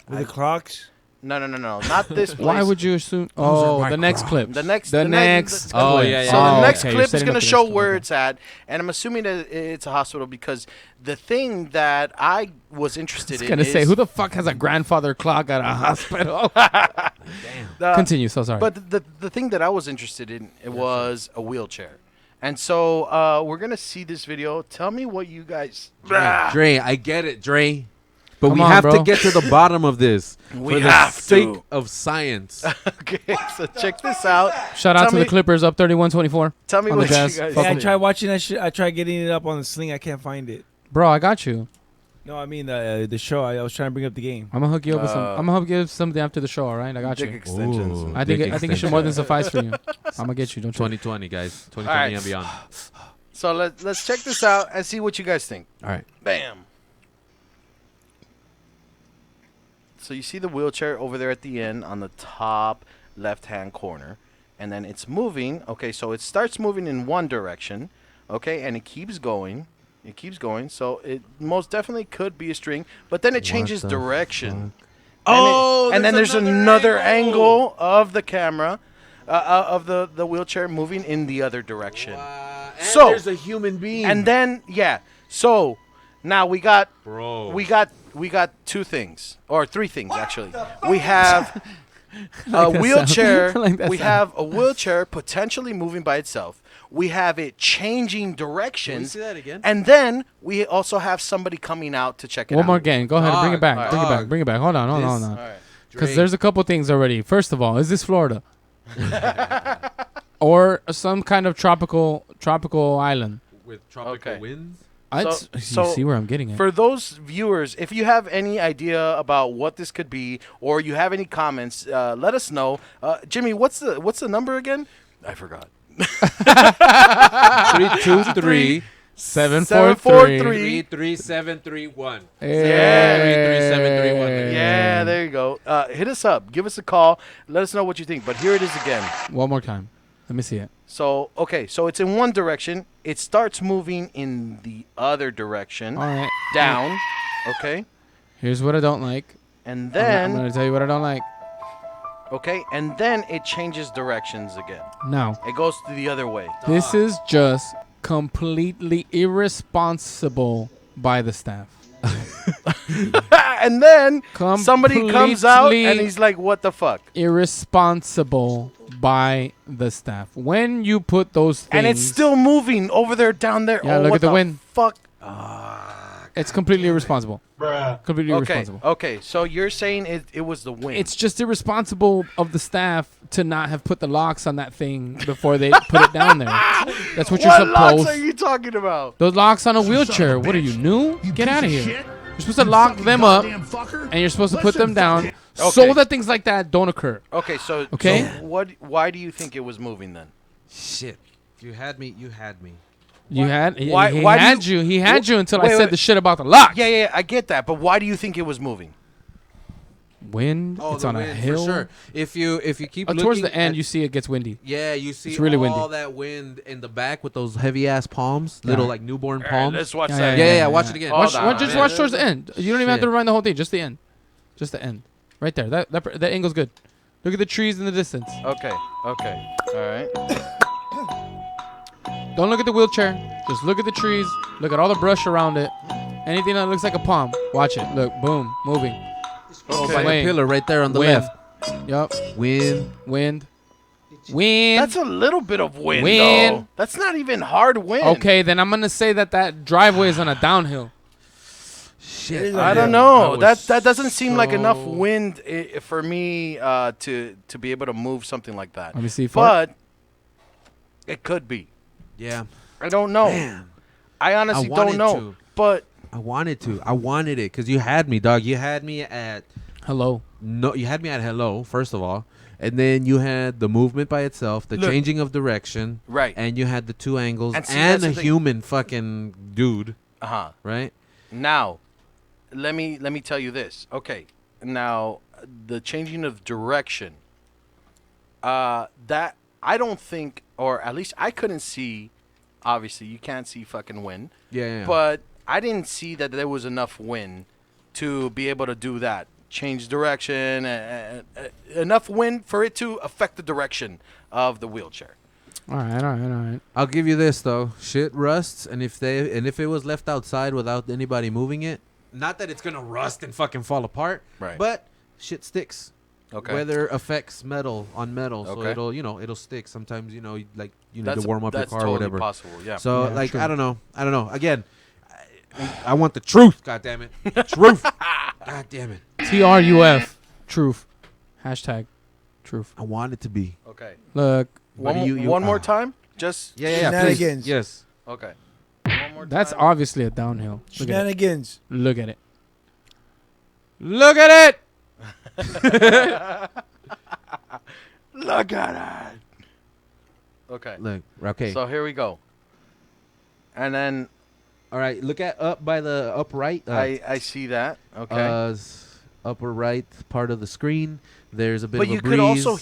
Speaker 5: With the clocks.
Speaker 4: No, not this place.
Speaker 3: Why would you assume? Oh, the next clip.
Speaker 4: The next.
Speaker 3: The
Speaker 4: the
Speaker 3: next.
Speaker 2: Oh,
Speaker 3: clip.
Speaker 2: yeah, yeah.
Speaker 4: So the next
Speaker 3: okay, you're
Speaker 4: clip is
Speaker 3: setting
Speaker 4: going
Speaker 3: up
Speaker 4: to
Speaker 3: the
Speaker 4: show
Speaker 3: next
Speaker 4: where
Speaker 3: one.
Speaker 4: it's at, and I'm assuming that it's a hospital because the thing that I was interested
Speaker 3: It's
Speaker 4: in
Speaker 3: gonna
Speaker 4: is
Speaker 3: say, who the fuck has a grandfather clock at a hospital?
Speaker 4: the-
Speaker 3: Continue. So sorry.
Speaker 4: But the thing that I was interested in was a wheelchair, and so we're gonna see this video. Tell me what you guys.
Speaker 2: Dre, I get it, Dre. But
Speaker 3: Come
Speaker 2: we
Speaker 3: on,
Speaker 2: have
Speaker 3: bro.
Speaker 2: to get to the bottom of this
Speaker 4: We
Speaker 2: for the
Speaker 4: have
Speaker 2: sake
Speaker 4: to.
Speaker 2: of science.
Speaker 4: Okay, so check this out.
Speaker 3: Shout out
Speaker 4: Tell
Speaker 3: to
Speaker 4: me-
Speaker 3: the Clippers up 31-24.
Speaker 4: Tell me
Speaker 3: on the
Speaker 4: what you
Speaker 3: Jazz.
Speaker 4: guys
Speaker 3: Fuck
Speaker 5: Yeah, I
Speaker 3: them.
Speaker 5: tried watching that shit. I tried getting it up on the Sling. I can't find it.
Speaker 3: Bro, I got you.
Speaker 5: No, I mean the show. I was trying to bring up the game.
Speaker 3: I'm gonna hook you up with some. I'm gonna hook you up something after the show. All right, I got
Speaker 4: Dick
Speaker 3: you.
Speaker 4: extensions.
Speaker 2: Ooh.
Speaker 3: I think
Speaker 2: Dick
Speaker 3: I think it should more than suffice for you. I'm gonna get you. Don't you?
Speaker 2: 2020, guys. 2020
Speaker 4: All right.
Speaker 2: and beyond.
Speaker 4: So let's check this out and see what you guys think.
Speaker 2: All right.
Speaker 4: Bam. So you see the wheelchair over there at the end on the top left-hand corner, and then it's moving. Okay, so it starts moving in one direction, okay, and it keeps going. It keeps going. So it most definitely could be a string, but then it changes
Speaker 2: the
Speaker 4: direction.
Speaker 2: Oh,
Speaker 4: and then there's another angle of the camera, of the wheelchair moving in the other direction.
Speaker 2: And
Speaker 4: So-
Speaker 2: there's a human being.
Speaker 4: And then so now we got
Speaker 2: Bro.
Speaker 4: we got two things or three things actually. We have a
Speaker 3: that
Speaker 4: wheelchair.
Speaker 3: sound. I like that
Speaker 4: We
Speaker 3: sound.
Speaker 4: have a wheelchair potentially moving by itself. We have it changing directions.
Speaker 2: see that again?
Speaker 4: And then we also have somebody coming out to check it out.
Speaker 3: One more again. Go ahead. Bring it back.
Speaker 2: Dog,
Speaker 3: Bring it back.
Speaker 2: dog.
Speaker 3: Bring it back. Hold on. Hold
Speaker 2: This-
Speaker 3: on. Hold
Speaker 4: All
Speaker 3: on.
Speaker 4: right.
Speaker 3: Because there's a couple things already. First of all, is this Florida? Or some kind of tropical island?
Speaker 2: with tropical
Speaker 4: Okay.
Speaker 2: winds.
Speaker 3: You
Speaker 4: so
Speaker 3: see where I'm getting at.
Speaker 4: For those viewers, if you have any idea about what this could be, or you have any comments, let us know. Jimmy, what's the number again? I forgot.
Speaker 2: 323
Speaker 3: 743.
Speaker 2: 33731.
Speaker 3: Hey.
Speaker 2: 33731.
Speaker 4: Yeah, there you go. Hit us up. Give us a call. Let us know what you think. But here it is again.
Speaker 3: One more time. Let me see it.
Speaker 4: So, okay, so it's in one direction. It starts moving in the other direction.
Speaker 3: All right.
Speaker 4: Down. Okay.
Speaker 3: Here's what I don't like.
Speaker 4: And
Speaker 3: I'm
Speaker 4: then,
Speaker 3: going to tell you what I don't like.
Speaker 4: okay, and then it changes directions again.
Speaker 3: Now,
Speaker 4: It goes to the other way.
Speaker 3: this is just completely irresponsible by the staff.
Speaker 4: And then somebody comes out and
Speaker 3: Completely
Speaker 4: he's like, what the fuck?
Speaker 3: Irresponsible by the staff. When you put those things,
Speaker 4: And it's still moving over there, down there.
Speaker 3: Yeah,
Speaker 4: oh,
Speaker 3: look
Speaker 4: what
Speaker 3: at the wind.
Speaker 4: Fuck.
Speaker 3: it's completely irresponsible. Completely
Speaker 4: Okay.
Speaker 3: irresponsible.
Speaker 4: Okay. So you're saying it was the wind.
Speaker 3: It's just irresponsible of the staff to not have put the locks on that thing before they put it down there. That's what you're
Speaker 4: what locks
Speaker 3: supposed.
Speaker 4: are you talking about?
Speaker 3: Those locks on a wheelchair. What are you new? Get out of here. You're supposed to lock them up, and you're supposed to put them down
Speaker 4: Okay.
Speaker 3: so that things like that don't occur.
Speaker 4: Okay. So
Speaker 3: Okay.
Speaker 4: so why do you think it was moving then?
Speaker 2: Shit. You had me. You had me.
Speaker 3: You had
Speaker 4: Why-
Speaker 3: he
Speaker 4: why do
Speaker 3: had
Speaker 4: you-
Speaker 3: you. He had you until
Speaker 4: Wait,
Speaker 3: I said
Speaker 4: wait.
Speaker 3: the shit about the locks.
Speaker 4: Yeah, I get that, but why do you think it was moving?
Speaker 3: Wind.
Speaker 2: Oh,
Speaker 3: it's
Speaker 2: the
Speaker 3: on a
Speaker 2: wind,
Speaker 3: hill.
Speaker 2: For sure. If you keep looking
Speaker 3: Towards the end,
Speaker 2: at-
Speaker 3: you see it gets windy.
Speaker 2: yeah, you see
Speaker 3: It's really
Speaker 2: all
Speaker 3: windy.
Speaker 2: that wind in the back with those heavy ass palms, little like newborn palms.
Speaker 4: Let's watch
Speaker 3: Yeah,
Speaker 4: that.
Speaker 2: yeah, watch it again.
Speaker 4: Hold
Speaker 3: Watch,
Speaker 4: on.
Speaker 3: just
Speaker 4: man.
Speaker 3: watch towards the end. You don't even have to
Speaker 2: Shit.
Speaker 3: rewind the whole thing. Just the end. Just the end. Right there. That angle's good. Look at the trees in the distance.
Speaker 4: Okay. All right.
Speaker 3: Don't look at the wheelchair. Just look at the trees. Look at all the brush around it. Anything that looks like a palm. Watch it. Look. Boom. Moving.
Speaker 2: Oh,
Speaker 4: Okay.
Speaker 2: by the
Speaker 3: Wind.
Speaker 2: pillar right there on the
Speaker 3: Wind.
Speaker 2: left.
Speaker 3: Yup.
Speaker 2: Wind.
Speaker 3: Wind. Wind.
Speaker 4: That's a little bit of wind.
Speaker 3: Wind.
Speaker 4: Though. That's not even hard wind.
Speaker 3: Okay, then I'm gonna say that driveway is on a downhill.
Speaker 2: Shit.
Speaker 4: I don't
Speaker 2: I
Speaker 4: know.
Speaker 2: was
Speaker 4: That doesn't seem like enough
Speaker 2: so-
Speaker 4: wind for me to be able to move something like that.
Speaker 3: Let me see. Fart.
Speaker 4: But it could be.
Speaker 2: Yeah.
Speaker 4: I don't know.
Speaker 2: Man.
Speaker 4: I honestly
Speaker 2: I wanted
Speaker 4: don't know.
Speaker 2: to.
Speaker 4: But
Speaker 2: I wanted to. I wanted it because you had me, dog. You had me at
Speaker 3: Hello.
Speaker 2: no. You had me at hello, first of all, and then you had the movement by itself, the
Speaker 4: Look.
Speaker 2: changing of direction,
Speaker 4: right.
Speaker 2: and you had the two angles
Speaker 4: And see,
Speaker 2: and
Speaker 4: that's
Speaker 2: a
Speaker 4: the thing.
Speaker 2: human fucking dude,
Speaker 4: Uh-huh.
Speaker 2: right?
Speaker 4: Now, let me tell you this. Okay. Now, the changing of direction. That I don't think, or at least I couldn't see. Obviously, you can't see fucking wind.
Speaker 2: Yeah.
Speaker 4: But I didn't see that there was enough wind to be able to do that. Change direction, enough wind for it to affect the direction of the wheelchair.
Speaker 3: All right.
Speaker 2: I'll give you this though. Shit rusts, and if it was left outside without anybody moving it, not that it's gonna rust and fucking fall apart,
Speaker 4: Right.
Speaker 2: but shit sticks.
Speaker 4: Okay.
Speaker 2: Weather affects metal on metal, so
Speaker 4: Okay.
Speaker 2: it'll stick. Sometimes you need
Speaker 4: That's
Speaker 2: to warm up your
Speaker 4: that's
Speaker 2: car
Speaker 4: totally
Speaker 2: or whatever.
Speaker 4: possible. Yeah.
Speaker 2: So
Speaker 3: Yeah, true.
Speaker 2: I don't know. Again, I want the truth. God damn it, the truth. God damn it.
Speaker 3: TRUF. Truth. Hashtag truth.
Speaker 2: I want it to be.
Speaker 4: Okay.
Speaker 3: Look,
Speaker 4: One more time? Just
Speaker 2: Yeah, please.
Speaker 5: Shenanigans.
Speaker 2: Yes.
Speaker 4: okay. One more
Speaker 3: that's
Speaker 4: time.
Speaker 3: obviously a downhill. Look at it.
Speaker 5: Shenanigans.
Speaker 3: Look at it. Look at it.
Speaker 4: Look at it. Okay.
Speaker 2: Look. Okay.
Speaker 4: So here we go. And then
Speaker 2: All right. Look at up by the upright.
Speaker 4: I see that. Okay.
Speaker 2: Upper right part of the screen. There's a bit
Speaker 4: But
Speaker 2: of a
Speaker 4: you
Speaker 2: breeze.
Speaker 4: could also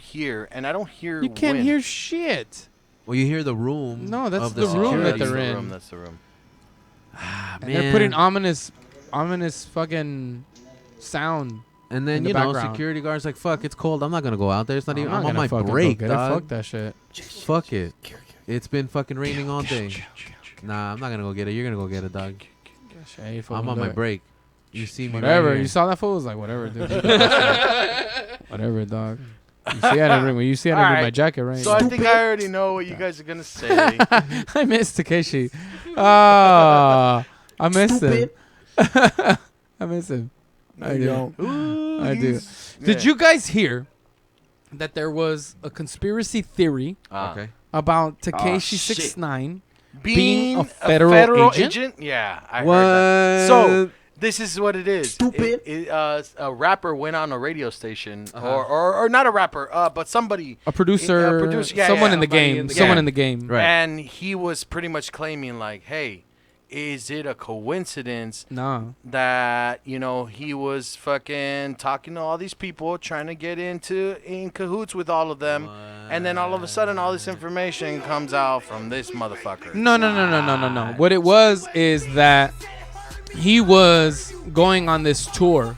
Speaker 4: hear, and I don't hear
Speaker 3: You can't
Speaker 4: wind.
Speaker 3: hear shit.
Speaker 2: Well, you hear the room.
Speaker 3: No, that's
Speaker 2: of
Speaker 3: the room that
Speaker 2: security.
Speaker 3: they're in.
Speaker 4: That's the room.
Speaker 2: Ah,
Speaker 3: And they're putting ominous fucking sound.
Speaker 2: And then
Speaker 3: in the
Speaker 2: you know,
Speaker 3: background.
Speaker 2: security guards like, fuck, it's cold. I'm not gonna go out there. It's not even.
Speaker 3: not
Speaker 2: I'm on
Speaker 3: gonna
Speaker 2: my
Speaker 3: fucking go
Speaker 2: break,
Speaker 3: get it.
Speaker 2: dog.
Speaker 3: Fuck that shit.
Speaker 2: Fuck it. It's been fucking raining all day. Nah, I'm not gonna go get it. You're gonna go get it, dog.
Speaker 3: Hey,
Speaker 2: I'm on my break. You see me.
Speaker 3: Whatever.
Speaker 2: Right
Speaker 3: You
Speaker 2: here.
Speaker 3: saw that fool? It was like, whatever, dude. Whatever, dog. You see, I didn't bring. You see, I didn't bring my
Speaker 4: Alright.
Speaker 3: jacket, right?
Speaker 4: So I think I already know what you guys are gonna say.
Speaker 3: I missed Takeshi. I missed him. I miss him. I do.
Speaker 5: Don't.
Speaker 3: I do. Did you guys hear that there was a conspiracy theory
Speaker 2: Okay.
Speaker 3: about Takeshi
Speaker 4: shit.
Speaker 3: 69
Speaker 4: Being
Speaker 3: a federal agent?
Speaker 4: Yeah, I
Speaker 2: What?
Speaker 4: heard that. So this is what it is.
Speaker 5: Stupid.
Speaker 4: A rapper went on a radio station,
Speaker 2: Uh-huh.
Speaker 4: or not a rapper, but somebody,
Speaker 3: A producer,
Speaker 4: yeah,
Speaker 3: someone in the
Speaker 2: somebody
Speaker 3: game,
Speaker 2: in the
Speaker 3: someone
Speaker 2: game.
Speaker 3: in the game.
Speaker 2: Right.
Speaker 4: and he was pretty much claiming like, hey, is it a coincidence
Speaker 3: No.
Speaker 4: that he was fucking talking to all these people, trying to get in cahoots with all of them, and then all of a sudden all this information comes out from this motherfucker.
Speaker 3: No. What it was is that he was going on this tour,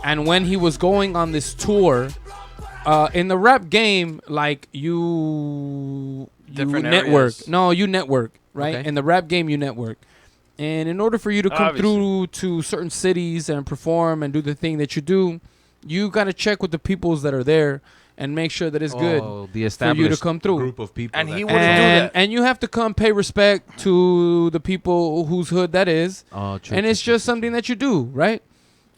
Speaker 3: and when he was going on this tour, in the rap game, like you
Speaker 4: Different
Speaker 3: network.
Speaker 4: areas.
Speaker 3: No, you network, right?
Speaker 2: Okay.
Speaker 3: In the rap game, you network. And in order for you to come
Speaker 4: Obviously.
Speaker 3: through to certain cities and perform and do the thing that you do, you got to check with the peoples that are there and make sure that it's good.
Speaker 2: Oh, the
Speaker 3: for you to
Speaker 2: established
Speaker 3: come through.
Speaker 2: group of people.
Speaker 4: And
Speaker 2: that
Speaker 4: he
Speaker 2: come
Speaker 4: wouldn't do
Speaker 2: in.
Speaker 4: that.
Speaker 3: And you have to come pay respect to the people whose hood that is.
Speaker 2: Oh, true.
Speaker 3: And it's just something that you do, right?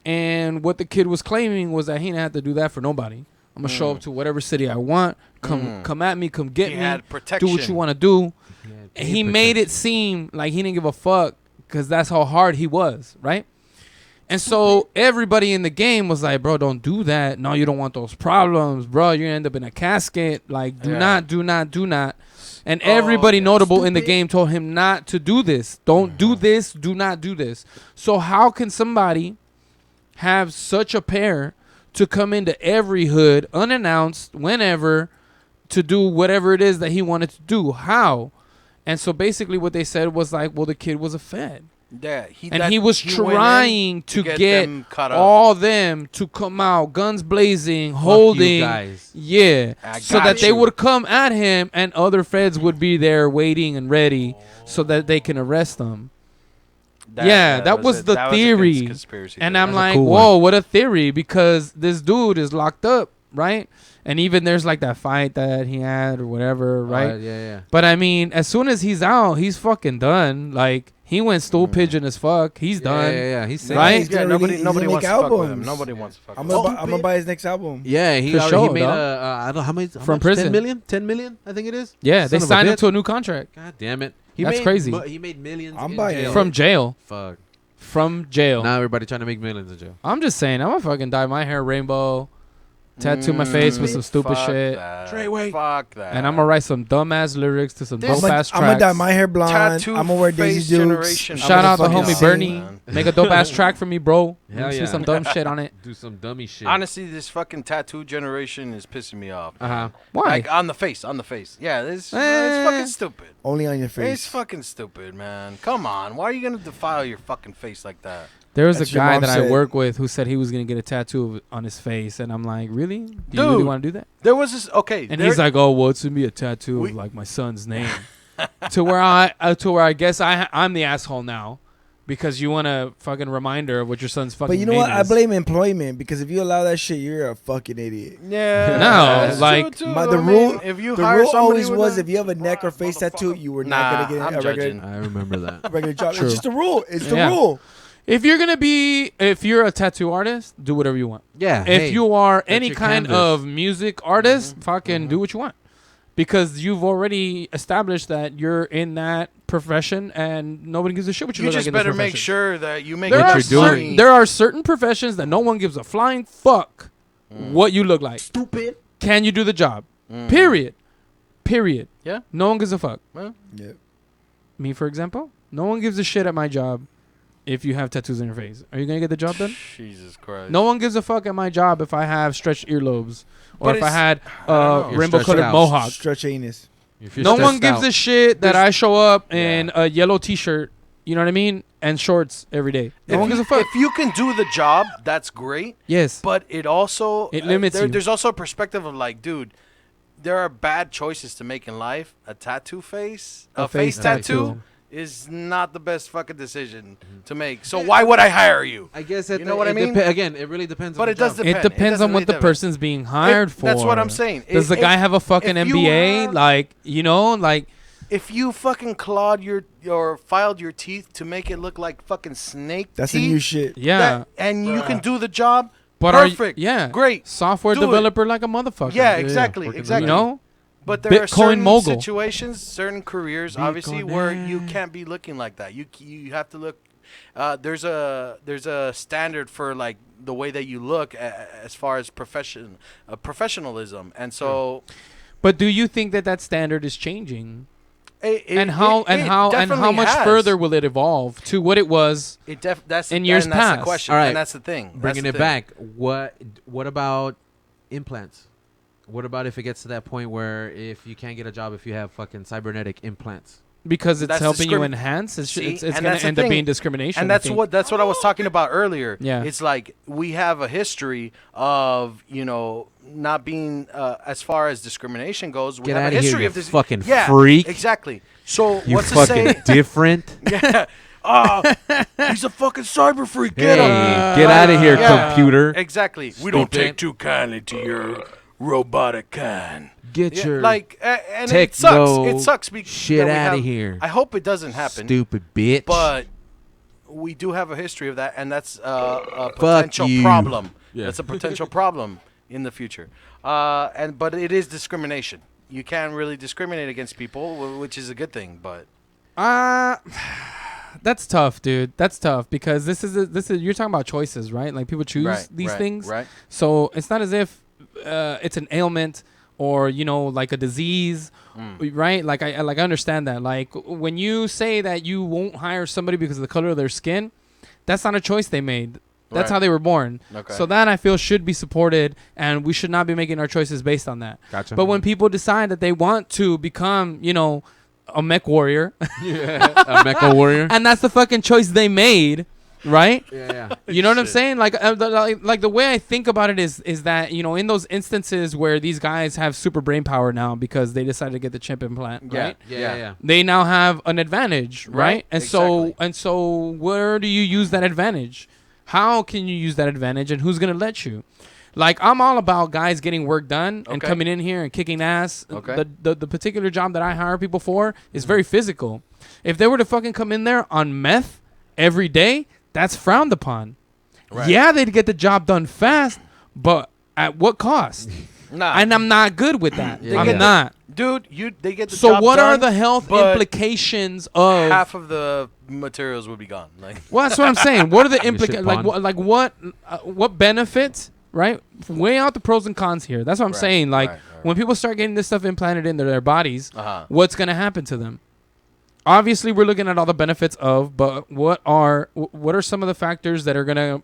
Speaker 3: And what the kid was claiming was that he didn't have to do that for nobody. I'm gonna show up to whatever city I want. Come at me. Come get
Speaker 4: He
Speaker 3: me.
Speaker 4: had
Speaker 3: Do
Speaker 4: protection.
Speaker 3: what you want to do. And he made it seem like he didn't give a fuck because that's how hard he was, right? And so everybody in the game was like, bro, don't do that. No, you don't want those problems, bro. You're gonna end up in a casket. Like, do not. And everybody notable in the game told him not to do this. Don't do this. Do not do this. So how can somebody have such a pair to come into every hood unannounced whenever to do whatever it is that he wanted to do? How? And so basically what they said was like, well, the kid was a Fed.
Speaker 4: Yeah,
Speaker 3: He was
Speaker 4: went in
Speaker 3: trying to get
Speaker 4: them caught up.
Speaker 3: all them to come out, guns blazing, holding.
Speaker 2: guys.
Speaker 3: Yeah.
Speaker 4: I
Speaker 3: So
Speaker 4: got
Speaker 3: that they
Speaker 4: you.
Speaker 3: would come at him and other feds would be there waiting and ready so that they can arrest him. That was the theory.
Speaker 4: Conspiracy
Speaker 3: And
Speaker 4: theory.
Speaker 3: I'm
Speaker 2: That's a
Speaker 3: like,
Speaker 2: cool
Speaker 3: whoa, what a theory, because this dude is locked up, right? And even there's like that fight that he had or whatever, right?
Speaker 2: Yeah.
Speaker 3: But I mean, as soon as he's out, he's fucking done. Like, he went stool pigeon as fuck. He's done.
Speaker 2: Yeah. He's saying.
Speaker 3: Right?
Speaker 5: He's
Speaker 4: Yeah,
Speaker 5: gonna
Speaker 4: nobody
Speaker 5: release-
Speaker 4: nobody
Speaker 5: he's
Speaker 4: wants to
Speaker 5: gonna
Speaker 4: fuck
Speaker 5: make
Speaker 4: with him.
Speaker 5: albums.
Speaker 4: Nobody wants to fuck
Speaker 5: I'm
Speaker 4: with him.
Speaker 5: gonna buy his next album.
Speaker 2: Yeah, he
Speaker 3: For
Speaker 2: already
Speaker 3: sure,
Speaker 2: made
Speaker 3: dog.
Speaker 2: I don't know how many
Speaker 3: From
Speaker 2: much?
Speaker 3: prison.
Speaker 2: 10 million? 10 million, I think it is.
Speaker 3: Yeah, they
Speaker 2: Son of a
Speaker 3: signed him
Speaker 2: bitch.
Speaker 3: to a new contract.
Speaker 2: God damn it.
Speaker 3: That's crazy.
Speaker 2: He made millions.
Speaker 5: I'm
Speaker 2: in
Speaker 5: buying
Speaker 2: jail.
Speaker 5: it.
Speaker 3: From jail.
Speaker 2: Fuck.
Speaker 3: From jail.
Speaker 2: Now everybody trying to make millions in jail.
Speaker 3: I'm just saying, I'm gonna fucking dye my hair rainbow, tattoo my face with some stupid
Speaker 4: Fuck
Speaker 3: shit,
Speaker 4: that.
Speaker 2: Trey, wait.
Speaker 4: Fuck that.
Speaker 3: and I'm gonna write some dumbass lyrics to some
Speaker 4: This-
Speaker 3: dope ass
Speaker 5: I'm gonna dye
Speaker 3: tracks.
Speaker 5: my hair blonde.
Speaker 4: Tattoo
Speaker 5: I'm gonna wear
Speaker 4: face
Speaker 5: Daisy Dukes.
Speaker 4: generation.
Speaker 5: I'm
Speaker 3: Shout
Speaker 5: gonna
Speaker 3: out to
Speaker 5: fucking
Speaker 3: homie
Speaker 5: sing.
Speaker 3: Bernie.
Speaker 4: man.
Speaker 3: Make a dope ass track for me, bro.
Speaker 2: Hell
Speaker 3: Let me
Speaker 2: yeah.
Speaker 3: see some dumb shit on it.
Speaker 2: Do some dummy shit.
Speaker 4: Honestly, this fucking tattoo generation is pissing me off.
Speaker 2: Uh-huh.
Speaker 3: Why?
Speaker 4: Like on the face. Yeah, it's
Speaker 3: Eh.
Speaker 4: fucking stupid.
Speaker 5: Only on your
Speaker 4: It's
Speaker 5: face.
Speaker 4: fucking stupid, man. Come on. Why are you gonna defile your fucking face like that?
Speaker 3: There was
Speaker 5: That's
Speaker 3: a
Speaker 5: your
Speaker 3: guy
Speaker 5: mom
Speaker 3: that I
Speaker 5: said.
Speaker 3: work with who said he was gonna get a tattoo on his face, and I'm like, really? Do you really
Speaker 4: Dude.
Speaker 3: want to do that?
Speaker 4: There was this. Okay.
Speaker 3: And
Speaker 4: there-
Speaker 3: he's like, oh, well, it's gonna be a tattoo
Speaker 4: We-
Speaker 3: of like my son's name. to where I guess I'm the asshole now, because you want a fucking reminder of what your son's fucking.
Speaker 5: But you know
Speaker 3: name
Speaker 5: what? I
Speaker 3: is.
Speaker 5: blame employment, because if you allow that shit, you're a fucking idiot.
Speaker 4: Yeah.
Speaker 3: No,
Speaker 4: that's
Speaker 3: like,
Speaker 4: true, too.
Speaker 5: My,
Speaker 4: I
Speaker 5: the
Speaker 4: mean,
Speaker 5: rule,
Speaker 4: if you
Speaker 5: the
Speaker 4: hire
Speaker 5: rule
Speaker 4: somebody
Speaker 5: always
Speaker 4: with
Speaker 5: was
Speaker 4: a-
Speaker 5: if you have a neck or face tattoo, you were
Speaker 4: Nah,
Speaker 5: not gonna get
Speaker 4: I'm
Speaker 5: a regular,
Speaker 4: judging.
Speaker 2: I remember that.
Speaker 5: regular job.
Speaker 3: True.
Speaker 5: It's just the rule. It's the
Speaker 3: Yeah.
Speaker 5: rule.
Speaker 3: If you're a tattoo artist, do whatever you want.
Speaker 2: Yeah.
Speaker 3: If you are
Speaker 2: that's
Speaker 3: any
Speaker 2: your
Speaker 3: kind
Speaker 2: canvas.
Speaker 3: of music artist, fucking do what you want. Because you've already established that you're in that profession and nobody gives a shit what you
Speaker 4: You
Speaker 3: look like
Speaker 4: just
Speaker 3: in this
Speaker 4: better make
Speaker 3: profession.
Speaker 4: sure that you make
Speaker 3: There
Speaker 2: What
Speaker 3: are,
Speaker 2: you're
Speaker 3: certain,
Speaker 2: doing.
Speaker 3: there are certain professions that no one gives a flying fuck what you look like.
Speaker 4: Stupid.
Speaker 3: Can you do the job? Period.
Speaker 4: Yeah.
Speaker 3: No one gives a fuck.
Speaker 4: Well,
Speaker 5: Yep.
Speaker 3: Me, for example, no one gives a shit at my job if you have tattoos on your face. Are you going to get the job done?
Speaker 4: Jesus Christ.
Speaker 3: No one gives a fuck at my job if I have stretched earlobes or
Speaker 4: But
Speaker 3: if I
Speaker 4: it's-
Speaker 3: had
Speaker 4: know.
Speaker 2: You're
Speaker 3: rainbow colored
Speaker 2: stretched out.
Speaker 3: mohawk.
Speaker 5: Stretch anus.
Speaker 2: If you're
Speaker 3: No one
Speaker 2: stressed
Speaker 3: gives
Speaker 2: out.
Speaker 3: a shit that
Speaker 4: There's-
Speaker 3: I show up in a yellow t-shirt, you know what I mean, and shorts every day. No one gives a fuck.
Speaker 4: If you can do the job, that's great.
Speaker 3: Yes.
Speaker 4: But it also
Speaker 3: It limits you.
Speaker 4: There's also a perspective of like, dude, there are bad choices to make in life. A tattoo face, a face
Speaker 3: face
Speaker 4: tattoo,
Speaker 3: tattoo.
Speaker 4: is not the best fucking decision to make. So why would I hire you?
Speaker 2: I guess
Speaker 4: You know what I mean?
Speaker 2: Again, it really depends.
Speaker 4: But
Speaker 2: on
Speaker 4: it
Speaker 2: the
Speaker 4: does
Speaker 2: job.
Speaker 4: depend.
Speaker 3: It depends
Speaker 4: doesn't
Speaker 3: on what
Speaker 4: really
Speaker 3: the
Speaker 4: depend.
Speaker 3: person's being hired for.
Speaker 4: That's what I'm saying.
Speaker 3: Does the guy have a fucking
Speaker 4: if you
Speaker 3: MBA?
Speaker 4: have-
Speaker 3: Like, you know, like
Speaker 4: If you fucking clawed or filed your teeth to make it look like fucking snake
Speaker 5: That's the
Speaker 4: teeth,
Speaker 5: new shit.
Speaker 3: yeah.
Speaker 4: and you can do the job,
Speaker 3: But
Speaker 4: perfect.
Speaker 3: yeah,
Speaker 4: great.
Speaker 3: software
Speaker 4: Do it.
Speaker 3: developer like a motherfucker.
Speaker 4: Yeah, exactly,
Speaker 2: Working
Speaker 4: exactly.
Speaker 3: You know,
Speaker 4: But there are
Speaker 3: Bitcoin
Speaker 4: certain
Speaker 3: mogul.
Speaker 4: situations, certain careers, obviously, where you can't be looking like that. You have to look. There's a standard for like the way that you look as far as professionalism, and so.
Speaker 3: but do you think that standard is changing?
Speaker 4: It
Speaker 3: How
Speaker 4: definitely
Speaker 3: much
Speaker 4: has.
Speaker 3: further will it evolve to what it was?
Speaker 4: That's
Speaker 3: in years
Speaker 4: and that's the
Speaker 3: past?
Speaker 4: question.
Speaker 2: All right.
Speaker 4: And that's the thing.
Speaker 2: Bringing
Speaker 4: That's
Speaker 2: it
Speaker 4: the thing.
Speaker 2: back, what about implants? What about if it gets to that point where if you can't get a job if you have fucking cybernetic implants?
Speaker 3: Because it's
Speaker 4: That's
Speaker 3: helping you
Speaker 4: discrimi-
Speaker 3: enhance. It's
Speaker 4: See?
Speaker 3: it's
Speaker 4: And
Speaker 3: going
Speaker 4: that's
Speaker 3: to
Speaker 4: the
Speaker 3: end up
Speaker 4: thing.
Speaker 3: being discrimination.
Speaker 4: And
Speaker 3: I
Speaker 4: that's
Speaker 3: think.
Speaker 4: what I was talking about earlier.
Speaker 3: Yeah.
Speaker 4: It's like we have a history of not being as far as discrimination goes. We
Speaker 2: Get
Speaker 4: have
Speaker 2: outta
Speaker 4: a
Speaker 2: here,
Speaker 4: history
Speaker 2: you
Speaker 4: of this
Speaker 2: fucking
Speaker 4: yeah,
Speaker 2: freak.
Speaker 4: Exactly. So
Speaker 2: You
Speaker 4: what's to
Speaker 2: fucking
Speaker 4: say?
Speaker 2: different.
Speaker 4: Yeah. Oh, he's a fucking cyber freak. Get
Speaker 2: Hey,
Speaker 4: him.
Speaker 2: get out of here,
Speaker 4: Yeah.
Speaker 2: computer.
Speaker 4: Exactly. We don't
Speaker 2: Stupid.
Speaker 4: take too kindly to your robotic kind.
Speaker 2: Get
Speaker 4: Yeah,
Speaker 2: your
Speaker 4: like, and it
Speaker 2: techno
Speaker 4: sucks. It sucks because
Speaker 2: shit outta here.
Speaker 4: I hope it doesn't happen.
Speaker 2: stupid bitch.
Speaker 4: But we do have a history of that, and that's a potential
Speaker 2: you.
Speaker 4: problem.
Speaker 6: Yeah.
Speaker 4: That's a potential problem in the future. But it is discrimination. You can't really discriminate against people, which is a good thing. But
Speaker 3: That's tough, dude. That's tough because this is you're talking about choices, right? Like people choose these things.
Speaker 4: right?
Speaker 3: So it's not as if it's an ailment or like a disease, right? Like I understand that. Like when you say that you won't hire somebody because of the color of their skin, that's not a choice they made. That's
Speaker 4: Right.
Speaker 3: how they were born.
Speaker 4: Okay.
Speaker 3: So that I feel should be supported, and we should not be making our choices based on that.
Speaker 2: Gotcha.
Speaker 3: But when people decide that they want to become, a mech warrior,
Speaker 2: a mecha warrior.
Speaker 3: and that's the fucking choice they made, right?
Speaker 2: Yeah.
Speaker 3: You know what I'm saying? Like the way I think about it is that in those instances where these guys have super brain power now because they decided to get the chip implant, right?
Speaker 2: Yeah.
Speaker 3: They now have an advantage, right?
Speaker 4: Right,
Speaker 3: And
Speaker 4: exactly.
Speaker 3: so where do you use that advantage? How can you use that advantage, and who's gonna let you? Like I'm all about guys getting work done and
Speaker 4: Okay.
Speaker 3: coming in here and kicking ass.
Speaker 4: Okay.
Speaker 3: The particular job that I hire people for is very physical. If they were to fucking come in there on meth every day, that's frowned upon.
Speaker 4: Right.
Speaker 3: Yeah, they'd get the job done fast, but at what cost?
Speaker 4: Nah,
Speaker 3: And I'm not good with that.
Speaker 2: Yeah.
Speaker 3: I'm not.
Speaker 4: dude, they get the
Speaker 3: So
Speaker 4: job
Speaker 3: what
Speaker 4: done,
Speaker 3: are the health
Speaker 4: but
Speaker 3: implications of?
Speaker 4: half of the materials would be gone. Like,
Speaker 3: Well, that's what I'm saying. What are the
Speaker 2: shit
Speaker 3: implications?
Speaker 2: pond.
Speaker 3: What benefits? Right? Weigh out the pros and cons here. That's what I'm
Speaker 4: Right,
Speaker 3: saying. Like
Speaker 4: right.
Speaker 3: when people start getting this stuff implanted into their bodies,
Speaker 4: Uh-huh.
Speaker 3: what's gonna happen to them? Obviously, we're looking at all the benefits of, but what are some of the factors that are gonna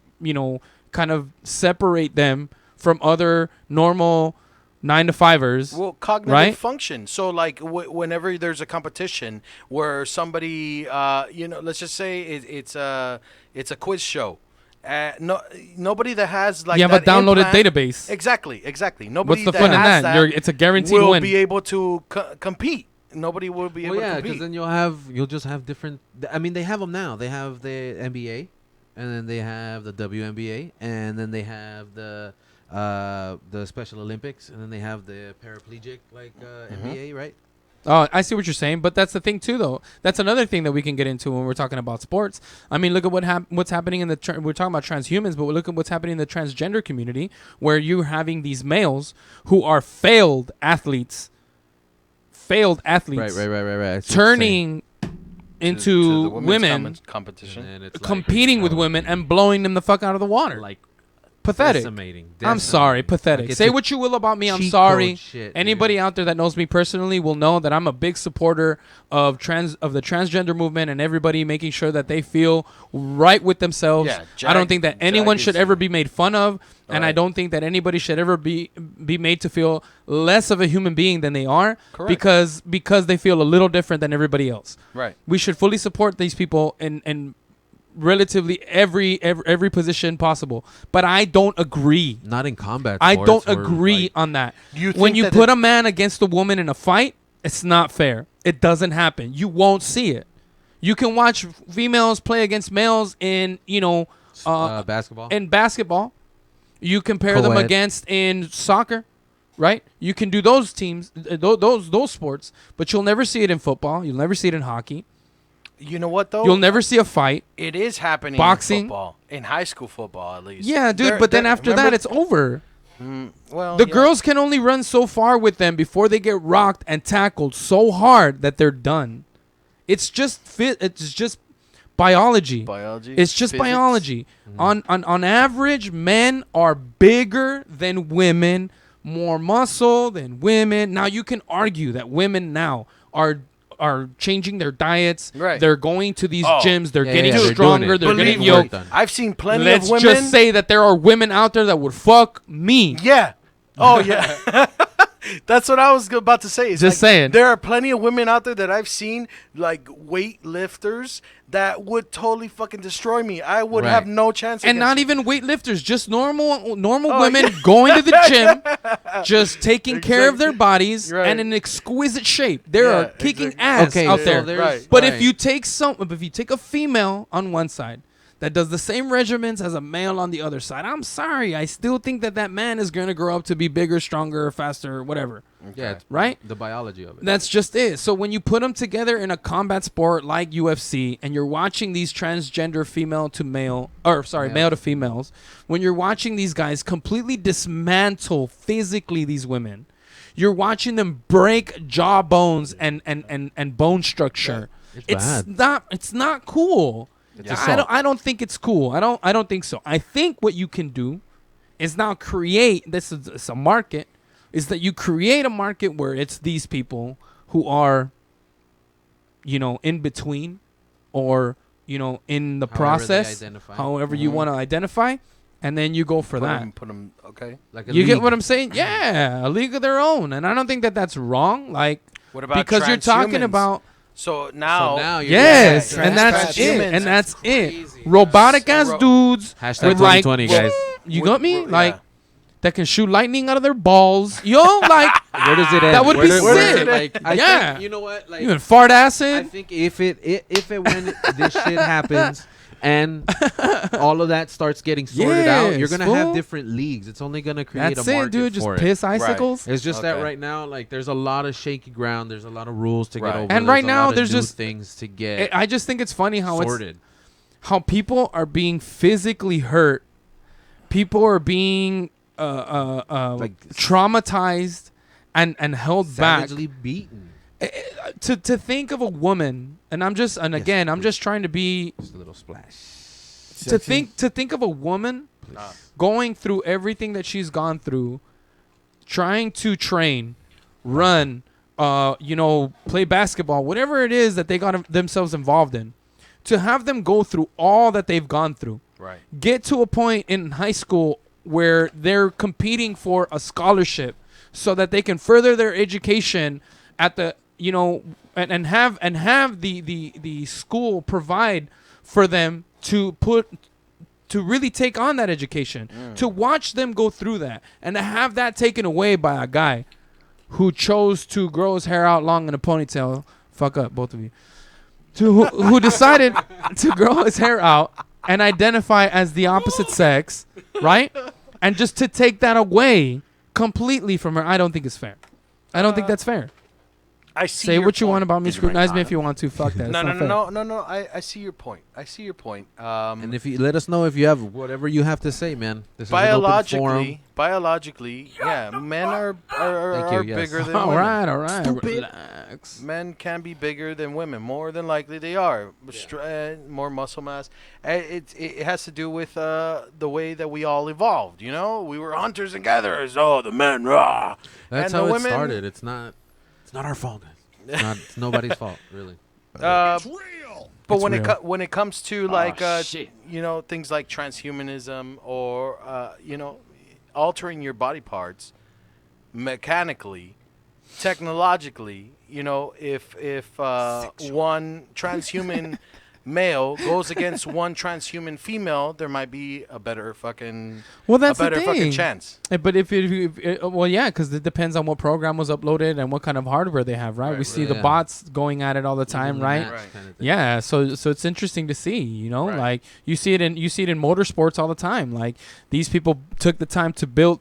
Speaker 3: kind of separate them from other normal 9-to-5ers?
Speaker 4: Well, cognitive
Speaker 3: Right?
Speaker 4: function. So, like, whenever there's a competition where somebody, let's just say it's a quiz show. Nobody that has like
Speaker 3: you have a
Speaker 4: that
Speaker 3: downloaded
Speaker 4: implant-
Speaker 3: database.
Speaker 4: Exactly. Nobody
Speaker 3: What's the
Speaker 4: that
Speaker 3: fun in
Speaker 4: has
Speaker 3: that? It's a guaranteed
Speaker 4: will
Speaker 3: win.
Speaker 4: be able to compete. Nobody will be able
Speaker 2: Well, yeah,
Speaker 4: to
Speaker 2: because
Speaker 4: compete.
Speaker 2: then you'll just have different. I mean, they have them now. They have the NBA, and then they have the WNBA, and then they have the Special Olympics, and then they have the paraplegic NBA, right?
Speaker 3: Oh, I see what you're saying, but that's the thing too, though. That's another thing that we can get into when we're talking about sports. I mean, look at what's happening in the. We're talking about transhumans, but look at what's happening in the transgender community, where you're having these males who are failed athletes,
Speaker 2: Right.
Speaker 3: turning into
Speaker 4: the women's
Speaker 3: women,
Speaker 4: competition.
Speaker 2: And it's
Speaker 3: competing with women, and blowing them the fuck out of the water.
Speaker 2: like
Speaker 3: Pathetic.
Speaker 2: decimating.
Speaker 3: I'm sorry, pathetic.
Speaker 2: Like, it's
Speaker 3: Say
Speaker 2: a
Speaker 3: what you will about me. I'm
Speaker 2: cheat
Speaker 3: sorry.
Speaker 2: code shit,
Speaker 3: Anybody
Speaker 2: dude.
Speaker 3: out there that knows me personally will know that I'm a big supporter of the transgender movement and everybody making sure that they feel right with themselves.
Speaker 4: Yeah,
Speaker 3: I don't think that anyone should
Speaker 4: is-
Speaker 3: ever be made fun of, and I
Speaker 4: Right.
Speaker 3: don't think that anybody should ever be made to feel less of a human being than they are because they feel a little different than everybody else.
Speaker 4: Right.
Speaker 3: We should fully support these people in relatively every position possible. But I don't agree.
Speaker 2: Not in combat.
Speaker 3: I
Speaker 2: sports
Speaker 3: don't
Speaker 2: where,
Speaker 3: agree
Speaker 2: like,
Speaker 3: on that.
Speaker 4: You
Speaker 3: When
Speaker 4: think
Speaker 3: you
Speaker 4: that
Speaker 3: put a man against a woman in a fight, it's not fair. It doesn't happen. You won't see it. You can watch females play against males in,
Speaker 2: basketball.
Speaker 3: in basketball. You compare them
Speaker 2: Co-ed.
Speaker 3: against in soccer, right? You can do those teams, those sports, but you'll never see it in football. You'll never see it in hockey.
Speaker 4: You know what though?
Speaker 3: You'll never see a fight.
Speaker 4: It is happening
Speaker 3: Boxing.
Speaker 4: in football, in high school football at least.
Speaker 3: Yeah, dude, but then after that, it's over.
Speaker 4: well,
Speaker 3: The
Speaker 4: yeah.
Speaker 3: girls can only run so far with them before they get rocked and tackled so hard that they're done. It's just It's just biology.
Speaker 4: Biology.
Speaker 3: It's just
Speaker 4: physics.
Speaker 3: biology. On average, men are bigger than women, more muscle than women. Now you can argue that women now are changing their diets.
Speaker 4: Right.
Speaker 3: They're going to these
Speaker 4: Oh.
Speaker 3: gyms. They're
Speaker 2: Yeah,
Speaker 3: getting
Speaker 2: yeah, they're doing
Speaker 3: stronger.
Speaker 2: it.
Speaker 3: They're
Speaker 4: Believe
Speaker 3: getting
Speaker 4: me,
Speaker 3: yoked.
Speaker 2: done.
Speaker 4: I've seen plenty
Speaker 3: Let's
Speaker 4: of women.
Speaker 3: just say that there are women out there that would fuck me.
Speaker 4: Yeah. Oh yeah. That's what I was about to say. It's
Speaker 3: Just saying.
Speaker 4: There are plenty of women out there that I've seen, like weightlifters, that would totally fucking destroy me. I would
Speaker 2: Right.
Speaker 4: have no chance.
Speaker 3: And not
Speaker 4: against
Speaker 3: even weightlifters, just normal
Speaker 4: Oh,
Speaker 3: women
Speaker 4: yeah.
Speaker 3: going to the gym, just taking care of their bodies
Speaker 4: Right.
Speaker 3: and in exquisite shape. There
Speaker 4: Yeah,
Speaker 3: are kicking
Speaker 4: exactly.
Speaker 3: ass
Speaker 2: Okay,
Speaker 3: out
Speaker 2: so
Speaker 3: there.
Speaker 2: there's-
Speaker 4: Right.
Speaker 3: But
Speaker 2: right.
Speaker 3: if you take a female on one side that does the same regimens as a male on the other side, I'm sorry, I still think that man is going to grow up to be bigger, stronger, faster, whatever.
Speaker 2: Yeah, it's
Speaker 3: Right?
Speaker 2: The biology of it.
Speaker 3: That's just it. So when you put them together in a combat sport like UFC and you're watching these transgender male to females, when you're watching these guys completely dismantle physically these women, you're watching them break jaw bones and bone structure.
Speaker 2: It's bad.
Speaker 3: It's not cool. I don't think it's cool. I don't think so. I think what you can do is now it's a market, is that you create a market where it's these people who are, in between or, in the
Speaker 2: However they
Speaker 3: process,
Speaker 2: identify.
Speaker 3: however you want to identify, and then you go for that.
Speaker 4: Put them. Okay.
Speaker 2: Like a
Speaker 3: You get
Speaker 2: league.
Speaker 3: what I'm saying? Yeah, a league of their own. And I don't think that that's wrong. Like,
Speaker 4: What about
Speaker 3: because you're talking
Speaker 4: transhumans?
Speaker 3: about...
Speaker 4: So now.
Speaker 2: you're
Speaker 3: Yes,
Speaker 4: Yeah,
Speaker 3: and that's it.
Speaker 4: transhumans.
Speaker 3: And that's it.
Speaker 2: crazy.
Speaker 3: Robotic ass dudes
Speaker 2: Hashtag
Speaker 3: with like
Speaker 2: 2020, guys.
Speaker 3: You
Speaker 4: Would-
Speaker 3: got me?
Speaker 4: would-
Speaker 3: Like
Speaker 4: yeah.
Speaker 3: that can shoot lightning out of their balls. Yo, like
Speaker 2: Where does it end?
Speaker 3: That would
Speaker 2: Where
Speaker 3: be
Speaker 2: does- where does
Speaker 3: sick.
Speaker 2: it, like, I
Speaker 3: Yeah.
Speaker 2: think, you know what? Like,
Speaker 3: you can fart
Speaker 2: I
Speaker 3: acid.
Speaker 2: think if when this shit happens and all of that starts getting sorted out, you're
Speaker 3: Yes,
Speaker 2: gonna
Speaker 3: fool.
Speaker 2: have different leagues. It's only gonna create
Speaker 3: That's
Speaker 2: a
Speaker 3: it,
Speaker 2: market
Speaker 3: dude. Just
Speaker 2: for
Speaker 3: piss
Speaker 2: it.
Speaker 3: icicles.
Speaker 2: It's just that
Speaker 4: Okay.
Speaker 2: right now, like, there's a lot of shaky ground. There's a lot of rules to
Speaker 4: Right.
Speaker 2: get over.
Speaker 3: And right
Speaker 2: a
Speaker 3: now,
Speaker 2: lot of
Speaker 3: there's
Speaker 2: new
Speaker 3: just-
Speaker 2: things to get
Speaker 3: I just think it's funny how
Speaker 2: sorted.
Speaker 3: how people are being physically hurt. People are being
Speaker 2: Like,
Speaker 3: traumatized and held back.
Speaker 2: savagely beaten.
Speaker 3: To think of a woman, and I'm just trying to be
Speaker 2: Just a little splash.
Speaker 3: to think of a woman going through everything that she's gone through, trying to train, run, play basketball, whatever it is that they got themselves involved in, to have them go through all that they've gone through,
Speaker 4: Right.
Speaker 3: get to a point in high school where they're competing for a scholarship so that they can further their education at the and have the school provide for them to really take on that education, to watch them go through that, and to have that taken away by a guy who chose to grow his hair out long in a ponytail. Fuck up, both of you. Who decided to grow his hair out and identify as the opposite sex, right? And just to take that away completely from her, I don't think it's fair. I don't think that's fair.
Speaker 4: I see
Speaker 3: Say
Speaker 4: your
Speaker 3: what you
Speaker 4: point.
Speaker 3: want about me. Scrutinize me if you want to. Fuck that.
Speaker 4: I see
Speaker 3: Say
Speaker 4: your
Speaker 3: what you want
Speaker 4: point.
Speaker 3: about me. Scrutinize me if you want to. Fuck that.
Speaker 4: No,
Speaker 3: It's
Speaker 4: no,
Speaker 3: not fair.
Speaker 4: no. I see your point. I see your point.
Speaker 2: And if you let us know if you have whatever you have to say, man. This is an open forum.
Speaker 4: biologically, yeah, men are
Speaker 2: Thank you, yes.
Speaker 4: bigger than
Speaker 3: All
Speaker 4: women.
Speaker 3: right, all right. Relax.
Speaker 4: Men can be bigger than women. More than likely, they are. More muscle mass. It has to do with the way that we all evolved. You know, we were hunters and gatherers. Oh, the men, rah.
Speaker 2: That's
Speaker 4: And
Speaker 2: how
Speaker 4: the
Speaker 2: it
Speaker 4: women-
Speaker 2: started. It's not our fault, guys. It's nobody's fault, really.
Speaker 4: But
Speaker 3: It's
Speaker 4: when
Speaker 3: real.
Speaker 4: when it comes to like
Speaker 6: shit.
Speaker 4: you know, things like transhumanism or you know, altering your body parts mechanically, technologically, you know, if one transhuman male goes against one transhuman female, there might be a better fucking
Speaker 3: Well, that's
Speaker 4: a better
Speaker 3: the
Speaker 4: fucking
Speaker 3: thing.
Speaker 4: chance.
Speaker 3: But well, yeah, because it depends on what program was uploaded and what kind of hardware they have, right? We see the
Speaker 2: Yeah.
Speaker 3: bots going at it all the time,
Speaker 2: Evenly
Speaker 3: right?
Speaker 2: matched
Speaker 4: Right.
Speaker 2: kind of thing.
Speaker 3: Yeah, so it's interesting to see, you know,
Speaker 4: Right.
Speaker 3: like you see it in motorsports all the time. Like these people took the time to build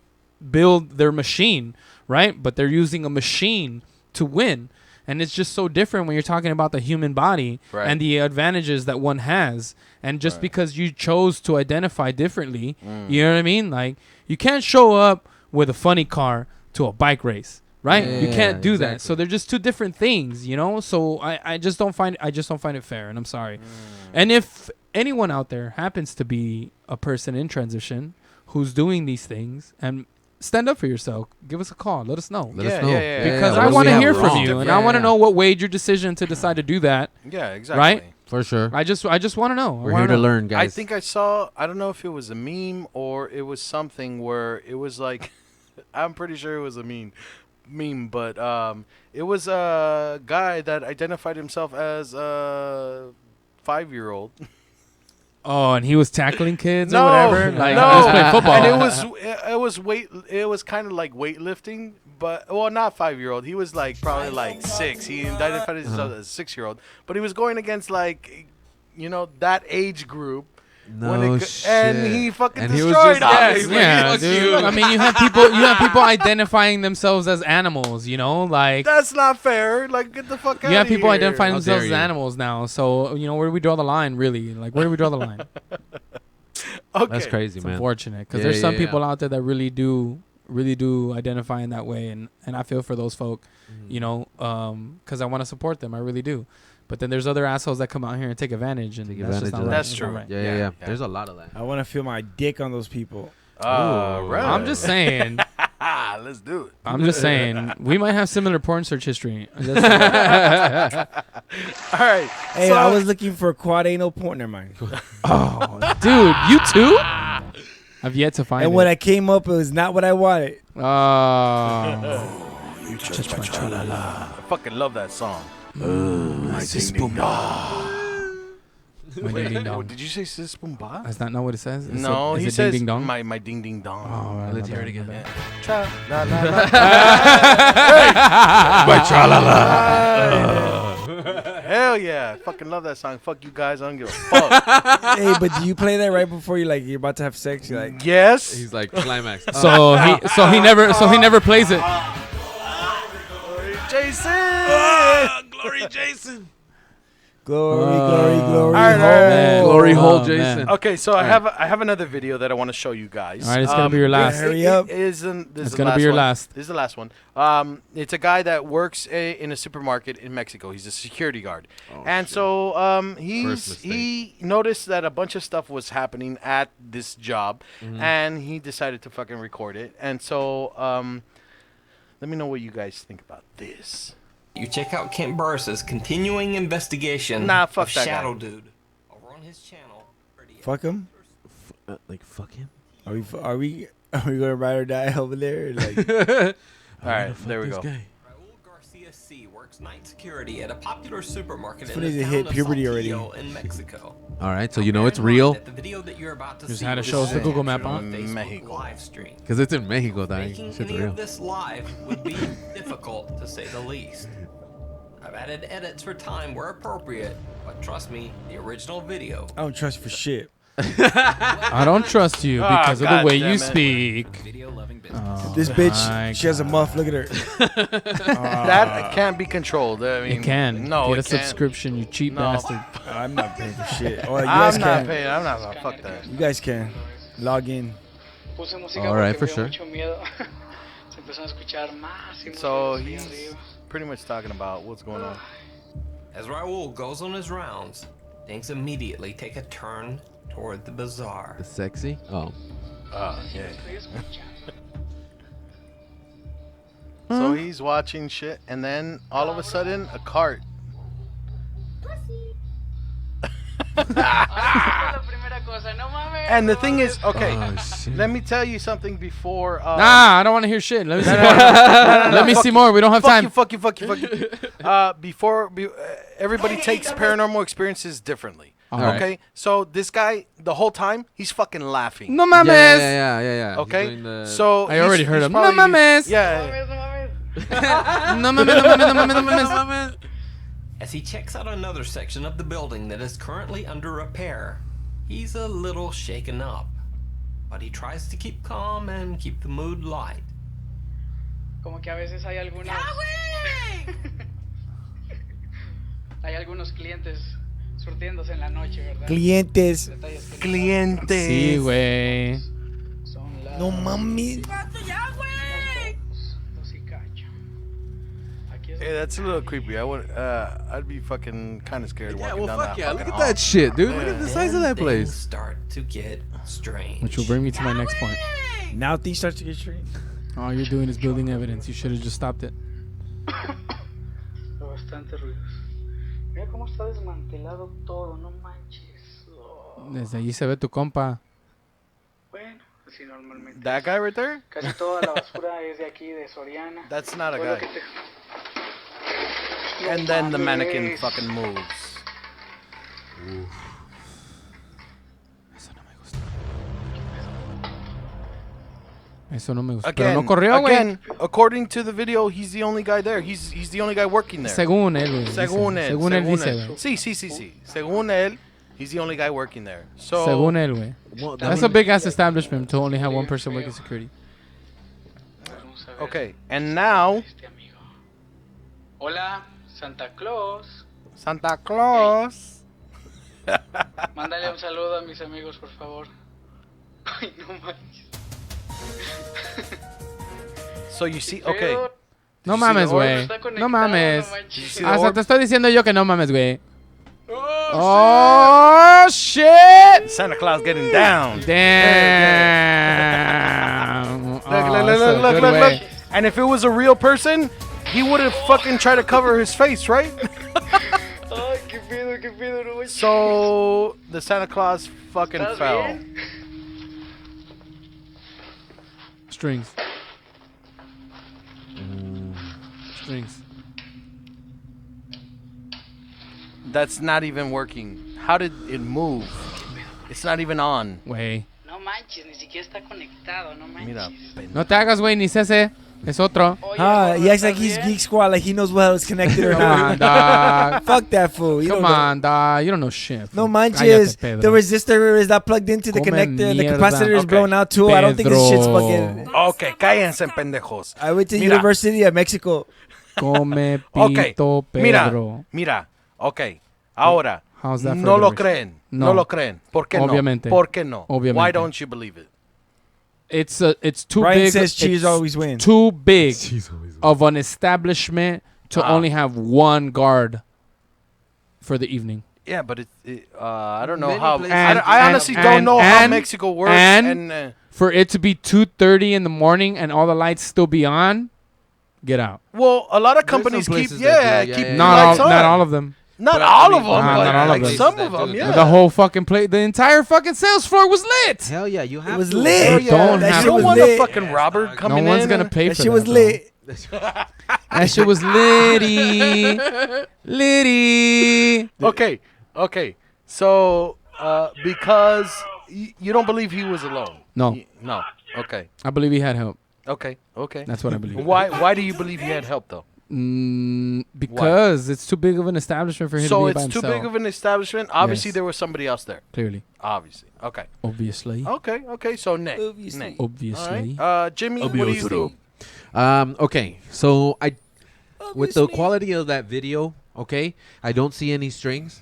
Speaker 3: their machine, right? But they're using a machine to win. And it's just so different when you're talking about the human body
Speaker 4: Right.
Speaker 3: and the advantages that one has. And just
Speaker 4: Right.
Speaker 3: because you chose to identify differently, you know what I mean? Like you can't show up with a funny car to a bike race, right? You
Speaker 2: Yeah,
Speaker 3: can't do that.
Speaker 2: exactly.
Speaker 3: So they're just two different things, you know? So I just don't find it fair, and I'm sorry. And if anyone out there happens to be a person in transition who's doing these things, and stand up for yourself, give us a call, let us know.
Speaker 2: Let
Speaker 4: Yeah,
Speaker 2: us know.
Speaker 4: yeah, yeah,
Speaker 3: Because
Speaker 2: what
Speaker 3: I
Speaker 2: do we
Speaker 3: want to
Speaker 2: have
Speaker 3: hear
Speaker 2: wrong?
Speaker 3: from you, and
Speaker 2: Yeah,
Speaker 3: I want to
Speaker 2: yeah.
Speaker 3: know what weighed your decision to decide to do that.
Speaker 4: Yeah, exactly.
Speaker 3: Right?
Speaker 2: For sure.
Speaker 3: I just want to know.
Speaker 2: We're here to learn, guys.
Speaker 4: I think I saw. I don't know if it was a meme or it was something where it was like, I'm pretty sure it was a meme, but it was a guy that identified himself as a 5-year-old.
Speaker 3: Oh, and he was tackling kids
Speaker 4: No,
Speaker 3: or whatever. Like
Speaker 4: no.
Speaker 3: he was playing football.
Speaker 4: And it was kind of like weightlifting, but well, not 5-year-old. He was like probably like 6. He identified himself as a 6-year-old, but he was going against like, you know, that age group.
Speaker 2: No
Speaker 4: And he fucking
Speaker 2: And he was
Speaker 4: destroyed
Speaker 2: just-
Speaker 4: us.
Speaker 3: yeah,
Speaker 2: Fuck
Speaker 3: dude.
Speaker 2: you.
Speaker 3: I mean, you have people identifying themselves as animals. You know, like
Speaker 4: That's not fair. Like, get the fuck out
Speaker 3: you have
Speaker 4: of
Speaker 3: people
Speaker 4: here.
Speaker 3: identifying
Speaker 2: How
Speaker 3: themselves
Speaker 2: dare
Speaker 3: as
Speaker 2: you.
Speaker 3: animals now. So you know, where do we draw the line? Really, like where do we draw the line?
Speaker 4: Okay.
Speaker 2: That's crazy,
Speaker 3: It's
Speaker 2: man.
Speaker 3: unfortunate because
Speaker 2: Yeah,
Speaker 3: there's some
Speaker 2: yeah,
Speaker 3: people out there that really do identify in that way, and I feel for those folk, you know, because I want to support them, I really do. But then there's other assholes that come out here and take advantage, and
Speaker 2: Take
Speaker 3: that's just
Speaker 2: advantage
Speaker 3: not
Speaker 2: of
Speaker 3: right.
Speaker 2: that.
Speaker 4: That's
Speaker 3: It's
Speaker 4: true.
Speaker 3: not right.
Speaker 2: Yeah.
Speaker 4: Yeah.
Speaker 2: There's a lot of that.
Speaker 5: I want to feel my dick on those people.
Speaker 4: Right.
Speaker 3: I'm just saying.
Speaker 4: Let's do it.
Speaker 3: I'm just saying. We might have similar porn search history.
Speaker 4: All right.
Speaker 5: Hey,
Speaker 4: so,
Speaker 5: I was looking for quad anal porn. Never mind.
Speaker 3: Oh, dude, you too? I've yet to find
Speaker 5: And
Speaker 3: it.
Speaker 5: when I came up, it was not what I wanted.
Speaker 4: You touch my tra-la-la. I fucking love that song. My ding ding dong.
Speaker 3: My ding ding dong.
Speaker 4: Did you say sis boom ba?
Speaker 3: That's not what it says. Is
Speaker 4: No,
Speaker 3: it,
Speaker 4: he
Speaker 3: is it
Speaker 4: says
Speaker 3: ding ding dong.
Speaker 4: my ding ding dong.
Speaker 3: Oh, right,
Speaker 2: Let's
Speaker 3: my
Speaker 2: hear it
Speaker 3: bad,
Speaker 2: again.
Speaker 3: my bad.
Speaker 4: My tra-la-la. Hell yeah. I fucking love that song. Fuck you guys. I don't give a fuck.
Speaker 5: Hey, but do you play that right before you're about to have sex? You're like,
Speaker 4: Yes.
Speaker 2: He's like climax.
Speaker 3: So he never plays it.
Speaker 4: Jason.
Speaker 2: Glory, Jason.
Speaker 5: glory,
Speaker 3: Oh,
Speaker 5: glory,
Speaker 4: right,
Speaker 5: hole.
Speaker 2: Glory hole,
Speaker 3: man.
Speaker 2: Jason.
Speaker 4: Okay, so I have another video that I want to show you guys.
Speaker 3: All right, it's gonna be your last.
Speaker 5: Hurry up.
Speaker 4: This
Speaker 3: It's
Speaker 4: is the
Speaker 3: gonna
Speaker 4: last
Speaker 3: be your
Speaker 4: one.
Speaker 3: last.
Speaker 4: This is the last one. It's a guy that works in a supermarket in Mexico. He's a security guard, and so he noticed that a bunch of stuff was happening at this job, and he decided to fucking record it. And so let me know what you guys think about this.
Speaker 9: You check out Kent Burris's continuing investigation
Speaker 4: Nah, fuck
Speaker 9: of
Speaker 4: that guy.
Speaker 9: Shadow Dude over on his channel.
Speaker 5: Fuck him.
Speaker 2: Like fuck him.
Speaker 5: Are we gonna ride or die over there? Like,
Speaker 4: All right, there we go.
Speaker 9: Raul Garcia C. works night security at a popular supermarket
Speaker 5: It's
Speaker 9: in
Speaker 5: funny
Speaker 9: the
Speaker 5: they
Speaker 9: town
Speaker 5: hit
Speaker 9: of
Speaker 5: puberty already.
Speaker 9: Saltillo in Mexico.
Speaker 2: All right, so you
Speaker 9: Now,
Speaker 2: know
Speaker 9: bear
Speaker 2: it's
Speaker 9: in mind
Speaker 2: real
Speaker 9: that the video that you're about to
Speaker 3: Just
Speaker 9: see
Speaker 3: had to
Speaker 9: was
Speaker 3: show us the
Speaker 9: captured
Speaker 3: Google map,
Speaker 9: on
Speaker 3: huh?
Speaker 9: a Facebook
Speaker 4: Mexico.
Speaker 9: live stream.
Speaker 2: because it's in Mexico, dog.
Speaker 9: Making
Speaker 2: Shit's
Speaker 9: any
Speaker 2: real.
Speaker 9: of this live would be difficult to say the least. I've added edits for time where appropriate, but trust me, the original video.
Speaker 5: I don't trust you for shit.
Speaker 3: I don't trust you because of the
Speaker 4: God
Speaker 3: way
Speaker 4: damn
Speaker 3: you
Speaker 4: it.
Speaker 3: speak.
Speaker 5: This
Speaker 3: My
Speaker 5: bitch, she has a muff. Look at her.
Speaker 4: That can't be controlled. I mean,
Speaker 3: It can.
Speaker 4: No,
Speaker 3: Get a
Speaker 4: it can't.
Speaker 3: subscription, you cheap
Speaker 4: No.
Speaker 3: bastard.
Speaker 5: I'm not paying for shit. Oh, you guys
Speaker 4: I'm not
Speaker 5: can.
Speaker 4: paying. I'm not. Fuck that.
Speaker 5: You guys can. Log in.
Speaker 2: All right, for sure.
Speaker 4: So he's pretty much talking about what's going on.
Speaker 9: As Raul goes on his rounds, things immediately take a turn toward the bazaar.
Speaker 2: The sexy. Oh.
Speaker 4: Yeah. So he's watching shit, and then all of a sudden, a cart. And the thing is, okay,
Speaker 2: Oh, shit.
Speaker 4: let me tell you something before.
Speaker 3: Nah, I don't want to hear shit. Let me see more. Let me see more. We don't have time.
Speaker 4: Fuck you. Everybody takes paranormal experiences differently.
Speaker 2: Alright.
Speaker 4: Okay, so this guy, the whole time, he's fucking laughing.
Speaker 3: No
Speaker 2: Yeah,
Speaker 3: mames.
Speaker 2: yeah. He's
Speaker 4: Okay,
Speaker 2: doing the-
Speaker 4: so
Speaker 3: I already heard
Speaker 4: he's
Speaker 3: him. No
Speaker 4: probably-
Speaker 3: mames.
Speaker 4: Yeah.
Speaker 3: No mames, no mames, no mames, no mames.
Speaker 9: As he checks out another section of the building that is currently under repair, he's a little shaken up. But he tries to keep calm and keep the mood light.
Speaker 10: Como que a veces hay algunos. Hay algunos clientes surtiéndose en la noche, ¿verdad?
Speaker 5: Clientes.
Speaker 10: Detalles que
Speaker 4: Clientes.
Speaker 3: Sí, güey.
Speaker 10: son las.
Speaker 5: No mami.
Speaker 10: Dos y cacho. Aquí es
Speaker 4: Hey, that's a little creepy. I'd be fucking kind of scared
Speaker 2: Yeah,
Speaker 4: walking
Speaker 2: well,
Speaker 4: down
Speaker 2: fuck
Speaker 4: that
Speaker 2: yeah. Look
Speaker 4: fucking
Speaker 2: at
Speaker 4: hall.
Speaker 2: that shit, dude. Look at the size of that
Speaker 9: Then
Speaker 2: place.
Speaker 9: things start to get strange.
Speaker 3: Which will bring me to my next point.
Speaker 5: Now things start to get strange.
Speaker 3: All you're doing is building evidence. You should have just stopped it.
Speaker 10: bastante ruidos. Mira cómo está desmantelado todo, no manches. Oh.
Speaker 3: Desde allí se ve tu compa.
Speaker 10: Bueno, así normalmente.
Speaker 4: That guy right there?
Speaker 10: Casi toda la basura es de aquí, de Soriana.
Speaker 4: That's not a
Speaker 10: Fue lo
Speaker 4: guy.
Speaker 10: que te-
Speaker 4: And then the mannequin
Speaker 10: mames.
Speaker 4: fucking moves.
Speaker 3: Eso no me gusta. Pero no corrió, güey.
Speaker 4: Again, according to the video, he's the only guy there. He's the only guy working there.
Speaker 3: Según él, güey.
Speaker 4: Según él.
Speaker 3: Según él dice, güey.
Speaker 4: Sí, sí, sí, sí. Según él, he's the only guy working there. So,
Speaker 3: Según él, güey.
Speaker 2: Well,
Speaker 3: That's a big ass establishment to only have one person working security.
Speaker 10: Vamos a ver
Speaker 4: okay, and now
Speaker 10: este amigo. Hola, Santa Claus.
Speaker 4: Santa Claus.
Speaker 10: Mándale un saludo a mis amigos, por favor. Ay, no manches.
Speaker 4: So you see, okay.
Speaker 10: Pero
Speaker 3: No mames,
Speaker 4: the order?
Speaker 3: güey.
Speaker 10: está conectado,
Speaker 3: No mames.
Speaker 10: no manches.
Speaker 4: See the
Speaker 3: Hasta
Speaker 4: orb?
Speaker 3: te estoy diciendo yo que no mames, güey. Oh, shit.
Speaker 4: Santa Claus getting down.
Speaker 3: Damn.
Speaker 4: Look, look, look, look, look, look. And if it was a real person, he would have fucking tried to cover his face, right?
Speaker 10: Ay, qué pedo, no manches.
Speaker 4: So the Santa Claus fucking
Speaker 10: ¿Estás
Speaker 4: fell.
Speaker 10: bien?
Speaker 3: Strings. Strings.
Speaker 4: That's not even working. How did it move? It's not even on.
Speaker 3: Güey.
Speaker 10: No manches, ni siquiera está conectado, no manches.
Speaker 4: Mira,
Speaker 3: No te hagas, güey, ni cese. Es otro.
Speaker 10: Oye,
Speaker 5: Ah,
Speaker 10: gordo,
Speaker 5: he acts
Speaker 10: ¿estás
Speaker 5: like he's
Speaker 10: bien?
Speaker 5: Geek Squad, like he knows whether it's connected or
Speaker 3: Come on,
Speaker 5: not.
Speaker 3: dog.
Speaker 5: Fuck that fool. You
Speaker 3: Come
Speaker 5: don't know.
Speaker 3: on, dog. You don't know shit.
Speaker 5: No
Speaker 3: fool.
Speaker 5: manches.
Speaker 3: Cállate, Pedro.
Speaker 5: The resistor is not plugged into the
Speaker 3: Come
Speaker 5: connector. The
Speaker 3: mierda.
Speaker 5: capacitor is
Speaker 4: Okay.
Speaker 5: blown out too. I don't think this shit's
Speaker 3: Pedro.
Speaker 5: fucking.
Speaker 4: Okay, cállense, pendejos.
Speaker 5: I went to
Speaker 4: Mira.
Speaker 5: University of Mexico.
Speaker 3: Come
Speaker 4: Okay,
Speaker 3: pito,
Speaker 4: mira,
Speaker 3: Pedro.
Speaker 4: mira. Okay, ahora.
Speaker 3: How's that for
Speaker 4: No lo
Speaker 3: alliteration?
Speaker 4: creen.
Speaker 3: No.
Speaker 4: No lo creen. ¿Por qué
Speaker 3: Obviamente.
Speaker 4: no? ¿Por qué no?
Speaker 3: Obviamente.
Speaker 4: Why don't you believe it?
Speaker 3: It's too
Speaker 5: Brian
Speaker 3: big.
Speaker 5: says cheese
Speaker 3: it's
Speaker 5: always wins.
Speaker 3: Too big of an establishment to
Speaker 4: Ah.
Speaker 3: only have one guard for the evening.
Speaker 4: Yeah, but I don't know
Speaker 2: Many
Speaker 4: how.
Speaker 2: places
Speaker 3: And-
Speaker 4: I honestly don't
Speaker 3: and-
Speaker 4: know how
Speaker 3: and-
Speaker 4: Mexico works.
Speaker 3: and-
Speaker 4: And
Speaker 3: For it to be 2:30 in the morning and all the lights still be on, get out.
Speaker 4: well, a lot of
Speaker 2: There's some
Speaker 4: companies keep
Speaker 2: places that do that, yeah,
Speaker 4: keep
Speaker 2: yeah,
Speaker 3: Not
Speaker 4: lights
Speaker 3: all,
Speaker 4: on.
Speaker 3: not all of them.
Speaker 4: Not
Speaker 2: But
Speaker 4: all
Speaker 2: I mean,
Speaker 4: of them,
Speaker 3: Nah,
Speaker 4: but
Speaker 3: not all of
Speaker 4: like
Speaker 3: them.
Speaker 4: some
Speaker 2: That
Speaker 4: of
Speaker 2: do
Speaker 4: them,
Speaker 2: that.
Speaker 4: yeah.
Speaker 3: The whole fucking the entire fucking sales floor was lit.
Speaker 2: Hell yeah, you have
Speaker 5: It was
Speaker 2: to.
Speaker 5: lit.
Speaker 3: You don't
Speaker 5: That
Speaker 3: have
Speaker 5: shit
Speaker 4: You don't
Speaker 5: was
Speaker 4: want
Speaker 5: lit.
Speaker 4: a fucking robber
Speaker 3: No
Speaker 4: coming in.
Speaker 3: one's gonna pay
Speaker 5: That
Speaker 3: for
Speaker 5: shit was
Speaker 3: bro.
Speaker 5: lit.
Speaker 3: That shit was litty, litty.
Speaker 4: Okay. So, because you don't believe he was alone.
Speaker 3: No,
Speaker 4: No. Okay.
Speaker 3: I believe he had help.
Speaker 4: Okay.
Speaker 3: That's what I believe.
Speaker 4: Why do you believe he had help though?
Speaker 3: Because it's too big of an establishment for him
Speaker 4: So
Speaker 3: to be by
Speaker 4: it's too
Speaker 3: himself.
Speaker 4: big of an establishment. Obviously,
Speaker 3: Yes.
Speaker 4: there was somebody else there.
Speaker 3: Clearly.
Speaker 4: Obviously. Okay.
Speaker 3: Obviously.
Speaker 4: Okay. So Nick.
Speaker 5: Obviously.
Speaker 3: Obviously.
Speaker 4: All right. Jimmy, what do you think?
Speaker 2: Okay, so with the quality of that video, okay, I don't see any strings,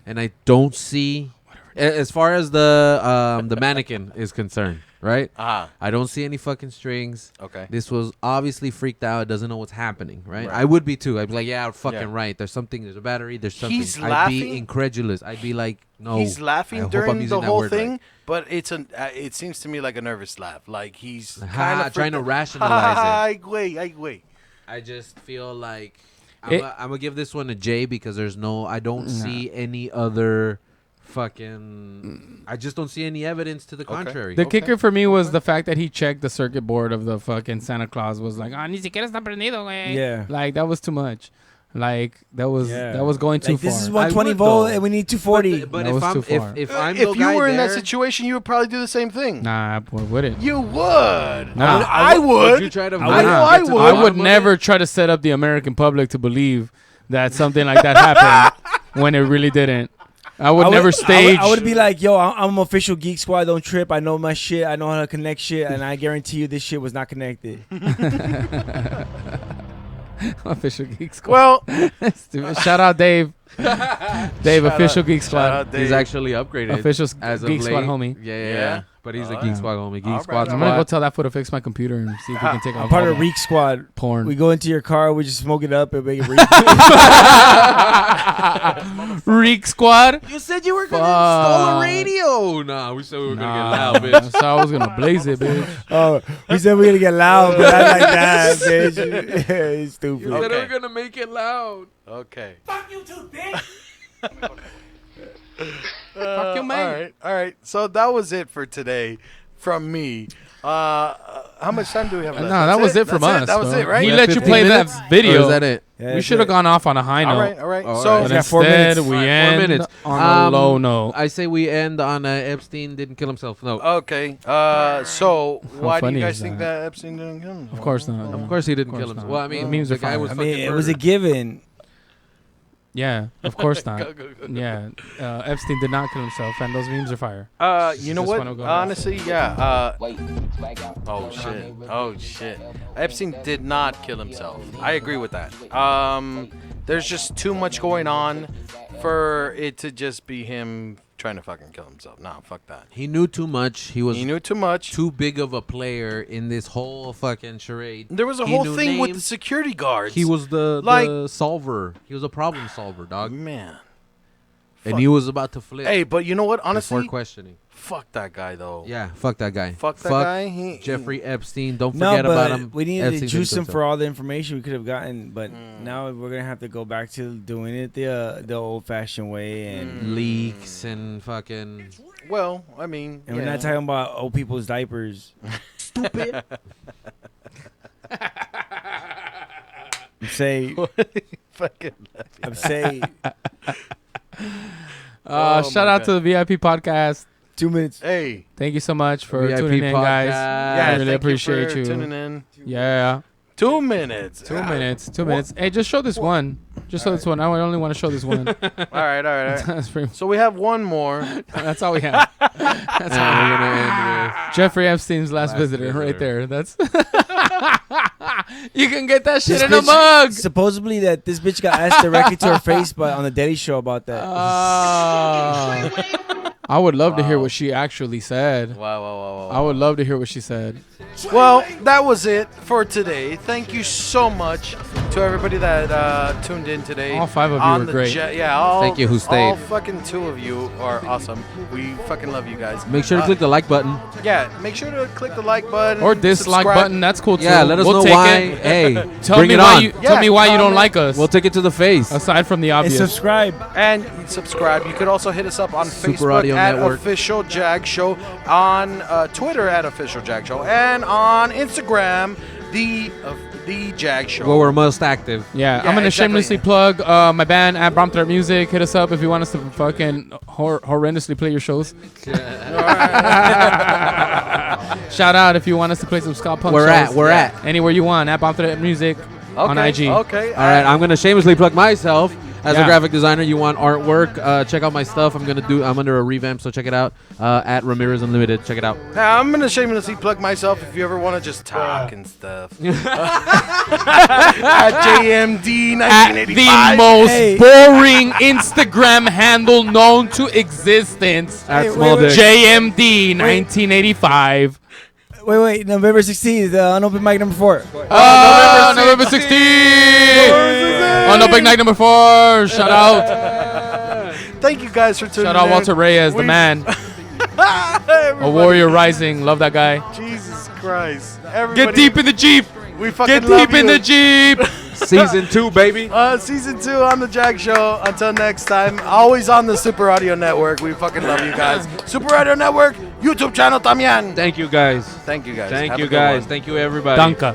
Speaker 2: and I don't see, as far as the mannequin is concerned, right? I don't see any fucking strings.
Speaker 4: Okay.
Speaker 2: This was obviously freaked out. Doesn't know what's happening, right? I would be too. I'd be like, yeah, fucking right. There's something. There's a battery. There's something.
Speaker 4: He's
Speaker 2: I'd
Speaker 4: laughing?
Speaker 2: be incredulous. I'd be like, no.
Speaker 4: He's
Speaker 2: I
Speaker 4: laughing
Speaker 2: hope I'm
Speaker 4: during
Speaker 2: using
Speaker 4: the
Speaker 2: that
Speaker 4: whole
Speaker 2: word right.
Speaker 4: thing, but it seems to me like a nervous laugh. Like he's
Speaker 2: Trying to rationalize it.
Speaker 4: Ay, güey.
Speaker 2: I just feel like I'm gonna give this one a J because I don't see any other fucking. I just don't see any evidence to the contrary.
Speaker 3: The kicker for me was the fact that he checked the circuit board of the fucking Santa Claus. Was like, ni siquiera está prendido, güey.
Speaker 5: Yeah.
Speaker 3: Like that was too much. Like that was going too far.
Speaker 5: This is 120 volt and we need 240.
Speaker 2: But
Speaker 3: That
Speaker 2: if
Speaker 3: was
Speaker 2: I'm
Speaker 3: too far.
Speaker 2: if
Speaker 4: If you were in that situation, you would probably do the same thing.
Speaker 3: Nah, boy, wouldn't.
Speaker 4: You would.
Speaker 3: Nah.
Speaker 4: I would.
Speaker 2: Would you try to?
Speaker 4: I know I would.
Speaker 3: I would never try to set up the American public to believe that something like that happened when it really didn't. I would never stage.
Speaker 5: I would be like, yo, I'm official Geek Squad. Don't trip. I know my shit. I know how to connect shit, and I guarantee you this shit was not connected.
Speaker 3: Official Geek Squad.
Speaker 4: Well,
Speaker 3: shout out Dave. Dave, official Geek Squad.
Speaker 2: He's actually upgraded.
Speaker 3: Official
Speaker 2: as of
Speaker 3: Geek Squad
Speaker 2: late.
Speaker 3: homie.
Speaker 2: Yeah. But he's a Geek Squad homie. Geek
Speaker 4: All
Speaker 2: Squad.
Speaker 4: right,
Speaker 3: I'm gonna go tell that fool to fix my computer and see if we can take
Speaker 5: I'm
Speaker 3: off
Speaker 5: part
Speaker 3: all
Speaker 5: of
Speaker 3: the
Speaker 5: Reek Squad.
Speaker 3: porn.
Speaker 5: We go into your car, we just smoke it up and make it reek.
Speaker 3: Reek Squad.
Speaker 2: You said you were gonna install a radio. Nah, we said we were gonna get loud, bitch.
Speaker 3: So I was gonna blaze it, bitch.
Speaker 5: Oh, we said we're gonna get loud, but not like that, bitch. It's stupid.
Speaker 2: You said we were gonna make it loud.
Speaker 4: Okay.
Speaker 7: Fuck you too, bitch.
Speaker 3: Fuck you, man.
Speaker 4: All right. So that was it for today from me. How much time do we have left?
Speaker 3: No, that was it from us.
Speaker 4: That was
Speaker 3: bro.
Speaker 4: it, right?
Speaker 3: We
Speaker 2: Yeah,
Speaker 3: let you
Speaker 2: 15
Speaker 3: play
Speaker 2: minutes?
Speaker 3: that video.
Speaker 2: Or is that it?
Speaker 5: Yeah,
Speaker 3: We
Speaker 5: that's
Speaker 3: should have
Speaker 5: it.
Speaker 3: gone off on a high note.
Speaker 4: All right.
Speaker 2: All
Speaker 4: So
Speaker 2: right.
Speaker 3: But
Speaker 5: got 4
Speaker 3: instead,
Speaker 5: minutes.
Speaker 3: we
Speaker 2: All right, 4
Speaker 3: end
Speaker 2: minutes.
Speaker 3: on a low note.
Speaker 2: I say we end on Epstein didn't kill himself. No.
Speaker 4: okay. So why do
Speaker 3: funny
Speaker 4: you guys
Speaker 3: is
Speaker 4: think
Speaker 3: that?
Speaker 4: that Epstein didn't kill him?
Speaker 3: Of course not.
Speaker 2: Of course he didn't
Speaker 3: Of
Speaker 2: kill
Speaker 3: course
Speaker 2: himself.
Speaker 3: not.
Speaker 2: Well, I mean,
Speaker 3: The memes
Speaker 2: the
Speaker 3: are
Speaker 2: guy
Speaker 3: fire.
Speaker 2: was
Speaker 5: I
Speaker 2: fucking
Speaker 5: mean, it was a
Speaker 2: murdered.
Speaker 5: given.
Speaker 3: Yeah, of course not. Yeah, Epstein did not kill himself, and those memes are fire.
Speaker 4: You know
Speaker 3: Just
Speaker 4: what?
Speaker 3: wanna go back.
Speaker 4: Honestly, yeah. Oh shit. Epstein did not kill himself. I agree with that. There's just too much going on for it to just be him trying to fucking kill himself. Nah, fuck that.
Speaker 2: He knew too much. He
Speaker 4: knew too much.
Speaker 2: Too big of a player in this whole fucking charade.
Speaker 4: There was a
Speaker 2: He
Speaker 4: whole
Speaker 2: knew
Speaker 4: thing with the
Speaker 2: names.
Speaker 4: security guards.
Speaker 2: He was the
Speaker 4: Like-
Speaker 2: solver. He was a problem solver, dog.
Speaker 4: Man.
Speaker 2: And he was about to flip.
Speaker 4: Hey, but you know what?
Speaker 2: before
Speaker 4: Honestly,
Speaker 2: questioning.
Speaker 4: fuck that guy though.
Speaker 2: Yeah, fuck that guy.
Speaker 4: Fuck that guy. He-
Speaker 2: Jeffrey Epstein. Don't
Speaker 5: No,
Speaker 2: forget about
Speaker 5: but
Speaker 2: him.
Speaker 5: we needed
Speaker 2: Epstein
Speaker 5: to
Speaker 2: didn't
Speaker 5: juice
Speaker 2: kill
Speaker 5: him for
Speaker 2: himself.
Speaker 5: all the information we could have gotten. But now we're gonna have to go back to doing it the old-fashioned way, and
Speaker 2: leaks and fucking.
Speaker 4: Well, I mean,
Speaker 5: we're not talking about old people's diapers.
Speaker 2: Stupid.
Speaker 5: I'm saying.
Speaker 4: fucking.
Speaker 5: I'm saying.
Speaker 3: Shout out to the VIP podcast.
Speaker 5: 2 minutes.
Speaker 4: Hey.
Speaker 3: Thank you so much for
Speaker 2: VIP
Speaker 3: tuning in, guys.
Speaker 2: podcast.
Speaker 3: I really
Speaker 4: thank
Speaker 3: appreciate
Speaker 4: for
Speaker 3: you.
Speaker 4: tuning in.
Speaker 3: Yeah.
Speaker 4: 2 minutes.
Speaker 3: 2 minutes. 2 minutes. Hey, just show this one. Just show this one. I only want to show this one.
Speaker 4: All right.
Speaker 3: That's pretty.
Speaker 4: So we have one more.
Speaker 3: That's all we have. That's all.
Speaker 2: We're gonna end with
Speaker 3: Jeffrey Epstein's last visitor, right there. That's. You can get that shit in a mug.
Speaker 5: Supposedly that this bitch got asked directly to her face, but on the Daily Show about that.
Speaker 3: I would love to hear what she actually said.
Speaker 4: Wow.
Speaker 3: I would love to hear what she said.
Speaker 4: Well, that was it for today. Thank you so much to everybody that tuned in today.
Speaker 3: All 5 of you
Speaker 4: on
Speaker 3: were
Speaker 4: the
Speaker 3: great.
Speaker 2: Thank you who stayed.
Speaker 4: All fucking 2 of you are awesome. We fucking love you guys.
Speaker 2: Make sure to click the like button.
Speaker 4: Yeah, make sure to click the like button.
Speaker 3: Or dislike
Speaker 4: subscribe.
Speaker 3: button. That's cool too.
Speaker 2: Yeah, let us
Speaker 3: We'll
Speaker 2: know
Speaker 3: take
Speaker 2: why.
Speaker 3: it.
Speaker 2: Hey,
Speaker 3: Tell
Speaker 2: bring
Speaker 3: me
Speaker 2: it
Speaker 3: why
Speaker 2: on.
Speaker 3: you tell me why you don't
Speaker 4: comment.
Speaker 3: like us.
Speaker 2: We'll take it to the face.
Speaker 3: Aside from the
Speaker 5: And
Speaker 3: obvious.
Speaker 5: subscribe.
Speaker 4: And subscribe. You could also hit us up on
Speaker 2: Super
Speaker 4: Facebook
Speaker 2: Audio
Speaker 4: at
Speaker 2: Network.
Speaker 4: Official Jag Show, on Twitter at Official Jag Show, and on Instagram, the Jag Show.
Speaker 2: Well, we're most active.
Speaker 3: Yeah,
Speaker 4: Yeah,
Speaker 3: I'm gonna
Speaker 4: exactly.
Speaker 3: shamelessly plug my band at Bromthreat Music. Hit us up if you want us to fucking horrendously play your shows. Shout out if you want us to play some ska punk
Speaker 2: We're
Speaker 3: shows.
Speaker 2: at.
Speaker 3: Anywhere you want at Bromthreat Music. on IG.
Speaker 4: Okay.
Speaker 2: All right, I'm gonna shamelessly plug myself as a
Speaker 3: Yeah.
Speaker 2: graphic designer. You want artwork? Check out my stuff. I'm under a revamp, so check it out at Ramirez Unlimited. Check it out.
Speaker 4: Now, I'm gonna shamelessly plug myself if you ever want to just talk and stuff. At JMD
Speaker 3: At
Speaker 4: 1985.
Speaker 3: the most
Speaker 5: Hey.
Speaker 3: boring Instagram handle known to existence.
Speaker 2: At
Speaker 5: Hey,
Speaker 2: Small
Speaker 5: wait,
Speaker 2: Dick.
Speaker 3: JMD 1985.
Speaker 5: Wait. November 16th, unopened mic number 4.
Speaker 3: November 16th. On Open Night number 4. Shout out.
Speaker 4: Thank you guys for tuning in.
Speaker 3: Shout out Walter Reyes, the man. A warrior rising. Love that guy.
Speaker 4: Jesus Christ. Everybody,
Speaker 3: Get deep in the Jeep.
Speaker 4: We fucking
Speaker 3: Get
Speaker 4: love
Speaker 3: deep in
Speaker 4: you.
Speaker 3: the Jeep.
Speaker 6: Season 2, baby.
Speaker 4: Season 2 on the JAG Show. Until next time, always on the Super Audio Network. We fucking love you guys. Super Audio Network, YouTube channel también.
Speaker 2: Thank you guys.
Speaker 4: Thank you guys.
Speaker 2: Thank
Speaker 4: Have
Speaker 2: you
Speaker 4: a good
Speaker 2: guys.
Speaker 4: one.
Speaker 2: Thank you everybody.
Speaker 3: Danka.